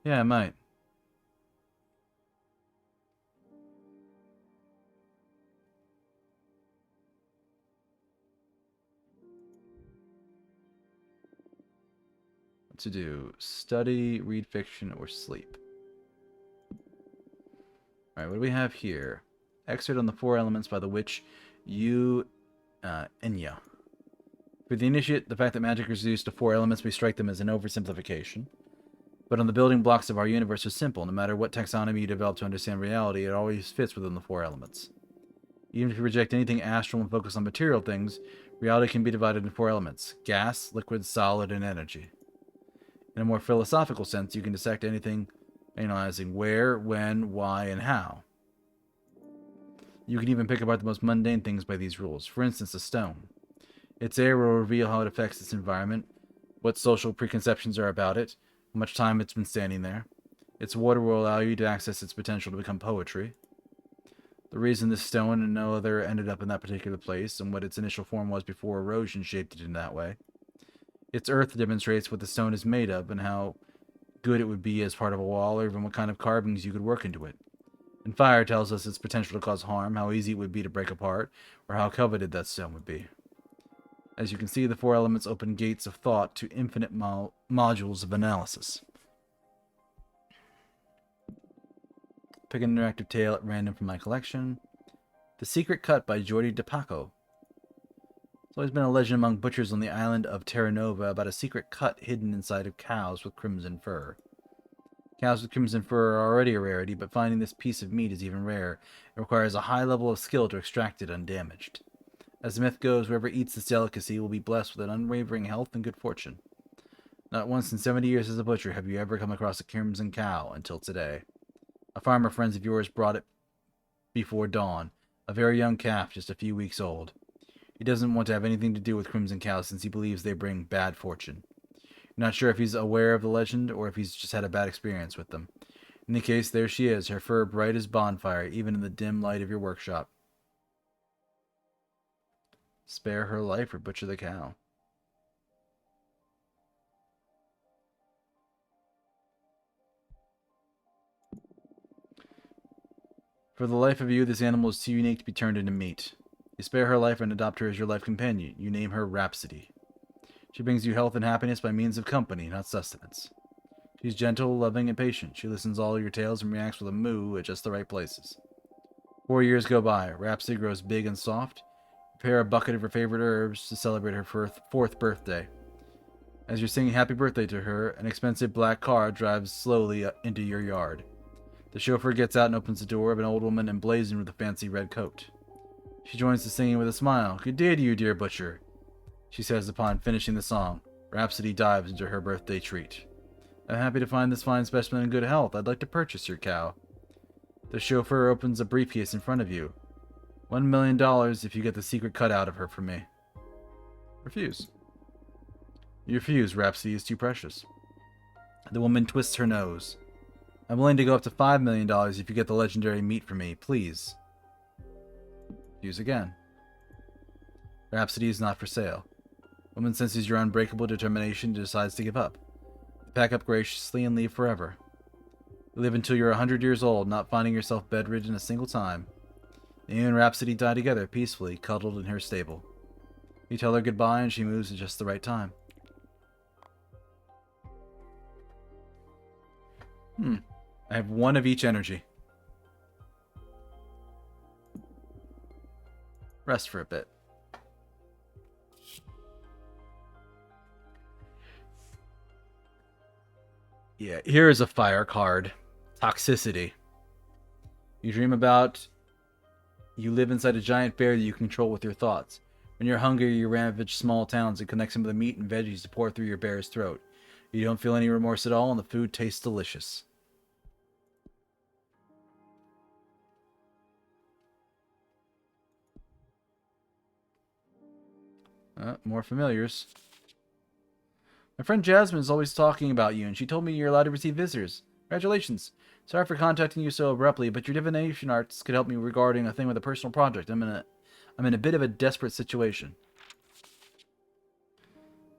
Yeah, I might. What to do? Study, read fiction, or sleep? Alright, what do we have here? Excerpt on the Four Elements by the witch Enya. For the initiate, the fact that magic is reduced to 4 elements may strike them as an oversimplification. But on the building blocks of our universe is simple. No matter what taxonomy you develop to understand reality, it always fits within the 4 elements. Even if you reject anything astral and focus on material things, reality can be divided into 4 elements: gas, liquid, solid, and energy. In a more philosophical sense, you can dissect anything, analyzing where, when, why, and how. You can even pick apart the most mundane things by these rules. For instance, a stone. Its air will reveal how it affects its environment, what social preconceptions are about it, how much time it's been standing there. Its water will allow you to access its potential to become poetry. The reason this stone and no other ended up in that particular place, and what its initial form was before erosion shaped it in that way. Its earth demonstrates what the stone is made of, and how good it would be as part of a wall, or even what kind of carvings you could work into it. And fire tells us its potential to cause harm, how easy it would be to break apart, or how coveted that stone would be. As you can see, the 4 elements open gates of thought to infinite modules of analysis. Pick an interactive tale at random from my collection. The Secret Cut by Jordi DePaco. There's always been a legend among butchers on the island of Terra Nova about a secret cut hidden inside of cows with crimson fur. Cows with crimson fur are already a rarity, but finding this piece of meat is even rarer. It requires a high level of skill to extract it undamaged. As the myth goes, whoever eats this delicacy will be blessed with an unwavering health and good fortune. Not once in 70 years as a butcher have you ever come across a crimson cow until today. A farmer friend of yours brought it before dawn, a very young calf just a few weeks old. He doesn't want to have anything to do with crimson cows since he believes they bring bad fortune. You're not sure if he's aware of the legend or if he's just had a bad experience with them. In any case, there she is, her fur bright as bonfire, even in the dim light of your workshop. Spare her life or butcher the cow. For the life of you, this animal is too unique to be turned into meat. You spare her life and adopt her as your life companion. You name her Rhapsody. She brings you health and happiness by means of company, not sustenance. She's gentle, loving, and patient. She listens to all your tales and reacts with a moo at just the right places. 4 years go by. Rhapsody grows big and soft. Prepare a bucket of her favorite herbs to celebrate her 4th birthday. As you're singing happy birthday to her, an expensive black car drives slowly into your yard. The chauffeur gets out and opens the door of an old woman emblazoned with a fancy red coat. She joins the singing with a smile. "Good day to you, dear butcher," she says upon finishing the song. Rhapsody dives into her birthday treat. "I'm happy to find this fine specimen in good health. I'd like to purchase your cow." The chauffeur opens a briefcase in front of you. $1 million if you get the secret cut out of her for me. Refuse. You refuse. Rhapsody is too precious. The woman twists her nose. "I'm willing to go up to $5 million if you get the legendary meat for me, please." Refuse again. Rhapsody is not for sale. Woman senses your unbreakable determination and decides to give up. You pack up graciously and leave forever. You live until you're 100 years old, not finding yourself bedridden a single time. You and Rhapsody die together peacefully, cuddled in her stable. You tell her goodbye and she moves at just the right time. I have one of each energy. Rest for a bit. Yeah, here is a fire card. Toxicity. You dream about... You live inside a giant bear that you control with your thoughts. When you're hungry, you ravage small towns and connect some of the meat and veggies to pour through your bear's throat. You don't feel any remorse at all, and the food tastes delicious. More familiars. My friend Jasmine is always talking about you, and she told me you're allowed to receive visitors. Congratulations. Sorry for contacting you so abruptly, but your divination arts could help me regarding a thing with a personal project. I'm in a bit of a desperate situation.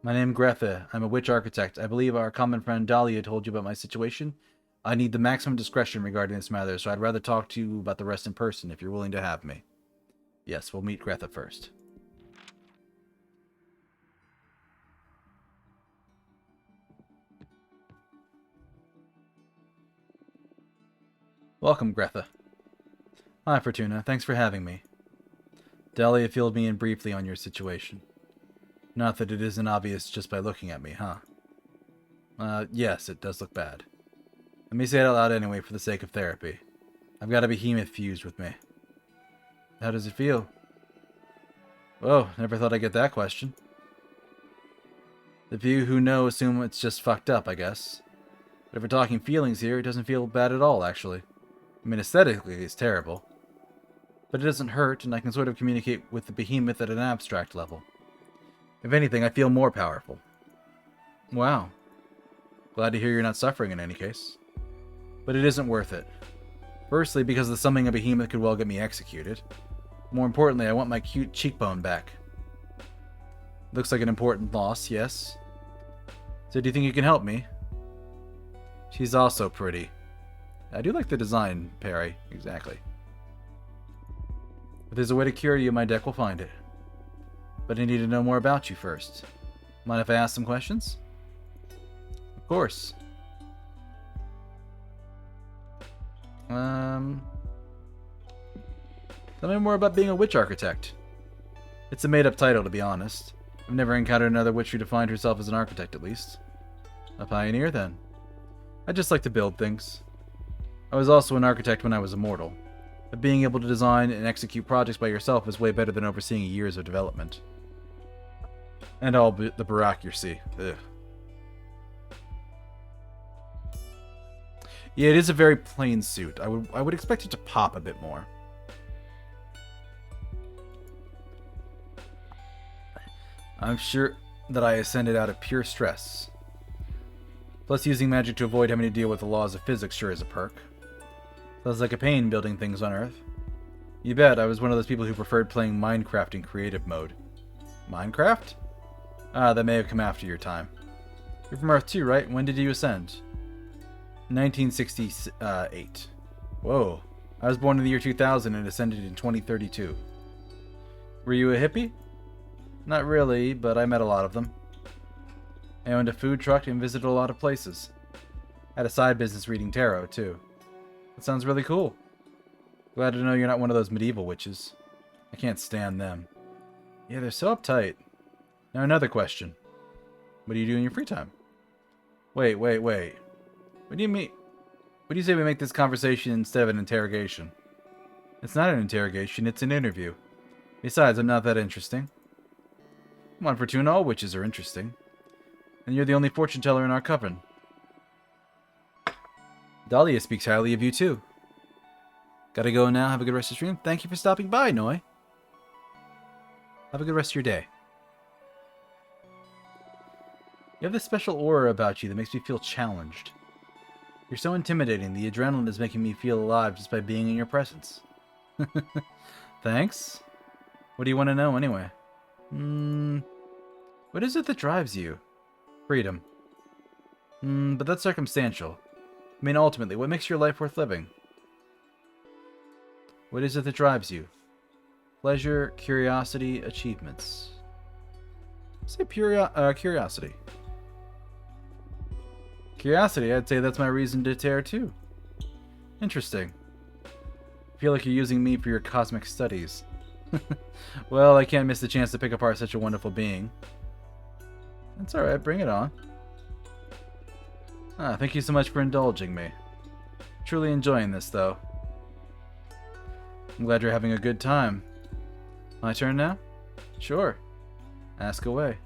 My name is Greta. I'm a witch architect. I believe our common friend Dahlia told you about my situation. I need the maximum discretion regarding this matter, so I'd rather talk to you about the rest in person if you're willing to have me. Yes, we'll meet Greta first. Welcome, Greta. Hi, Fortuna. Thanks for having me. Dahlia filled me in briefly on your situation. Not that it isn't obvious just by looking at me, huh? Yes, it does look bad. Let me say it out loud anyway for the sake of therapy. I've got a behemoth fused with me. How does it feel? Whoa, never thought I'd get that question. The few who know assume it's just fucked up, I guess. But if we're talking feelings here, it doesn't feel bad at all, actually. I mean, aesthetically, it's terrible. But it doesn't hurt, and I can sort of communicate with the behemoth at an abstract level. If anything, I feel more powerful. Wow. Glad to hear you're not suffering in any case. But it isn't worth it. Firstly, because the summoning a behemoth could well get me executed. More importantly, I want my cute cheekbone back. Looks like an important loss, yes? So do you think you can help me? She's also pretty. I do like the design, Perry. Exactly. If there's a way to cure you, my deck will find it. But I need to know more about you first. Mind if I ask some questions? Of course. Tell me more about being a witch architect. It's a made-up title, to be honest. I've never encountered another witch who defined herself as an architect, at least. A pioneer, then. I just like to build things. I was also an architect when I was immortal. But being able to design and execute projects by yourself is way better than overseeing years of development. And all the bureaucracy. Ugh. Yeah, it is a very plain suit. I would expect it to pop a bit more. I'm sure that I ascended out of pure stress. Plus, using magic to avoid having to deal with the laws of physics sure is a perk. Sounds like a pain building things on Earth. You bet, I was one of those people who preferred playing Minecraft in creative mode. Minecraft? Ah, that may have come after your time. You're from Earth too, right? When did you ascend? 1968. Whoa. I was born in the year 2000 and ascended in 2032. Were you a hippie? Not really, but I met a lot of them. I owned a food truck and visited a lot of places. Had a side business reading tarot, too. That sounds really cool. Glad to know you're not one of those medieval witches. I can't stand them. Yeah, they're so uptight. Now another question. What do you do in your free time? Wait. What do you mean? What do you say we make this conversation instead of an interrogation? It's not an interrogation, it's an interview. Besides, I'm not that interesting. Come on, Fortuna, all witches are interesting. And you're the only fortune teller in our coven. Dahlia speaks highly of you, too. Gotta go now. Have a good rest of the stream. Thank you for stopping by, Noi. Have a good rest of your day. You have this special aura about you that makes me feel challenged. You're so intimidating. The adrenaline is making me feel alive just by being in your presence. Thanks. What do you want to know, anyway? What is it that drives you? Freedom. But that's circumstantial. I mean, ultimately, what makes your life worth living? What is it that drives you? Pleasure, curiosity, achievements. Say curiosity. Curiosity, I'd say that's my reason to tear too. Interesting. I feel like you're using me for your cosmic studies. Well, I can't miss the chance to pick apart such a wonderful being. That's alright, bring it on. Thank you so much for indulging me. Truly enjoying this, though. I'm glad you're having a good time. My turn now? Sure. Ask away.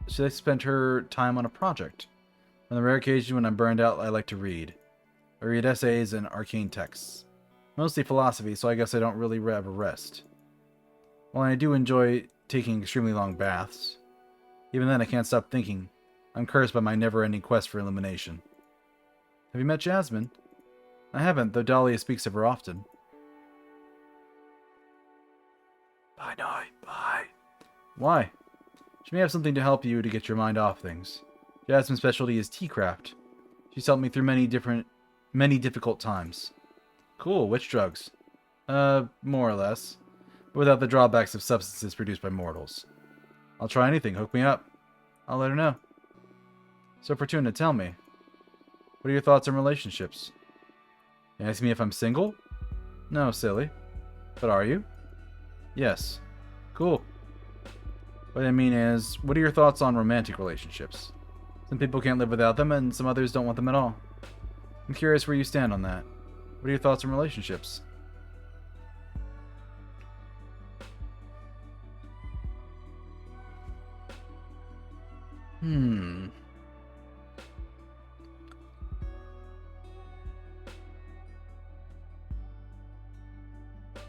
She likes to spend her time on a project. On the rare occasion when I'm burned out, I like to read. I read essays and arcane texts. Mostly philosophy, so I guess I don't really have a rest. While I do enjoy taking extremely long baths, even then I can't stop thinking. I'm cursed by my never-ending quest for illumination. Have you met Jasmine? I haven't, though Dahlia speaks of her often. Bye, Noi. Bye. Why? She may have something to help you to get your mind off things. Jasmine's specialty is tea craft. She's helped me through many difficult times. Cool, which drugs? More or less. But without the drawbacks of substances produced by mortals. I'll try anything, hook me up. I'll let her know. So Fortuna, tell me. What are your thoughts on relationships? You ask me if I'm single? No, silly. But are you? Yes. Cool. What I mean is, what are your thoughts on romantic relationships? Some people can't live without them, and some others don't want them at all. I'm curious where you stand on that. What are your thoughts on relationships?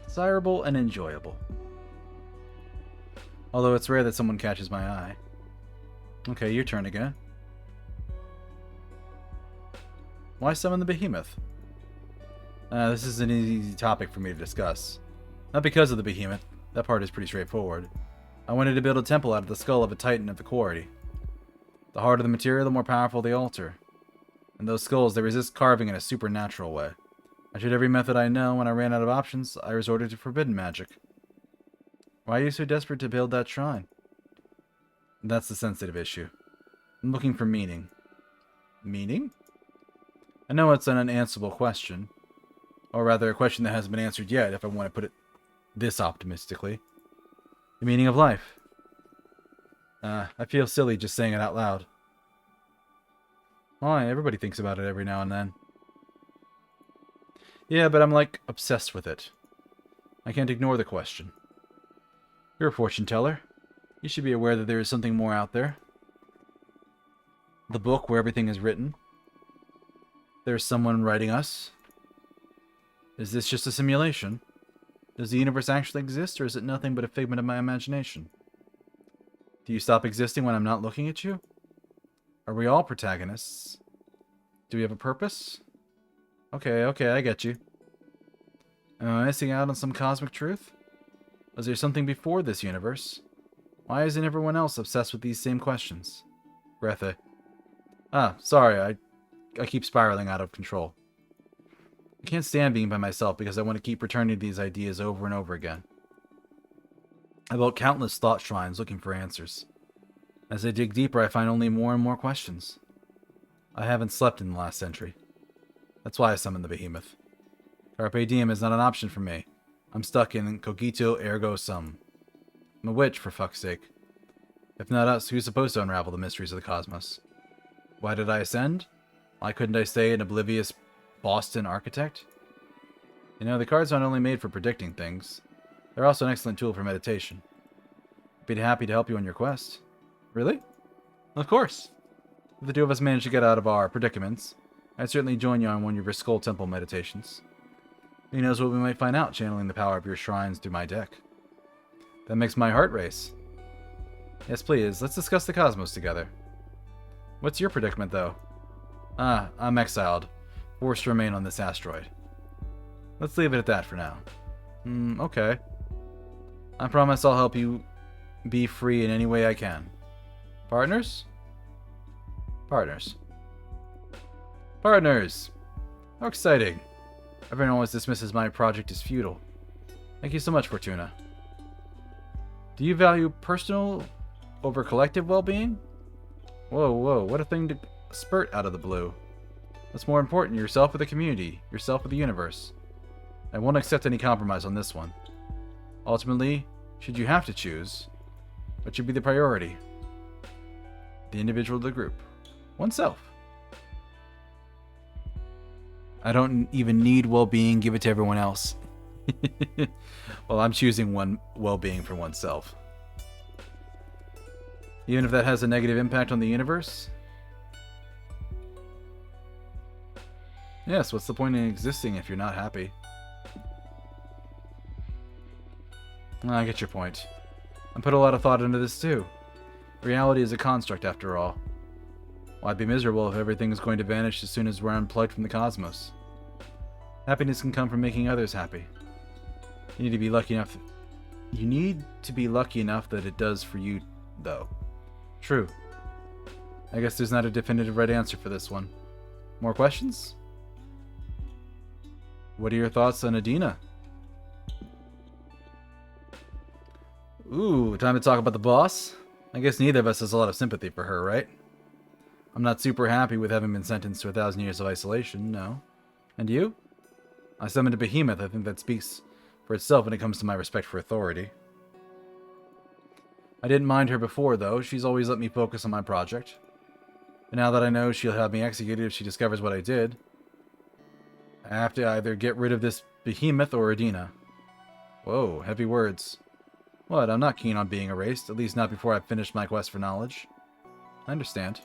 Desirable and enjoyable. Although it's rare that someone catches my eye. Okay, your turn again. Why summon the behemoth? This is an easy topic for me to discuss. Not because of the behemoth. That part is pretty straightforward. I wanted to build a temple out of the skull of a titan of the quarry. The harder the material, the more powerful the altar. And those skulls, they resist carving in a supernatural way. I tried every method I know. When I ran out of options, I resorted to forbidden magic. Why are you so desperate to build that shrine? That's the sensitive issue. I'm looking for meaning. Meaning? I know it's an unanswerable question. Or rather, a question that hasn't been answered yet, if I want to put it this optimistically. The meaning of life. I feel silly just saying it out loud. Why? Everybody thinks about it every now and then. Yeah, but I'm like obsessed with it. I can't ignore the question. You're a fortune teller. You should be aware that there is something more out there. The book where everything is written. There's someone writing us. Is this just a simulation? Does the universe actually exist, or is it nothing but a figment of my imagination? Do you stop existing when I'm not looking at you? Are we all protagonists? Do we have a purpose? Okay, I get you. Am I missing out on some cosmic truth? Was there something before this universe? Why isn't everyone else obsessed with these same questions? Grethe. Sorry, I keep spiraling out of control. I can't stand being by myself because I want to keep returning to these ideas over and over again. I built countless thought shrines looking for answers. As I dig deeper, I find only more and more questions. I haven't slept in the last century. That's why I summoned the behemoth. Carpe diem is not an option for me. I'm stuck in cogito ergo sum. I'm a witch, for fuck's sake. If not us, who's supposed to unravel the mysteries of the cosmos? Why did I ascend? Why couldn't I stay an oblivious Boston architect? You know, the cards aren't only made for predicting things. They're also an excellent tool for meditation. I'd be happy to help you on your quest. Really? Of course. If the two of us manage to get out of our predicaments, I'd certainly join you on one of your Skull Temple meditations. Who knows what we might find out channeling the power of your shrines through my deck. That makes my heart race. Yes, please, let's discuss the cosmos together. What's your predicament, though? I'm exiled. Forced to remain on this asteroid. Let's leave it at that for now. Okay. I promise I'll help you be free in any way I can. Partners? Partners. Partners! How exciting. Everyone always dismisses my project as futile. Thank you so much, Fortuna. Do you value personal over collective well-being? Whoa, whoa, what a thing to spurt out of the blue. What's more important, yourself or the community? Yourself or the universe? I won't accept any compromise on this one. Ultimately, should you have to choose, what should be the priority? The individual or the group? Oneself. I don't even need well-being, give it to everyone else. Well, I'm choosing one well-being for oneself. Even if that has a negative impact on the universe? Yes, what's the point in existing if you're not happy? I get your point. I put a lot of thought into this too. Reality is a construct after all. Why be miserable if everything is going to vanish as soon as we're unplugged from the cosmos? Happiness can come from making others happy. You need to be lucky enough that it does for you, though. True. I guess there's not a definitive right answer for this one. More questions? What are your thoughts on Adina? Ooh, time to talk about the boss? I guess neither of us has a lot of sympathy for her, right? I'm not super happy with having been sentenced to 1,000 years of isolation, no. And you? I summoned a behemoth. I think that speaks for itself when it comes to my respect for authority. I didn't mind her before, though. She's always let me focus on my project. But now that I know she'll have me executed if she discovers what I did, I have to either get rid of this behemoth or Adina. Whoa, heavy words. What, I'm not keen on being erased, at least not before I've finished my quest for knowledge. I understand.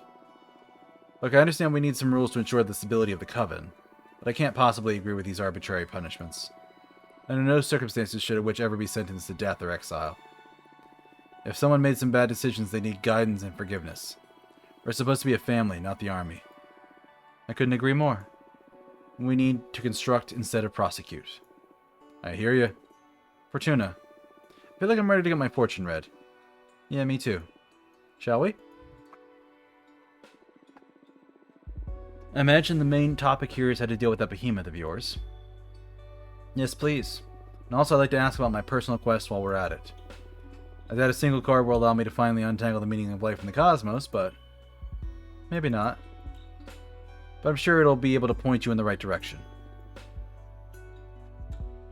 Look, I understand we need some rules to ensure the stability of the Coven, but I can't possibly agree with these arbitrary punishments. Under no circumstances should a witch ever be sentenced to death or exile. If someone made some bad decisions, they need guidance and forgiveness. We're supposed to be a family, not the army. I couldn't agree more. We need to construct instead of prosecute. I hear you. Fortuna. I feel like I'm ready to get my fortune read. Yeah, me too. Shall we? I imagine the main topic here is how to deal with that behemoth of yours. Yes, please. And also I'd like to ask about my personal quest while we're at it. I thought a single card will allow me to finally untangle the meaning of life in the cosmos, but maybe not. But I'm sure it'll be able to point you in the right direction.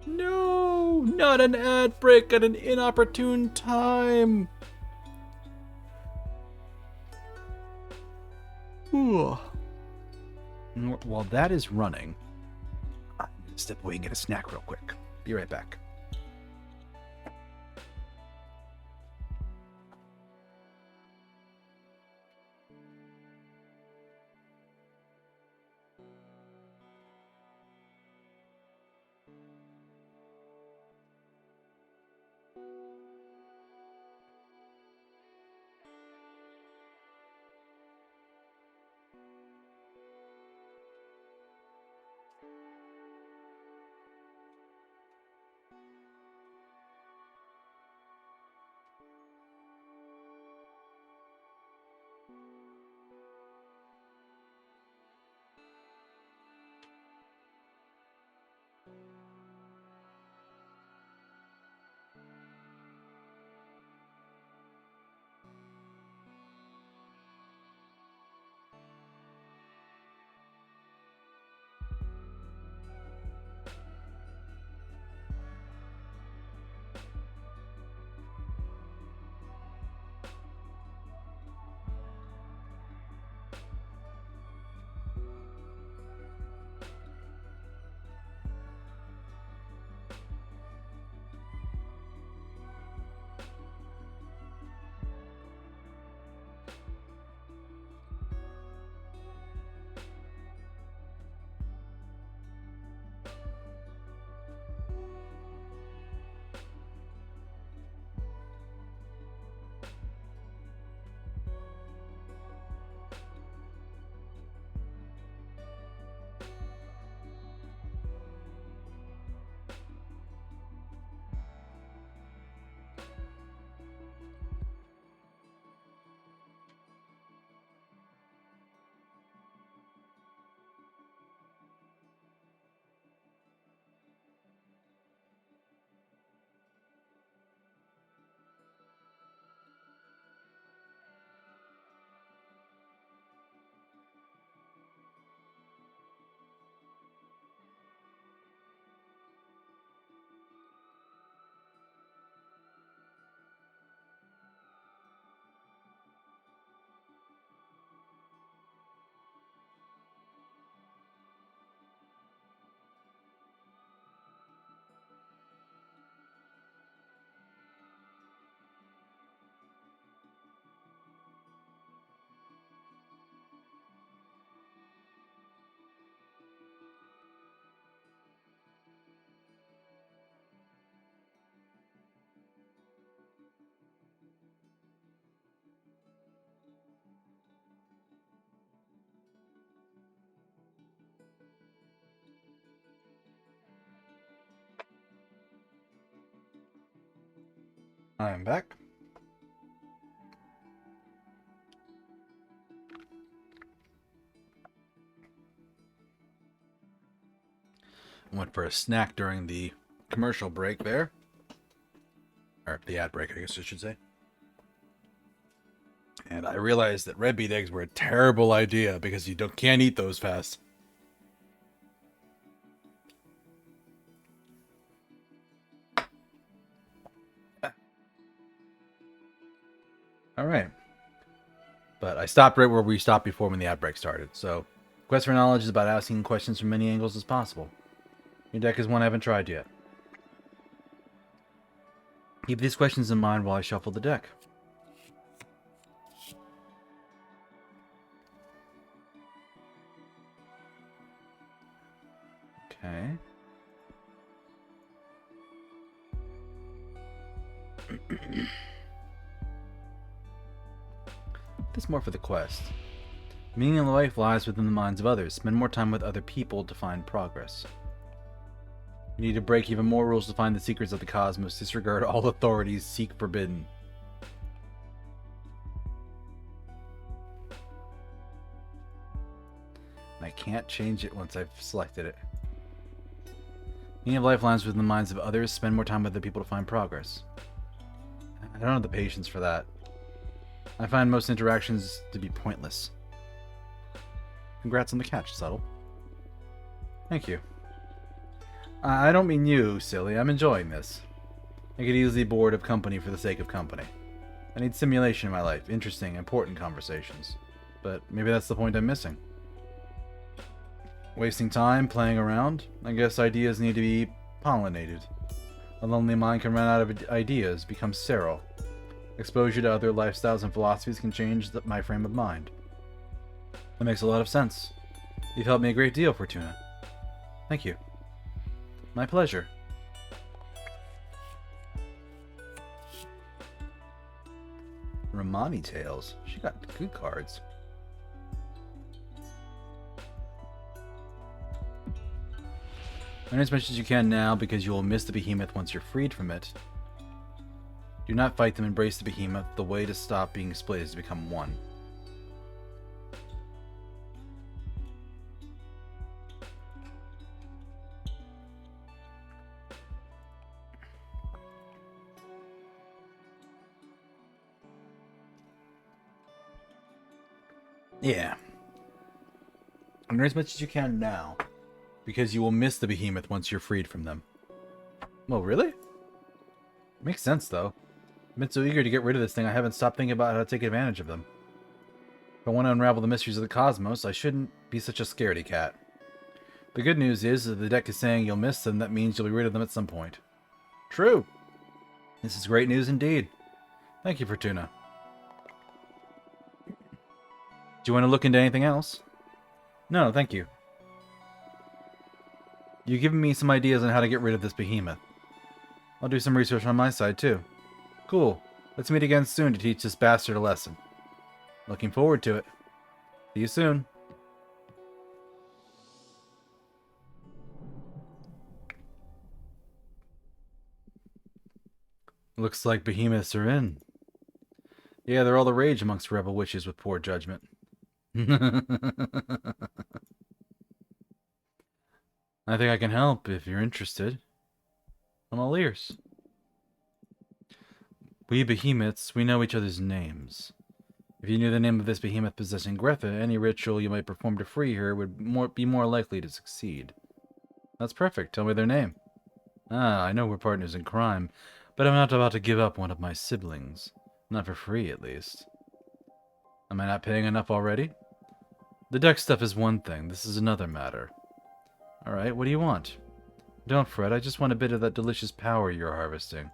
No! Not an ad break at an inopportune time! Ooh. While that is running, I'm going to step away and get a snack real quick. Be right back. I'm back. Went for a snack during the commercial break there. Or the ad break, I guess I should say. And I realized that red beet eggs were a terrible idea because you can't eat those fast. Alright. But I stopped right where we stopped before when the ad break started. So, Quest for Knowledge is about asking questions from many angles as possible. Your deck is one I haven't tried yet. Keep these questions in mind while I shuffle the deck. Okay. This more for the quest. Meaning of life lies within the minds of others. Spend more time with other people to find progress. You need to break even more rules to find the secrets of the cosmos. Disregard all authorities. Seek forbidden. And I can't change it once I've selected it. Meaning of life lies within the minds of others. Spend more time with other people to find progress. I don't have the patience for that. I find most interactions to be pointless. Congrats on the catch, Subtle. Thank you. I don't mean you, silly. I'm enjoying this. I get easily bored of company for the sake of company. I need stimulation in my life. Interesting, important conversations. But maybe that's the point I'm missing. Wasting time playing around? I guess ideas need to be pollinated. A lonely mind can run out of ideas, become sterile. Exposure to other lifestyles and philosophies can change my frame of mind. That makes a lot of sense. You've helped me a great deal, Fortuna. Thank you. My pleasure. Romani Tales. She got good cards. Learn as much as you can now because you will miss the behemoth once you're freed from it. Do not fight them, embrace the behemoth. The way to stop being split is to become one. Yeah. Learn as much as you can now because you will miss the behemoth once you're freed from them. Well, really? Makes sense, though. I've been so eager to get rid of this thing, I haven't stopped thinking about how to take advantage of them. If I want to unravel the mysteries of the cosmos, I shouldn't be such a scaredy cat. The good news is, if the deck is saying you'll miss them, that means you'll be rid of them at some point. True! This is great news indeed. Thank you, Fortuna. Do you want to look into anything else? No, thank you. You've given me some ideas on how to get rid of this behemoth. I'll do some research on my side, too. Cool. Let's meet again soon to teach this bastard a lesson. Looking forward to it. See you soon. Looks like behemoths are in. Yeah, they're all the rage amongst rebel witches with poor judgment. I think I can help if you're interested. I'm all ears. We behemoths, we know each other's names. If you knew the name of this behemoth possessing Greta, any ritual you might perform to free her would be more likely to succeed. That's perfect. Tell me their name. Ah, I know we're partners in crime, but I'm not about to give up one of my siblings. Not for free, at least. Am I not paying enough already? The deck stuff is one thing. This is another matter. Alright, what do you want? Don't fret, I just want a bit of that delicious power you're harvesting.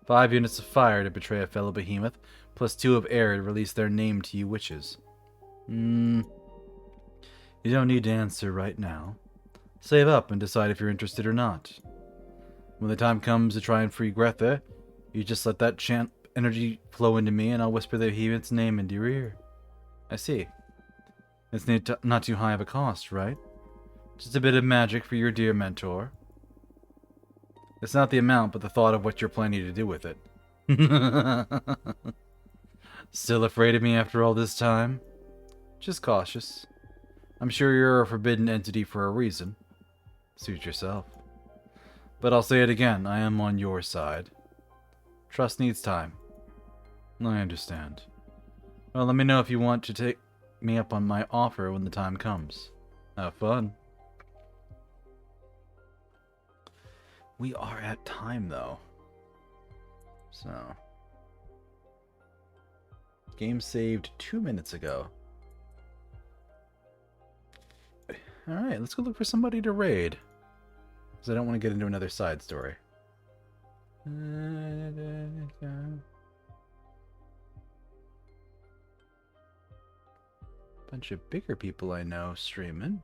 5 units of fire to betray a fellow behemoth, plus 2 of air to release their name to you witches. You don't need to answer right now. Save up and decide if you're interested or not. When the time comes to try and free Greta, you just let that chant energy flow into me and I'll whisper the behemoth's name into your ear. I see. It's not too high of a cost, right? Just a bit of magic for your dear mentor. It's not the amount, but the thought of what you're planning to do with it. Still afraid of me after all this time? Just cautious. I'm sure you're a forbidden entity for a reason. Suit yourself. But I'll say it again, I am on your side. Trust needs time. I understand. Well, let me know if you want to take me up on my offer when the time comes. Have fun. We are at time, though. So... Game saved 2 minutes ago. Alright, let's go look for somebody to raid. Because I don't want to get into another side story. Bunch of bigger people I know streaming.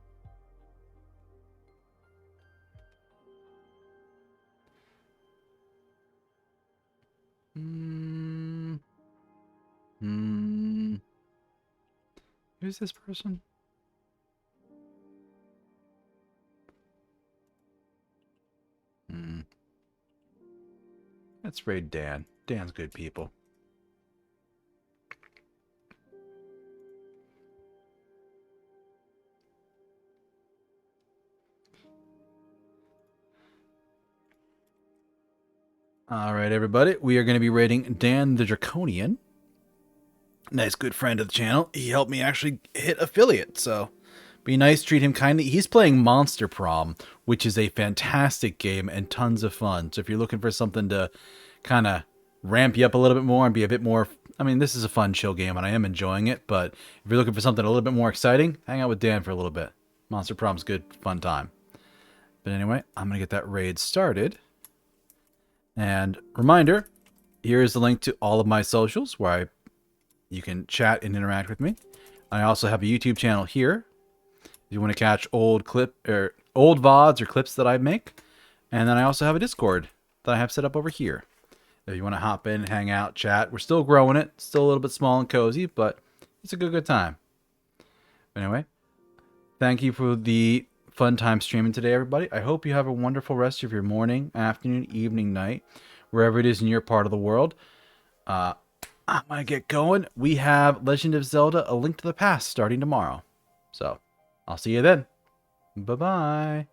Who's this person? Let's raid Dan. Dan's good people. Alright, everybody. We are going to be raiding Dan the Draconian. Nice good friend of the channel. He helped me actually hit affiliate, so be nice, treat him kindly. He's playing Monster Prom, which is a fantastic game and tons of fun. So if you're looking for something to kind of ramp you up a little bit more and be a bit more... I mean, this is a fun, chill game, and I am enjoying it, but if you're looking for something a little bit more exciting, hang out with Dan for a little bit. Monster Prom's good, fun time. But anyway, I'm going to get that raid started. And reminder, here is the link to all of my socials where you can chat and interact with me. I also have a YouTube channel here if you want to catch old VODs or clips that I make. And then I also have a Discord that I have set up over here. If you want to hop in, hang out, chat. We're still growing it. Still a little bit small and cozy, but it's a good time. Anyway, thank you for the fun time streaming today, everybody. I hope you have a wonderful rest of your morning, afternoon, evening, night, wherever it is in your part of the world. I'm going to get going. We have Legend of Zelda: A Link to the Past starting tomorrow. So, I'll see you then. Bye-bye.